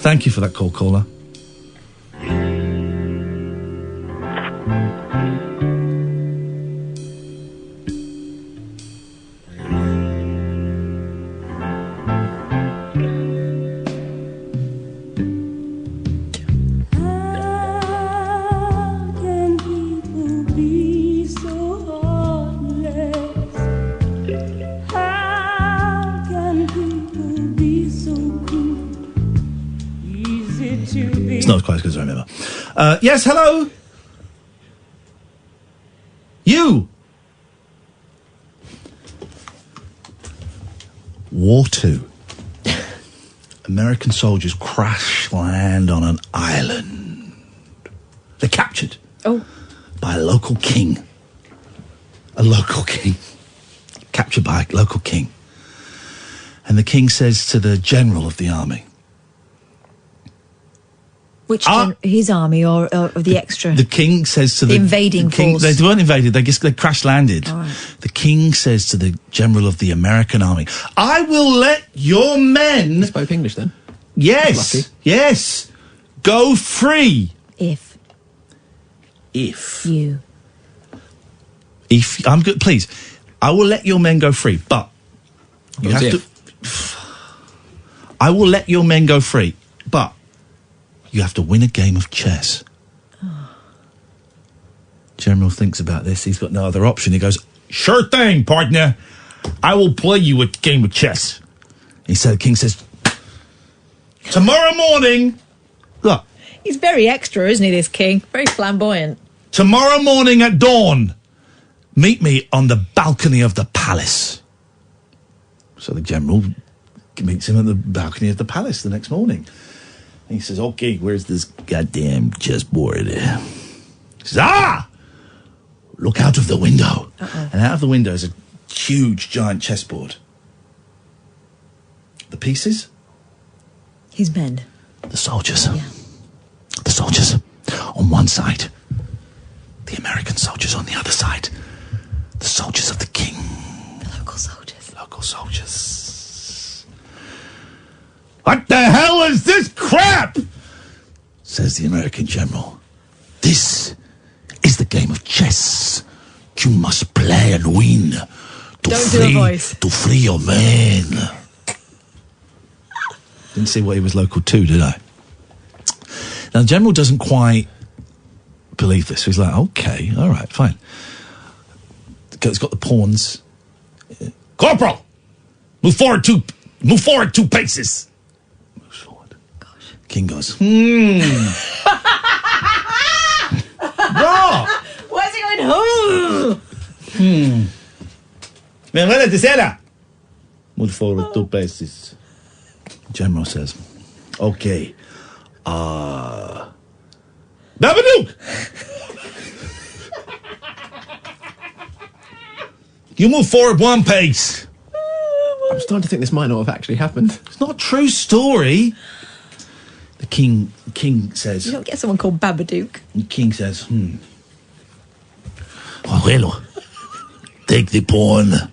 Thank you for that call, caller. It's not quite as good as I remember. Yes, hello? You! War 2. American soldiers crash land on an island. They're captured. Oh. By a local king. A local king. Captured by a local king. And the king says to the general of the army, Which his army or the extra? The king says to the invading king, force. They weren't invaded. They crash landed. All right. The king says to the general of the American army, "I will let your men." He spoke English then. Yes, Lucky. yes, go free. If I'm good, please. I will let your men go free, but you have to. I will let your men go free, but you have to win a game of chess. General thinks about this. He's got no other option. He goes, "Sure thing, partner. I will play you a game of chess." He said, the king says, "Tomorrow morning, look." He's very extra, isn't he, this king? Very flamboyant. "Tomorrow morning at dawn, meet me on the balcony of the palace." So the general meets him at the balcony of the palace the next morning. And he says, "Okay, where's this goddamn chessboard?" He says, look out of the window. And out of the window is a huge, giant chessboard. The pieces? His men. The soldiers. Yeah. The soldiers on one side. The American soldiers on the other side. The soldiers of the king. The local soldiers. Local soldiers. "What the hell is this crap?" says the American general. "This is the game of chess. You must play and win to free your men." Didn't see what he was local to, did I? Now, the general doesn't quite believe this. He's like, okay, all right, fine. It's got the pawns. "Corporal, move forward two paces." Moves forward. Gosh. King goes, Bro! Where's he going? Me muere tercera. Move forward 2 paces. General says, "Okay. Babadook! You move forward 1 pace." I'm starting to think this might not have actually happened. It's not a true story. The king says... You don't get someone called Babadook. The king says, "Abuelo, take the pawn."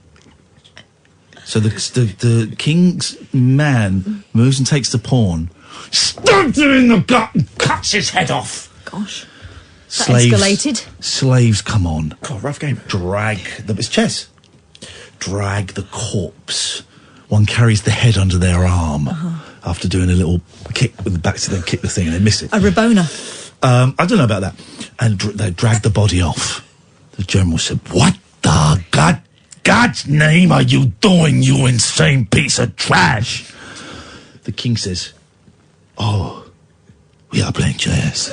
So the king's man moves and takes the pawn, stabs him in the gut and cuts his head off. Gosh. That escalated. Slaves come on. God, rough game. It's chess. Drag the corpse one carries the head under their arm after doing a little kick with the back to then kick the thing and they miss it. A Rabona. I don't know about that. And they dragged the body off. The general said, "What the God's name are you doing, you insane piece of trash?" The king says, "Oh, we are playing chess."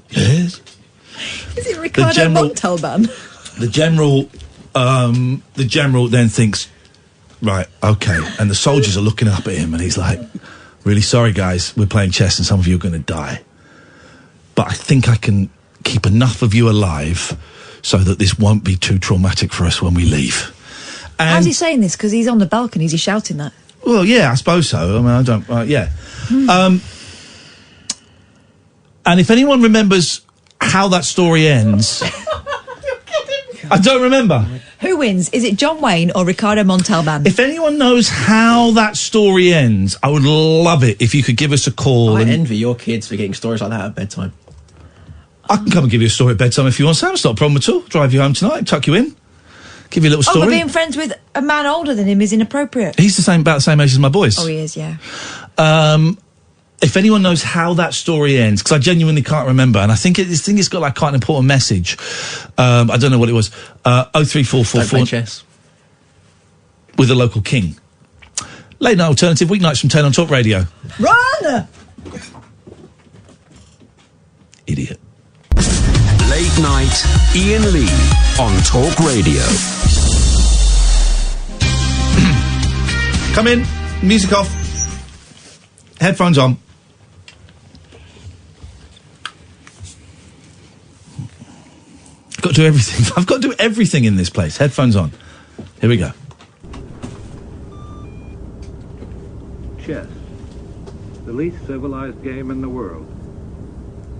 Yes. Is it Ricardo Montalban? The general then thinks, right, okay. And the soldiers are looking up at him and he's like, "Really sorry, guys, we're playing chess and some of you are going to die. But I think I can keep enough of you alive so that this won't be too traumatic for us when we leave." And How's he saying this? Because he's on the balcony. Is he shouting that? well, yeah, I suppose so. I mean, I don't, yeah. And if anyone remembers how that story ends... I don't remember. Who wins? Is it John Wayne or Ricardo Montalban? If anyone knows how that story ends, I would love it if you could give us a call. I envy your kids for getting stories like that at bedtime. I can come and give you a story at bedtime if you want, Sam. It's not a problem at all. Drive you home tonight, tuck you in, give you a little story. But being friends with a man older than him is inappropropriate. He's about the same age as my boys. Oh, he is, yeah. If anyone knows how that story ends, because I genuinely can't remember, and I think it's got like quite an important message. I don't know what it was. 03444. Don't play chess. With a local king. Late night alternative weeknights from 10 on Talk Radio. Run! Idiot. Late night, Iain Lee on Talk Radio. Come in, music off, headphones on. I've got to do everything. I've got to do everything in this place. Headphones on. Here we go. Chess, the least civilized game in the world.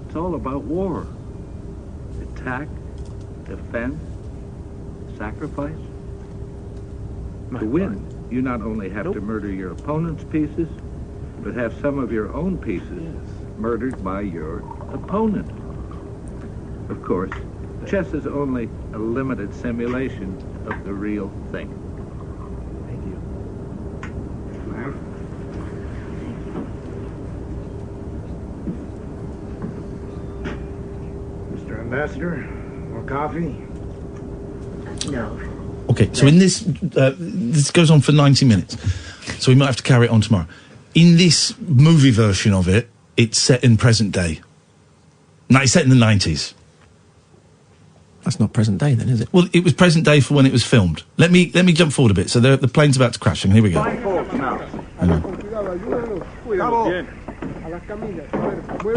It's all about war. Attack, defense, sacrifice. To win, you not only have to murder your opponent's pieces, but have some of your own pieces murdered by your opponent. Of course, chess is only a limited simulation of the real thing. Thank you. Mr. Ambassador, more coffee? No. Okay, so in this, this goes on for 90 minutes, so we might have to carry it on tomorrow. In this movie version of it, it's set in present day. No, it's set in the 90s. That's not present day then, is it? Well, it was present day for when it was filmed. Let me jump forward a bit. So the plane's about to crash. And here we go. Hang on.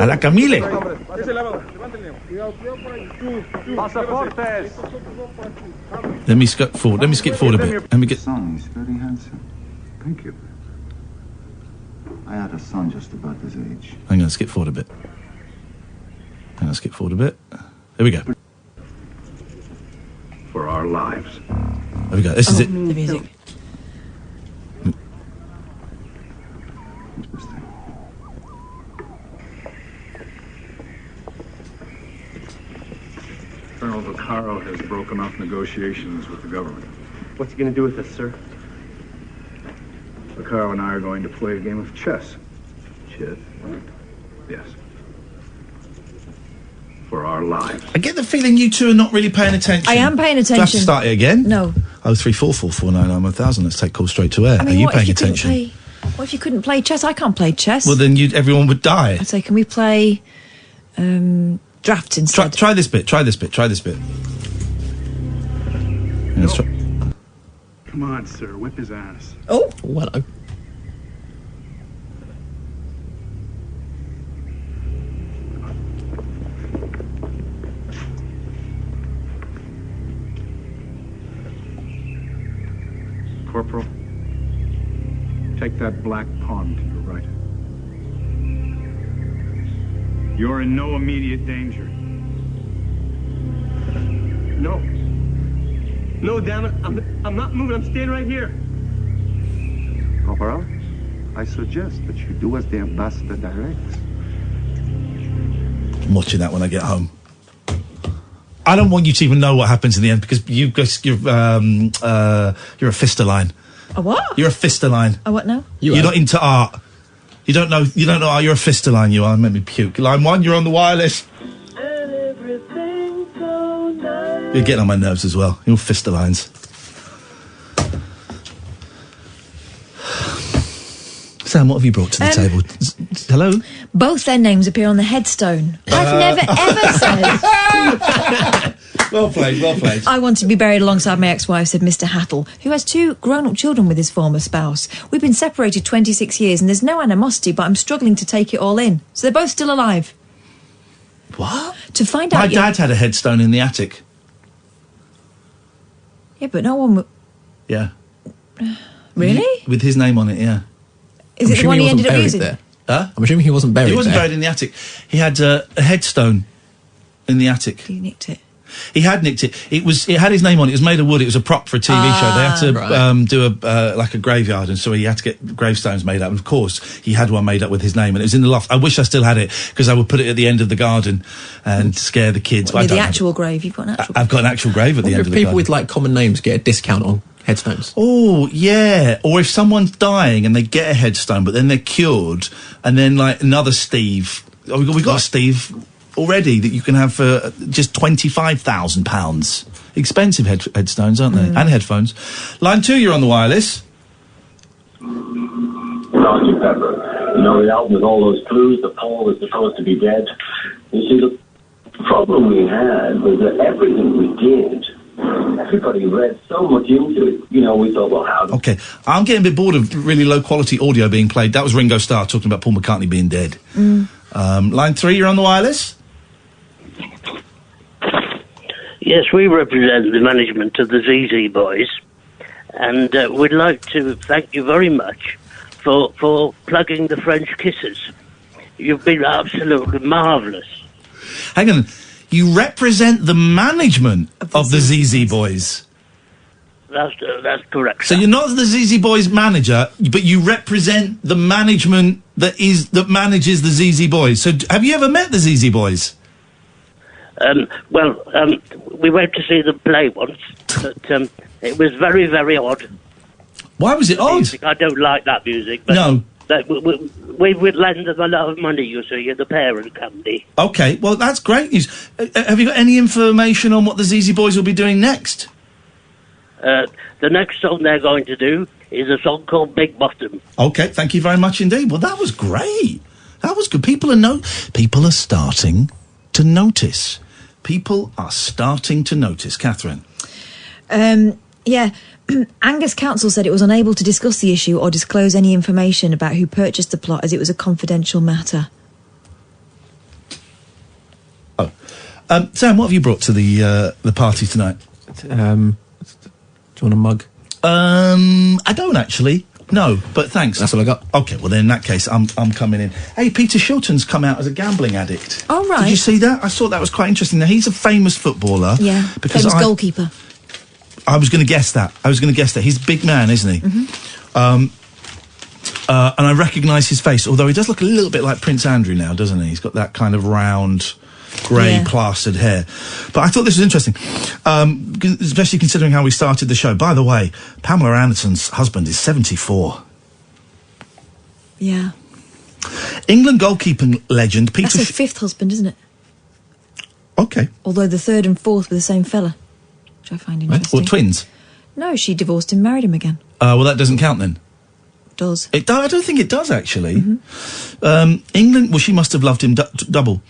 A la Camille. Let me skip forward. Let me skip forward a bit. Let me get. Son, he's very handsome. Thank you. I had a son just about his age. Hang on, skip forward a bit. Hang on, skip forward a bit. There we go. For our lives. There we go. This is it. The music. Colonel Vaccaro has broken off negotiations with the government. What's he going to do with us, sir? Vaccaro and I are going to play a game of chess. Chess? Yes. For our lives. I get the feeling you two are not really paying attention. I am paying attention. Do I have to start it again? No. 03444991000. Let's take calls straight to air. I mean, are you what if paying you couldn't attention? play? What if you couldn't play chess? I can't play chess. Well, then everyone would die. I'd say, can we play drafts instead? Try this bit. Try this bit. Try this bit. Let's try. Come on, sir. Whip his ass. Oh. Well, hello. Corporal, take that black pawn to your right. You're in no immediate danger. No. No, damn it. I'm not moving. I'm staying right here. Corporal, I suggest that you do as the ambassador directs. I'm watching that when I get home. I don't want you to even know what happens in the end because you're a Fisterline. A what? You're a fisterline. A what now? You're not into art. You don't know art. You're a fisterline, you are. Made me puke. Line 1, you're on the wireless. You're getting on my nerves as well. You're fisterlines. Sam, what have you brought to the table? Hello? Both their names appear on the headstone. I've never ever said. Well played, well played. I want to be buried alongside my ex-wife, said Mr. Hattle, who has 2 grown-up children with his former spouse. We've been separated 26 years and there's no animosity, but I'm struggling to take it all in. So they're both still alive. What? To find out... My dad had a headstone in the attic. Yeah, but no one... Yeah. Really? With his name on it, yeah. Is it the one he ended up using? Huh? I'm assuming he wasn't buried He wasn't there. buried in the attic. He had a headstone in the attic. He nicked it. He had nicked it. It had his name on it. It was made of wood. It was a prop for a TV show. They had to do a graveyard, and so he had to get gravestones made up. And of course, he had one made up with his name, and it was in the loft. I wish I still had it because I would put it at the end of the garden and scare the kids. The actual grave. You've got an actual. I've got an actual grave at the end of the people garden. with like common names get a discount on headstones. Oh, yeah. Or if someone's dying and they get a headstone, but then they're cured, and then, like, another Steve... Oh, we've got a Steve already that you can have for just £25,000. Expensive headstones, aren't they? And headphones. Line 2, you're on the wireless. Dr. Pepper, you know, the album with all those clues that Paul was supposed to be dead. You see, the problem we had was that everything we did... Everybody read so much into it. You know, we thought, well, how... Okay, I'm getting a bit bored of really low-quality audio being played. That was Ringo Starr talking about Paul McCartney being dead. Line 3, you're on the wireless? Yes, we represent the management of the ZZ Boys, and we'd like to thank you very much for plugging the French Kisses. You've been absolutely marvellous. Hang on. You represent the management of the ZZ Boys. That's correct. So you're not the ZZ Boys manager, but you represent the management that manages the ZZ Boys. So have you ever met the ZZ Boys? We went to see them play once, but it was very, very odd. Why was it odd? Music. I don't like that music. But No. We would lend them a lot of money, you see, at the parent company. Okay, well, that's great news. Have you got any information on what the ZZ Boys will be doing next? The next song they're going to do is a song called Big Bottom. Okay, thank you very much indeed. Well, that was great. That was good. People are starting to notice. People are starting to notice. Catherine? Yeah. Angus Council said it was unable to discuss the issue or disclose any information about who purchased the plot as it was a confidential matter. Oh. Sam, what have you brought to the party tonight? Do you want a mug? I don't actually. No, but thanks. That's all I got. Okay, well then in that case, I'm coming in. Hey, Peter Shilton's come out as a gambling addict. Oh, right. Did you see that? I thought that was quite interesting. Now, he's a famous footballer. Yeah, because famous goalkeeper. I was going to guess that. He's a big man, isn't he? And I recognise his face, although he does look a little bit like Prince Andrew now, doesn't he? He's got that kind of round, grey, plastered hair. But I thought this was interesting, especially considering how we started the show. By the way, Pamela Anderson's husband is 74. Yeah. England goalkeeping legend Peter... That's her fifth husband, isn't it? Okay. Although the third and fourth were the same fella, which I find interesting. Well, twins? No, she divorced him, married him again. Well, that doesn't count then. Does. I don't think it does, actually. England... Well, she must have loved him double.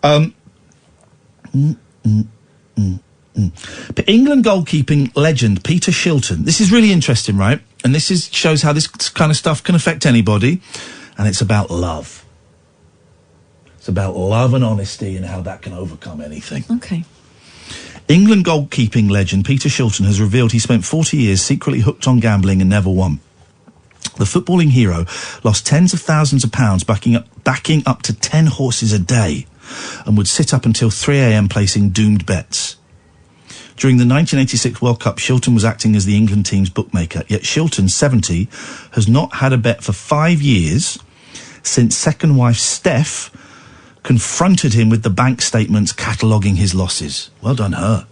But England goalkeeping legend Peter Shilton. This is really interesting, right? And this shows how this kind of stuff can affect anybody. And it's about love. It's about love and honesty and how that can overcome anything. Okay. England goalkeeping legend Peter Shilton has revealed he spent 40 years secretly hooked on gambling and never won. The footballing hero lost tens of thousands of pounds backing up to 10 horses a day and would sit up until 3 a.m. placing doomed bets. During the 1986 World Cup, Shilton was acting as the England team's bookmaker, yet Shilton, 70, has not had a bet for 5 years since second wife Steph confronted him with the bank statements cataloguing his losses. Well done, her.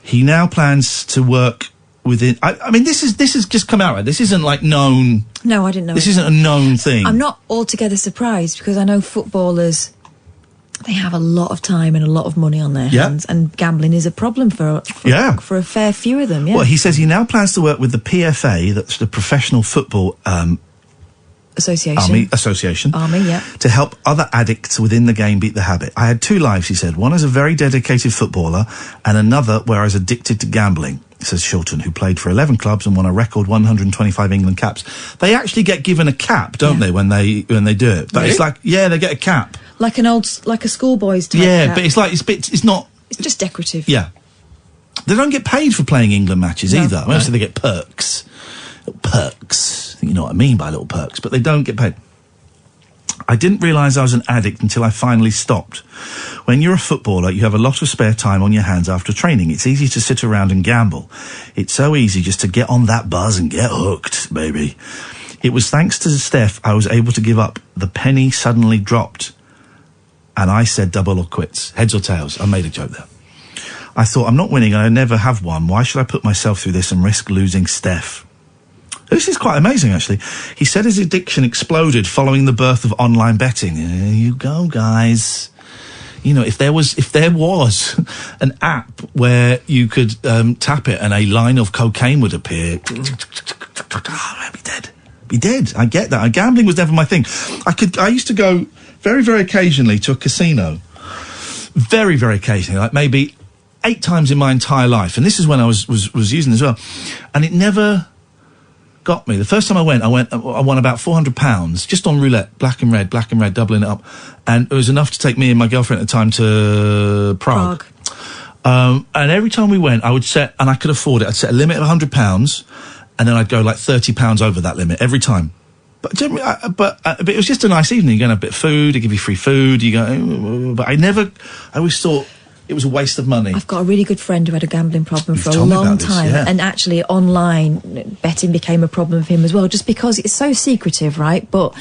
He now plans to work within. I mean, this has just come out. Right? This isn't like known. No, I didn't know. This isn't a known thing. I'm not altogether surprised because I know footballers. They have a lot of time and a lot of money on their hands, and gambling is a problem for a fair few of them. Yeah. Well, he says he now plans to work with the PFA, that's the Professional Football Association. Army, yeah. To help other addicts within the game beat the habit. I had 2 lives, he said. One as a very dedicated footballer, and another where I was addicted to gambling. Says Shilton, who played for 11 clubs and won a record 125 England caps. They actually get given a cap, don't they, when they do it? But it's like, they get a cap. Like a schoolboy's type. Yeah, cap. but it's like it's not. It's just decorative. Yeah, they don't get paid for playing England matches either. Mostly they get perks. Little perks. I think you know what I mean by little perks, but they don't get paid. I didn't realise I was an addict until I finally stopped. When you're a footballer, you have a lot of spare time on your hands after training. It's easy to sit around and gamble. It's so easy just to get on that buzz and get hooked, baby. It was thanks to Steph I was able to give up. The penny suddenly dropped. And I said double or quits. Heads or tails. I made a joke there. I thought, I'm not winning and I never have won. Why should I put myself through this and risk losing Steph? This is quite amazing, actually. He said his addiction exploded following the birth of online betting. There you go, guys. You know, if there was an app where you could tap it and a line of cocaine would appear, I'd be dead. Be dead. I get that. Gambling was never my thing. I used to go very, very occasionally to a casino. Very, very occasionally, like maybe 8 times in my entire life. And this is when I was using as well. And it never got me. The first time I won about £400 just on roulette, black and red, doubling it up. And it was enough to take me and my girlfriend at the time to Prague. And every time we went, I would set, and I could afford it, I'd set a limit of £100, and then I'd go like £30 over that limit every time. But generally, but it was just a nice evening. You're going to have a bit of food, they give you free food, you go, but I always thought it was a waste of money. I've got a really good friend who had a gambling problem for a long time, and actually online betting became a problem for him as well, just because it's so secretive, right? But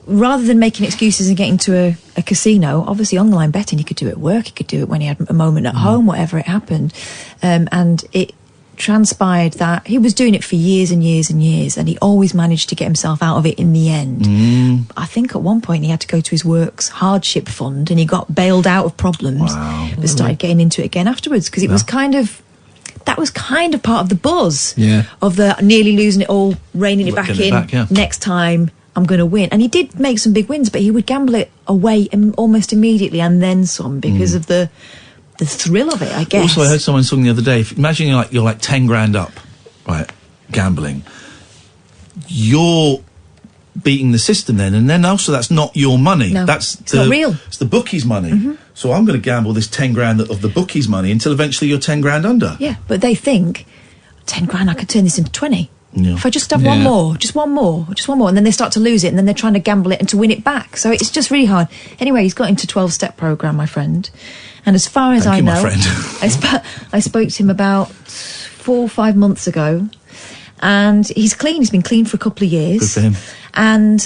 rather than making excuses and getting to a casino, obviously online betting, he could do it at work, he could do it when he had a moment at home, whatever it happened. And it transpired that he was doing it for years and years and years, and he always managed to get himself out of it in the end. I think at one point he had to go to his work's hardship fund and he got bailed out of problems, but started getting into it again afterwards, because it was that was kind of part of the buzz of the nearly losing it all, reining it back in. Next time I'm going to win. And he did make some big wins, but he would gamble it away almost immediately and then some, because of the thrill of it, I guess. Also, I heard someone talking the other day, imagine you're like 10 grand up, right, gambling. You're beating the system then, and then also that's not your money. No, it's not real. It's the bookie's money. So I'm going to gamble this 10 grand of the bookie's money until eventually you're 10 grand under. Yeah, but they think, 10 grand, I could turn this into 20. Yeah. If I just have one more, and then they start to lose it, and then they're trying to gamble it and to win it back. So it's just really hard. Anyway, he's got into 12-step program, my friend. And as far as I know, I spoke to him about 4 or 5 months ago, and he's clean. He's been clean for a couple of years. Good for him.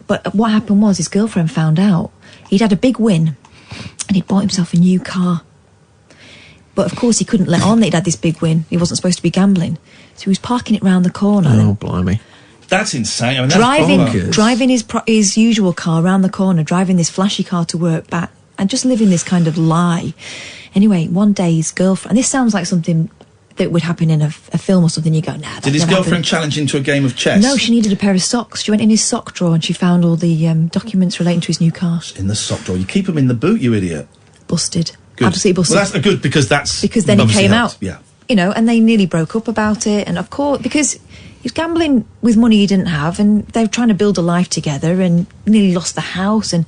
But what happened was his girlfriend found out. He'd had a big win, and he'd bought himself a new car. But of course he couldn't let on that he'd had this big win. He wasn't supposed to be gambling. So he was parking it round the corner. Oh, blimey. That's insane. I mean, that's driving his usual car round the corner, driving this flashy car to work back, and just living this kind of lie. Anyway, one day his girlfriend, and this sounds like something that would happen in a film or something, you go, nah, Did his girlfriend challenge him to a game of chess? No, she needed a pair of socks. She went in his sock drawer and she found all the documents relating to his new car. In the sock drawer? You keep them in the boot, you idiot. Busted. Good. Absolutely busted. Well, that's good, because then he came out. Yeah. You know, and they nearly broke up about it, and of course, because he was gambling with money he didn't have, and they were trying to build a life together, and nearly lost the house, and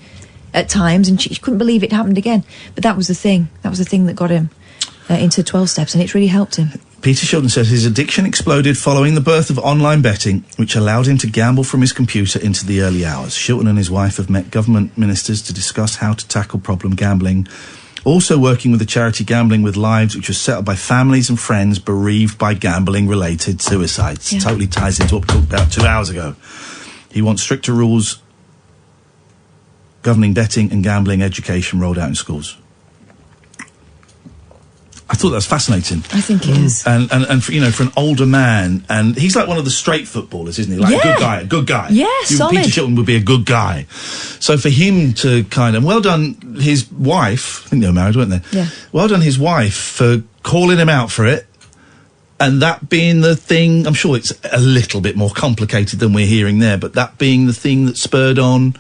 at times, and she couldn't believe it happened again. But that was the thing. That was the thing that got him into 12 steps, and it's really helped him. Peter Shilton says his addiction exploded following the birth of online betting, which allowed him to gamble from his computer into the early hours. Shilton and his wife have met government ministers to discuss how to tackle problem gambling. Also working with the charity Gambling with Lives, which was set up by families and friends bereaved by gambling-related suicides. Yeah. Totally ties into what we talked about 2 hours ago. He wants stricter rules governing betting and gambling education rolled out in schools. I thought that was fascinating. I think it is. And for, you know, for an older man, and he's like one of the straight footballers, isn't he? Like a good guy. Yeah, solid. Peter Shilton would be a good guy. So for him to kind of, well done his wife, I think they were married, weren't they? Yeah. Well done his wife for calling him out for it. And that being the thing, I'm sure it's a little bit more complicated than we're hearing there, but that being the thing that spurred on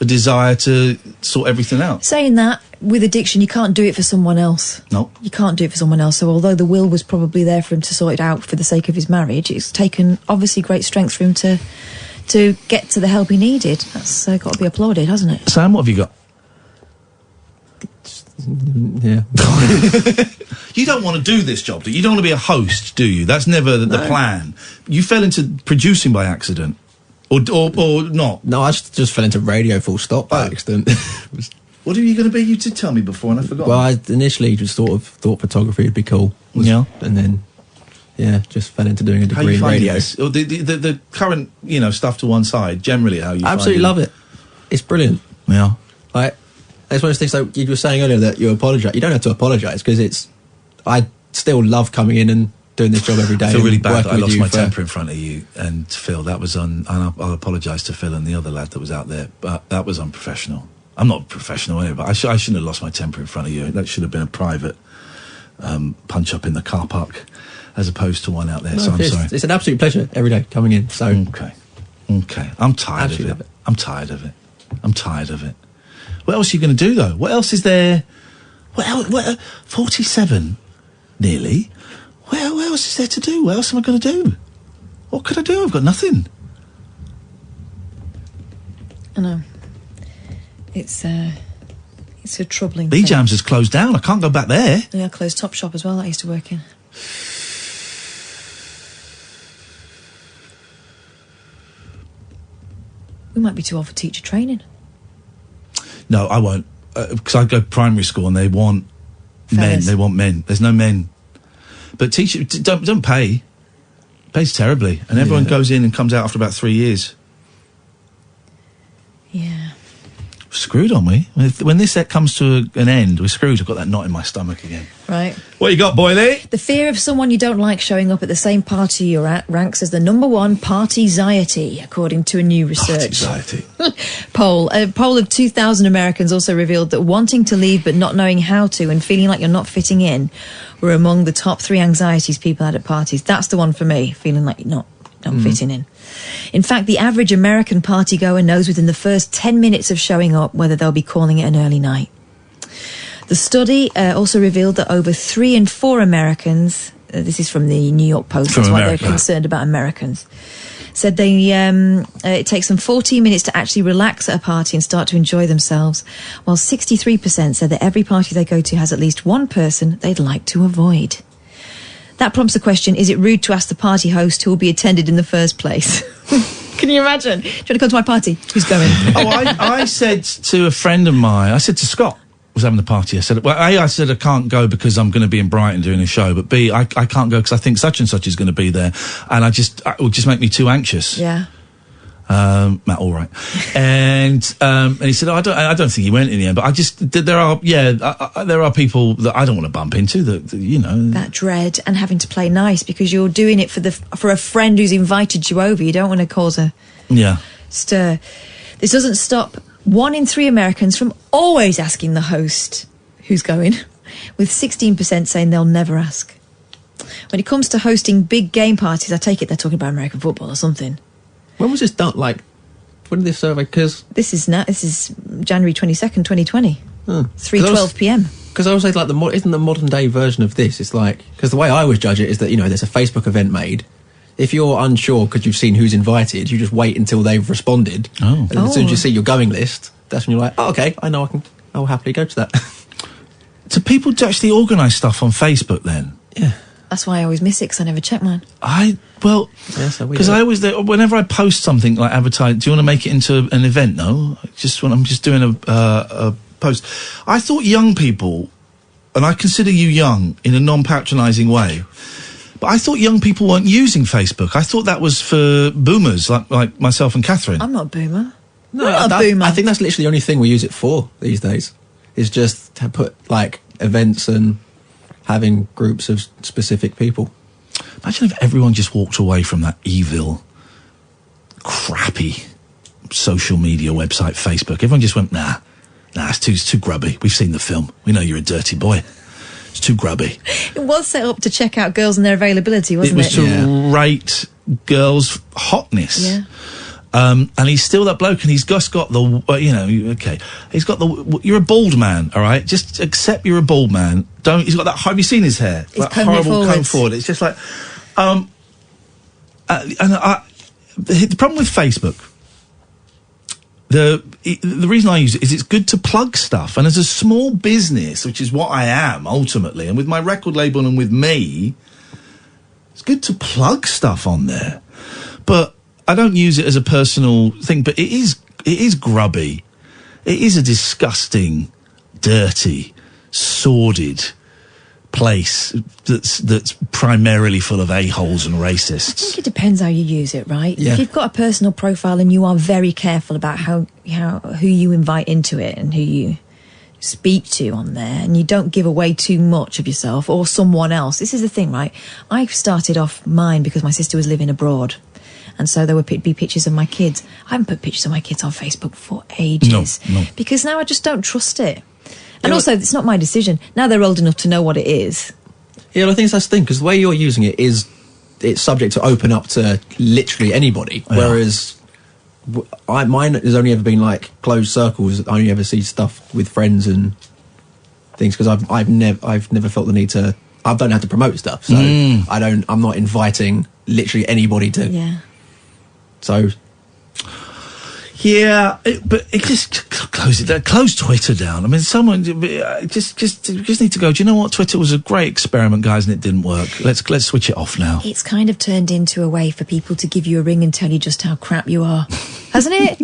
a desire to sort everything out. Saying that, with addiction, you can't do it for someone else. No. You can't do it for someone else. So although the will was probably there for him to sort it out for the sake of his marriage, it's taken, obviously, great strength for him to get to the help he needed. That's got to be applauded, hasn't it? Sam, what have you got? Yeah. You don't want to do this job, do you? You don't want to be a host, do you? That's never the plan. You fell into producing by accident. Or not? No, I just fell into radio full stop by accident. What are you going to be? You did tell me before and I forgot. Well, I initially just thought photography would be cool. Yeah. And then, just fell into doing a degree in radio. Or the current, stuff to one side, generally how you absolutely love it. It's brilliant. Yeah. Like, that's one of those things, like you were saying earlier, that you apologise. You don't have to apologise, because I still love coming in and doing this job every day. I feel really bad that I with lost you my temper in front of you and Phil. That was I'll apologise to Phil and the other lad that was out there, but that was unprofessional. I'm not professional anyway, but I shouldn't have lost my temper in front of you. That should have been a private punch up in the car park as opposed to one out there. No, so I'm sorry. It's an absolute pleasure every day coming in. So okay. I'm tired of it. I'm tired of it. What else are you going to do though? What else is there? What 47 nearly. What else is there to do? What else am I going to do? What could I do? I've got nothing. I know. It's a troubling B Jams has closed down. I can't go back there. Yeah, closed Top Shop as well, that I used to work in. We might be too old for teacher training. No, I won't. Because I go primary school and they want men. They want men. There's no men. But teacher, don't pay. Pays terribly. And everyone goes in and comes out after about 3 years. Yeah. Screwed, aren't we? When this set comes to an end, we're screwed. I've got that knot in my stomach again. Right. What you got, Boyley? The fear of someone you don't like showing up at the same party you're at ranks as the #1 party-xiety, according to a new research poll. A poll of 2,000 Americans also revealed that wanting to leave but not knowing how to and feeling like you're not fitting in were among the top 3 anxieties people had at parties. That's the one for me, feeling like you're not fitting in. In fact, the average American partygoer knows within the first 10 minutes of showing up whether they'll be calling it an early night. The study also revealed that over 3 in 4 Americans, this is from the New York Post, that's why they're concerned about Americans, said it takes them 14 minutes to actually relax at a party and start to enjoy themselves, while 63% said that every party they go to has at least one person they'd like to avoid. That prompts the question, is it rude to ask the party host who will be attended in the first place? Can you imagine? Do you want to come to my party? Who's going? I said to a friend of mine, I said to Scott, was having the party, I said, well, A, I said I can't go because I'm going to be in Brighton doing a show, but B, I can't go because I think such and such is going to be there, and it would just make me too anxious. Yeah. Matt, all right. And he said, I don't think he went in the end, but there are people that I don't want to bump into that that dread and having to play nice because you're doing it for a friend who's invited you over. You don't want to cause a stir. This doesn't stop 1 in 3 Americans from always asking the host who's going, with 16% saying they'll never ask. When it comes to hosting big game parties, I take it they're talking about American football or something. When was this done? Like, when did this survey? Because this is January 22nd, 2020. 3:12 p.m. Because I was like, isn't the modern day version of this? It's like, because the way I always judge it is that there's a Facebook event made. If you're unsure because you've seen who's invited, you just wait until they've responded. And as soon as you see your going list, that's when you're like, oh, okay, I know I'll happily go to that. Do people actually organise stuff on Facebook then? Yeah. That's why I always miss it, because I never check mine. Because I always, whenever I post something like advertise, do you want to make it into an event? No, I'm just doing a post. I thought young people, and I consider you young in a non-patronising way, but I thought young people weren't using Facebook. I thought that was for boomers like myself and Catherine. I'm not a boomer. No, I think that's literally the only thing we use it for these days. Is just to put like events and having groups of specific people. Imagine if everyone just walked away from that evil, crappy social media website, Facebook. Everyone just went, nah, it's too grubby. We've seen the film. We know you're a dirty boy. It's too grubby. It was set up to check out girls and their availability, wasn't it? It was to rate girls' hotness. Yeah. And he's still that bloke, and he's just got the, he's got the, you're a bald man, all right? Just accept you're a bald man. He's got that, have you seen his hair? He's that horrible comb forwards. forward. It's just like, the problem with Facebook, the reason I use it is it's good to plug stuff. And as a small business, which is what I am ultimately, and with my record label and with me, it's good to plug stuff on there. But I don't use it as a personal thing, but it is grubby. It is a disgusting, dirty, sordid place that's primarily full of a-holes and racists. I think it depends how you use it, right? Yeah. If you've got a personal profile and you are very careful about who you invite into it and who you speak to on there, and you don't give away too much of yourself or someone else. This is the thing, right? I started off mine because my sister was living abroad. And so there would be pictures of my kids. I haven't put pictures of my kids on Facebook for ages. No. Because now I just don't trust it. And also, it's not my decision. Now they're old enough to know what it is. Yeah, well, I think that's the thing, because the way you're using it it's subject to open up to literally anybody. Yeah. Whereas mine has only ever been like closed circles. I only ever see stuff with friends and things, because I've never felt the need to. I don't have to promote stuff, so I'm not inviting literally anybody to. Yeah. So. Yeah, but it just close Twitter down. I mean, someone just need to go. Do you know what? Twitter was a great experiment, guys, and it didn't work. Let's switch it off now. It's kind of turned into a way for people to give you a ring and tell you just how crap you are, hasn't it?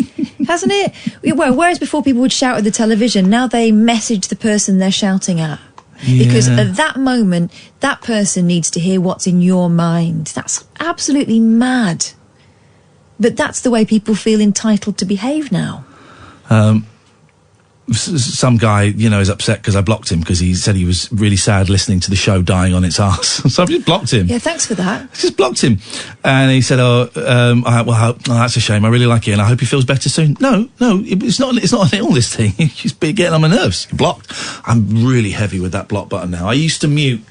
Hasn't it? Well, whereas before people would shout at the television, now they message the person they're shouting at. Yeah. Because at that moment, that person needs to hear what's in your mind. That's absolutely mad. But that's the way people feel entitled to behave now. Some guy, is upset because I blocked him because he said he was really sad listening to the show dying on its arse. So I just blocked him. Yeah, thanks for that. I just blocked him. And he said, that's a shame. I really like Iain. I hope he feels better soon. No, it's not an illness thing. It's just getting on my nerves. Blocked. I'm really heavy with that block button now. I used to mute.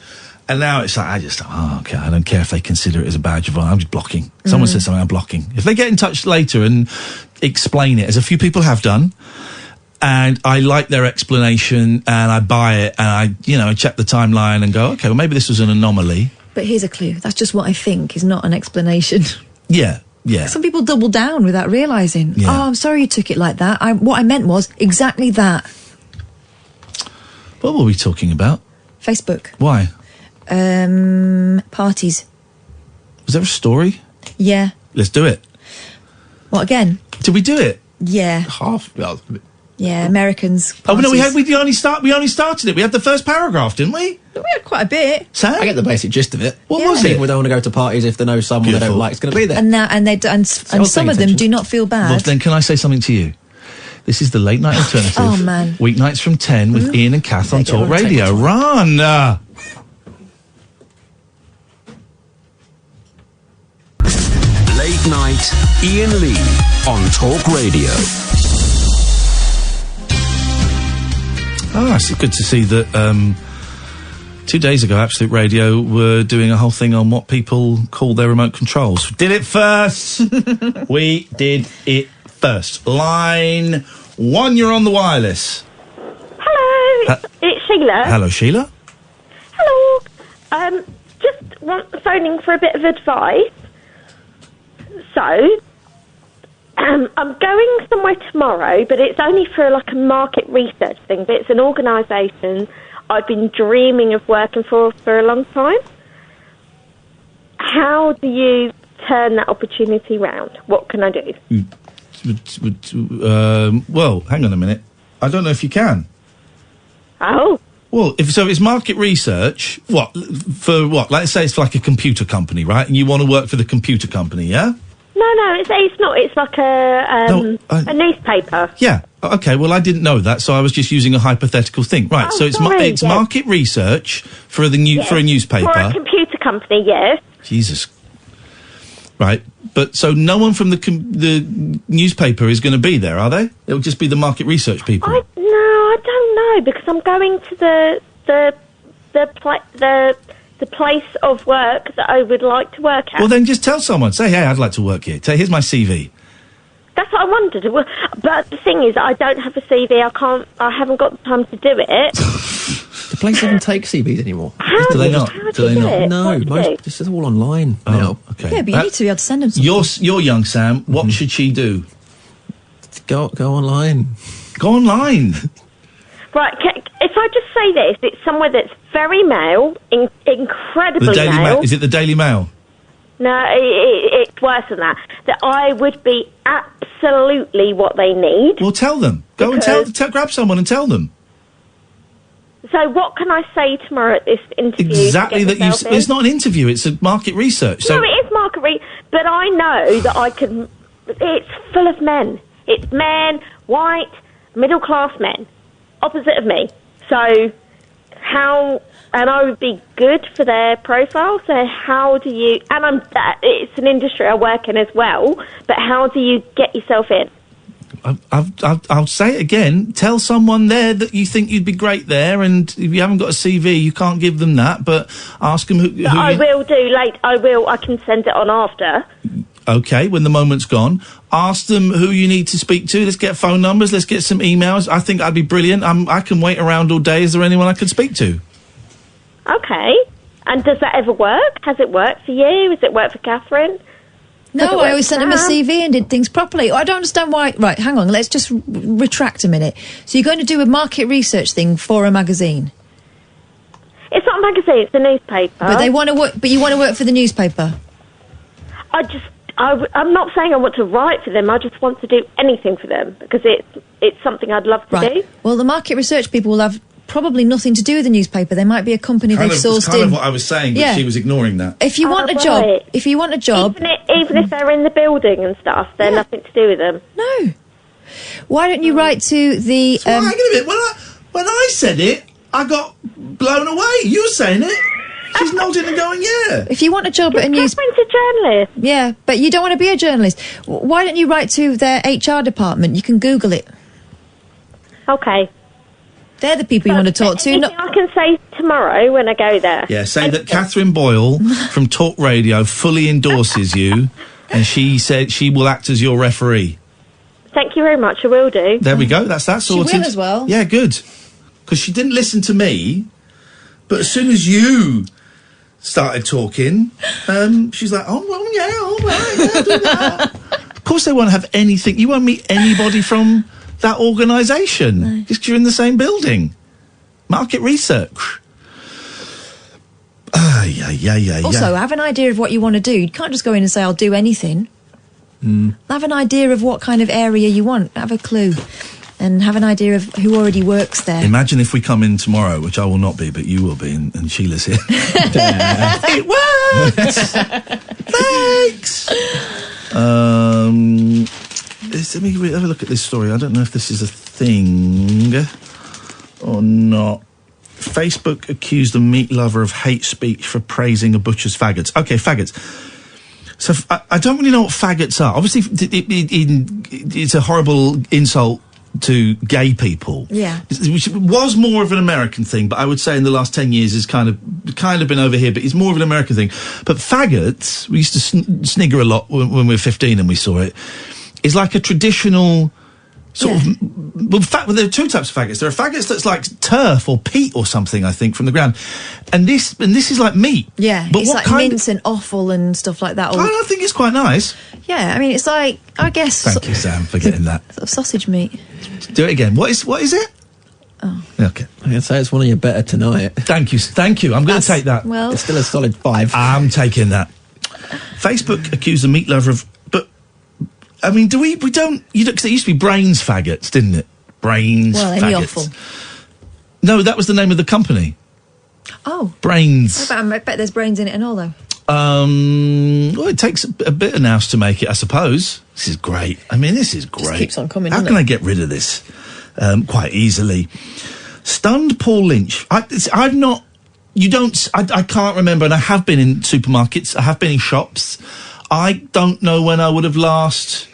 And now it's like, okay, I don't care if they consider it as a badge of honor. I'm just blocking. Someone says something, I'm blocking. If they get in touch later and explain it, as a few people have done, and I like their explanation and I buy it and I check the timeline and go, okay, well, maybe this was an anomaly. But here's a clue. That's just what I think is not an explanation. Yeah. Some people double down without realising. Yeah. Oh, I'm sorry you took it like that. What I meant was exactly that. What were we talking about? Facebook. Why? Parties. Was there a story? Yeah. Let's do it. What, again? Did we do it? Yeah. Half. Well, yeah, Americans. Oh no, parties. we only started it. We had the first paragraph, didn't we? We had quite a bit. So I get the basic gist of it. What was People it? don't want to go to parties if they know someone they don't like is going to be there. And some of them do not feel bad. Well, then can I say something to you? This is the Late Night Alternative. Oh, man. Weeknights from 10 with Iain and Kath on Take it Talk on, take Radio. it on. Run! Late Night Iain Lee on Talk Radio. It's good to see that 2 days ago Absolute Radio were doing a whole thing on what people call their remote controls. Did it first! We did it first. Line 1, you're on the wireless. Hello, it's Sheila. Hello, Sheila. Hello. Just phoning for a bit of advice. So, I'm going somewhere tomorrow, but it's only for a market research thing, but it's an organisation I've been dreaming of working for a long time. How do you turn that opportunity round? What can I do? Well, hang on a minute. I don't know if you can. Oh. Well, if it's market research, for what? Let's say it's like a computer company, right? And you want to work for the computer company, yeah? No, it's not. It's like a newspaper. Yeah. Okay, well, I didn't know that, so I was just using a hypothetical thing. Right, Oh, so it's sorry, it's yes. market research for the Yes. for a newspaper. For a computer company, yes. Jesus. Right, but so no one from the newspaper is going to be there, are they? It'll just be the market research people. No, I don't know, because I'm going to the place of work that I would like to work at. Well, then just tell someone. Say, hey, I'd like to work here. Say, here's my CV. That's what I wondered. Well, but the thing is, I don't have a CV. I haven't got the time to do it. The place doesn't take CVs anymore. Do they not? Do they not? No, this is all online now. Okay. Yeah, but you need to be able to send them something. You're young, Sam. What should she do? Go online. Go online. Right, if I just say this, it's somewhere that's very male, incredibly The Daily male. Is it the Daily Mail? No, it's worse than that. That I would be absolutely what they need. Well, tell them. Go and grab someone and tell them. So what can I say tomorrow at this interview? Exactly to get myself in? It's not an interview. It's a market research. So No, it is market but I know that I can. It's full of men. It's men, white, middle-class men, opposite of me. So and I would be good for their profile. So how do you? And it's an industry I work in as well. But how do you get yourself in? I'll say it again. Tell someone there that you think you'd be great there, and if you haven't got a CV, you can't give them that. But ask them who I will do late. I can send it on after. Okay, when the moment's gone, ask them who you need to speak to. Let's get phone numbers. Let's get some emails. I think that'd be brilliant. I can wait around all day. Is there anyone I could speak to? Okay. And does that ever work? Has it worked for you? Has it worked for Catherine? No, I always sent him a CV and did things properly. I don't understand why. Right, hang on. Let's just retract a minute. So you're going to do a market research thing for a magazine? It's not a magazine. It's a newspaper. But they want to work. But you want to work for the newspaper? I'm not saying I want to write for them. I just want to do anything for them because it's something I'd love to do. Well, the market research people will have probably nothing to do with the newspaper. They might be a company they've sourced It's kind in. of what I was saying, but Yeah. she was ignoring that. If you want a job, even if they're in the building and stuff, they're nothing to do with them. No. Why don't you write to the? Hang on a minute. When I said it, I got blown away. You're saying it. She's nodding and going, yeah. If you want a job at a news, Catherine's a journalist. Yeah, but you don't want to be a journalist. Why don't you write to their HR department? You can Google it. Okay. They're the people you want to talk to. Anything I can say tomorrow when I go there. Yeah, say that Catherine Boyle from Talk Radio fully endorses you, and she said she will act as your referee. Thank you very much. I will do. There we go. That's that She sorted. will as well. Yeah, good. Because she didn't listen to me, but as soon as you started talking, she's like, "Oh, well, yeah, all right, yeah, do that." Of course, they won't have anything. You won't meet anybody from that organisation just 'cause you're in the same building. Market research. Yeah. Also, have an idea of what you want to do. You can't just go in and say, "I'll do anything." Have an idea of what kind of area you want. Have a clue. And have an idea of who already works there. Imagine if we come in tomorrow, which I will not be, but you will be, and Sheila's here. It worked! Thanks! Let me have a look at this story. I don't know if this is a thing or not. Facebook accused a meat lover of hate speech for praising a butcher's faggots. Okay, faggots. So I don't really know what faggots are. Obviously, it's a horrible insult to gay people. Yeah. Which was more of an American thing, but I would say in the last 10 years has kind of been over here, but it's more of an American thing. But faggots, we used to snigger a lot when we were 15 and we saw it, is like a traditional sort of... Well, there are two types of faggots. There are faggots that's like turf or peat or something, I think, from the ground. And this is like meat. Yeah, But it's what like kind mince and offal and stuff like that. I think it's quite nice. Yeah, I mean, it's like, I guess... Thank you, Sam, for getting that. Sort of sausage meat. Do it again. What is it? Oh. Okay. I'm going to say it's one of your better tonight. Thank you. I'm going to take that. Well... It's still a solid 5. I'm taking that. Facebook accused a meat lover of... But, I mean, we don't... Because it used to be Brains faggots, didn't it? Brains Well, faggots. any offal. No, that was the name of the company. Oh. Brains. I bet there's brains in it and all, though. Well, it takes a bit of nous to make it, I suppose. This is great. I mean, this is great. Just keeps on coming, How doesn't can it? I get rid of this quite easily? Stunned Paul Lynch. I can't remember, and I have been in supermarkets, I have been in shops. I don't know when I would have last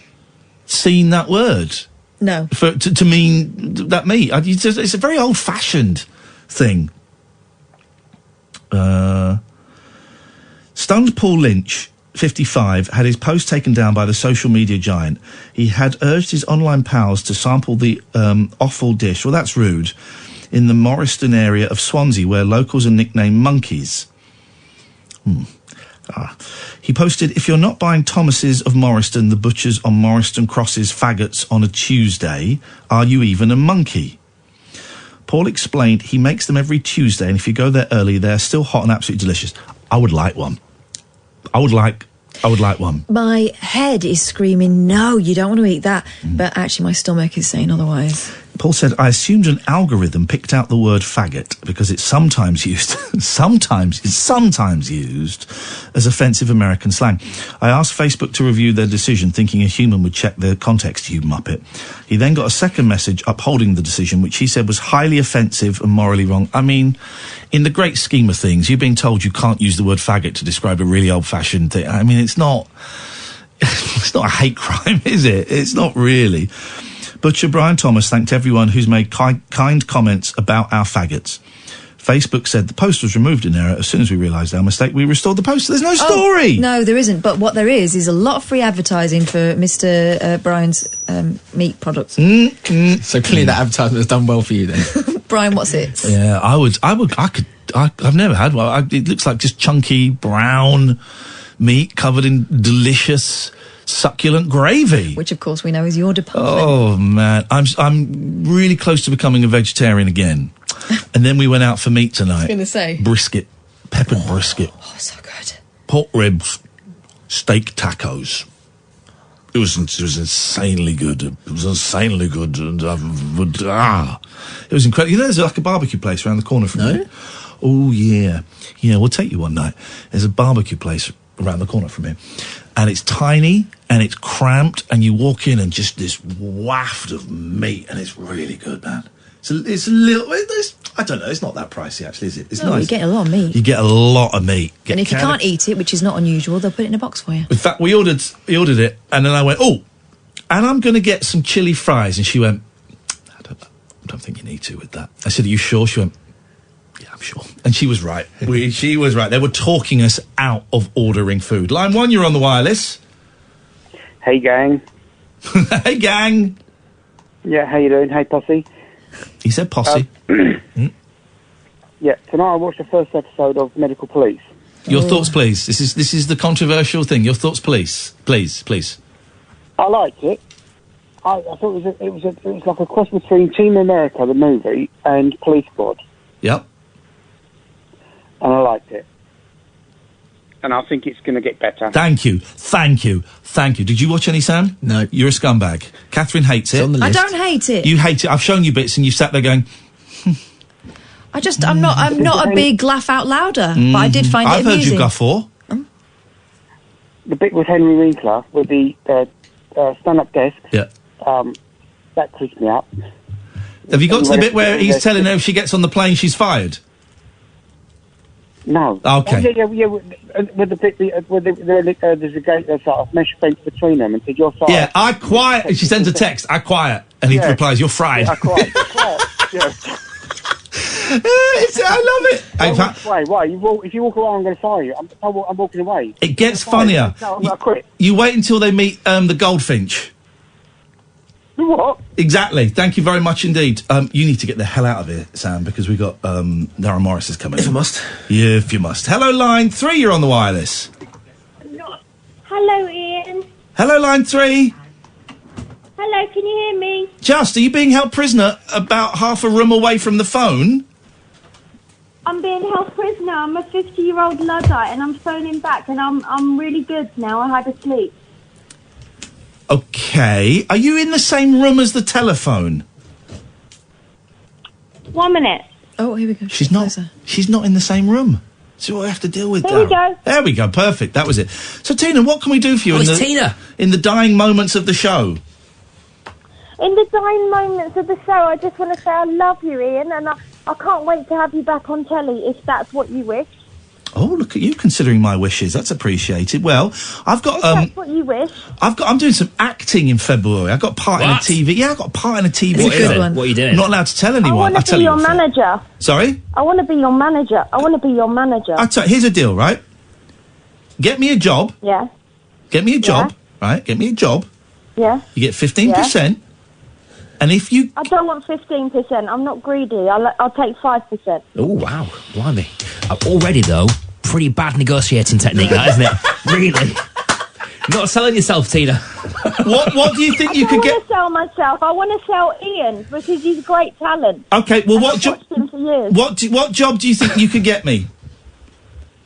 seen that word. No. To mean that me. It's a very old-fashioned thing. Stunned Paul Lynch, 55, had his post taken down by the social media giant. He had urged his online pals to sample the offal dish, well, that's rude, in the Morriston area of Swansea, where locals are nicknamed monkeys. He posted, if you're not buying Thomas's of Morriston, the butchers on Morriston crosses faggots on a Tuesday, are you even a monkey? Paul explained he makes them every Tuesday, and if you go there early, they're still hot and absolutely delicious. I would like one. I would like one. My head is screaming, no, you don't want to eat that. But actually, my stomach is saying otherwise. Paul said, I assumed an algorithm picked out the word faggot because it's sometimes used, sometimes used as offensive American slang. I asked Facebook to review their decision, thinking a human would check the context, you muppet. He then got a second message upholding the decision, which he said was highly offensive and morally wrong. I mean, in the great scheme of things, you're being told you can't use the word faggot to describe a really old-fashioned thing. I mean, it's not a hate crime, is it? It's not really. Butcher Brian Thomas thanked everyone who's made kind comments about our faggots. Facebook said the post was removed in error. As soon as we realised our mistake, we restored the post. There's no story! No, there isn't. But what there is a lot of free advertising for Mr. Brian's meat products. So clearly that advertisement has done well for you then. Brian, what's it? Yeah, I've never had one. It looks like just chunky, brown meat covered in delicious, succulent gravy. Which, of course, we know is your department. Oh, man. I'm really close to becoming a vegetarian again. And then we went out for meat tonight. I was going to say. Brisket. Peppered brisket. Oh, so good. Pork ribs. Steak tacos. It was insanely good. It was insanely good. And it was incredible. You know, there's like a barbecue place around the corner from here. Oh, yeah. Yeah, we'll take you one night. There's a barbecue place around the corner from here. And it's tiny, and it's cramped, and you walk in and just this waft of meat, and it's really good, man. It's a little... I don't know, it's not that pricey, actually, is it? It's nice. You get a lot of meat. You get a lot of meat. And if you can't eat it, which is not unusual, they'll put it in a box for you. In fact, we ordered it, and then I went, oh, and I'm going to get some chili fries. And she went, I don't think you need to with that. I said, are you sure? She went, yeah, I'm sure. And she was right. She was right. They were talking us out of ordering food. Line 1, you're on the wireless. Hey, gang. Hey, gang. Yeah, how you doing? Hey, posse. He said posse. Yeah, tonight I watched the first episode of Medical Police. Your thoughts, please. This is the controversial thing. Your thoughts, please. Please. I liked it. I thought it was like a cross between Team America, the movie, and Police Squad. Yep. And I liked it. And I think it's going to get better. Thank you. Did you watch any, Sam? No. You're a scumbag. Catherine hates it. I don't hate it. You hate it. I've shown you bits and you sat there going... I'm not a big laugh out louder, but I did find it I've amusing. heard you guffaw. The bit with Henry Winkler, with the stand-up desk, that creased me up. Have you got to the bit where he's telling her if she gets on the plane, she's fired? No. Okay. Yeah. With the bit, there's a gate that's sort of mesh fence between them, and said, "You're fired." Yeah, I quiet. She sends a text, I quiet, and he replies, "You're fried." Yeah, I quiet. Yeah. I love it. In fact, Why? If you walk away, I'm going to fire you. I'm walking away. it gets funnier. No, I'm going to quit. You wait until they meet the goldfinch. What? Exactly. Thank you very much indeed. You need to get the hell out of here, Sam, because we've got Darren Morris is coming. If I must. Yeah, if you must. Hello, line 3, you're on the wireless. Hello, Ian. Hello, line 3. Hello, can you hear me? Just, are you being held prisoner about half a room away from the phone? I'm being held prisoner. I'm a 50-year-old Luddite, and I'm phoning back, and I'm really good now. I had a sleep. Okay. Are you in the same room as the telephone? 1 minute. Oh, here we go. She's not in the same room. See what I have to deal with. There we go. There we go. Perfect. That was it. So, Tina, what can we do for you it's Tina. in the dying moments of the show? In the dying moments of the show, I just want to say I love you, Ian, and I can't wait to have you back on telly if that's what you wish. Oh, look at you considering my wishes. That's appreciated. Well, I've got If that's what you wish. I'm doing some acting in February. I've got part in a TV. Yeah, I've got part in a TV What is show. it? What are you doing? I'm not allowed to tell anyone. I want I'll to tell be you your off air. manager. Sorry? I want to be your manager. I want to be your manager. Here's a deal, right? Get me a job. Yeah. Get me a job, right? Get me a job. Yeah. You get 15%. And if you... I don't want 15%. I'm not greedy. I'll take 5%. Oh, wow. Blimey. Already, though, pretty bad negotiating technique, that, isn't it? Really? You're not selling yourself, Tina. What do you think you could I get... want to sell myself. I want to sell Ian because he's great talent. Okay, well, what job... I've watched him for years. What job do you think you could get me?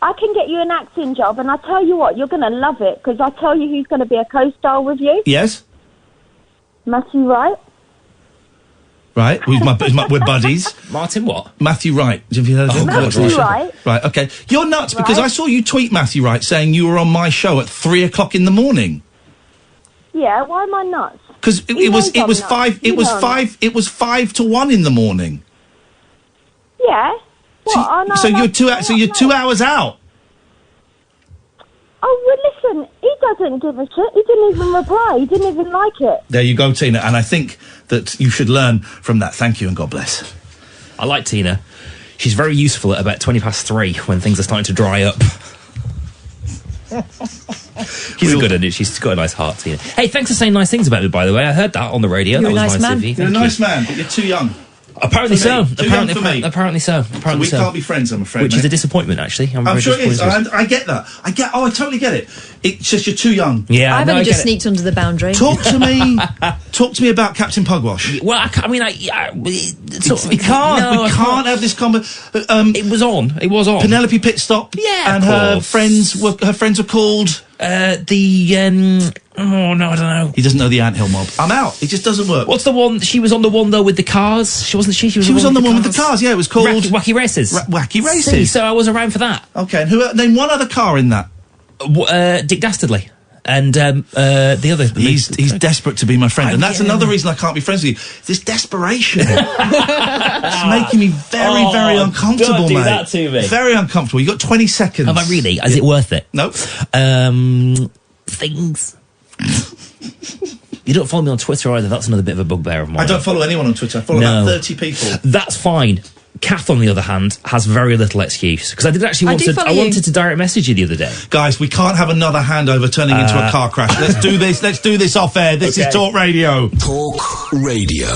I can get you an acting job, and I tell you what, you're going to love it because I tell you who's going to be a co-star with you. Yes? Matthew Wright. Right, we're buddies. Martin what? Matthew Wright. Have you heard of him? Matthew Wright. Right, okay. You're nuts because I saw you tweet Matthew Wright saying you were on my show at 3 o'clock in the morning. Yeah, why am I nuts? Because it was 5 to 1 in the morning. Yeah. What? So you're 2 hours out. Oh, well, listen, he doesn't give a shit. He didn't even reply. He didn't even like it. There you go, Tina. And I think that you should learn from that. Thank you and God bless. I like Tina. She's very useful at about 3:20 when things are starting to dry up. She's good at it. She's got a nice heart, Tina. Hey, thanks for saying nice things about me, by the way. I heard that on the radio. You're that a was nice man. of you. You're a nice man, but you're too young. Apparently so. Too young for me. Apparently so. We can't be friends, I'm afraid. Which is a disappointment, actually. I'm sure it is. I get that. I totally get it. It's just you're too young. Yeah, I've only just sneaked under the boundary. Talk to me about Captain Pugwash. Well, we can't have this conversation. It was on. Penelope Pitstop. Yeah, and of her course. friends were called. Oh no, I don't know. He doesn't know the Anthill Mob. I'm out. It just doesn't work. What's the one? She was on the one though with the cars. She wasn't. She was on the one with the cars. Yeah, it was called Wacky Races. Wacky Races. See, so I was around for that. Okay, and name one other car in that. Dick Dastardly. And the other... He's desperate to be my friend. And that's another reason I can't be friends with you. This desperation. It's making me very, very uncomfortable, don't do mate. that to me. Very uncomfortable. You got 20 seconds. Have I really? Is it worth it? Nope. Things. You don't follow me on Twitter either. That's another bit of a bugbear of mine. I don't follow anyone on Twitter. I follow about 30 people. That's fine. Kath, on the other hand, has very little excuse because I did actually wanted to direct message you the other day. Guys, we can't have another handover turning into a car crash. Let's do this. Let's do this off air. This is Talk Radio. Talk Radio.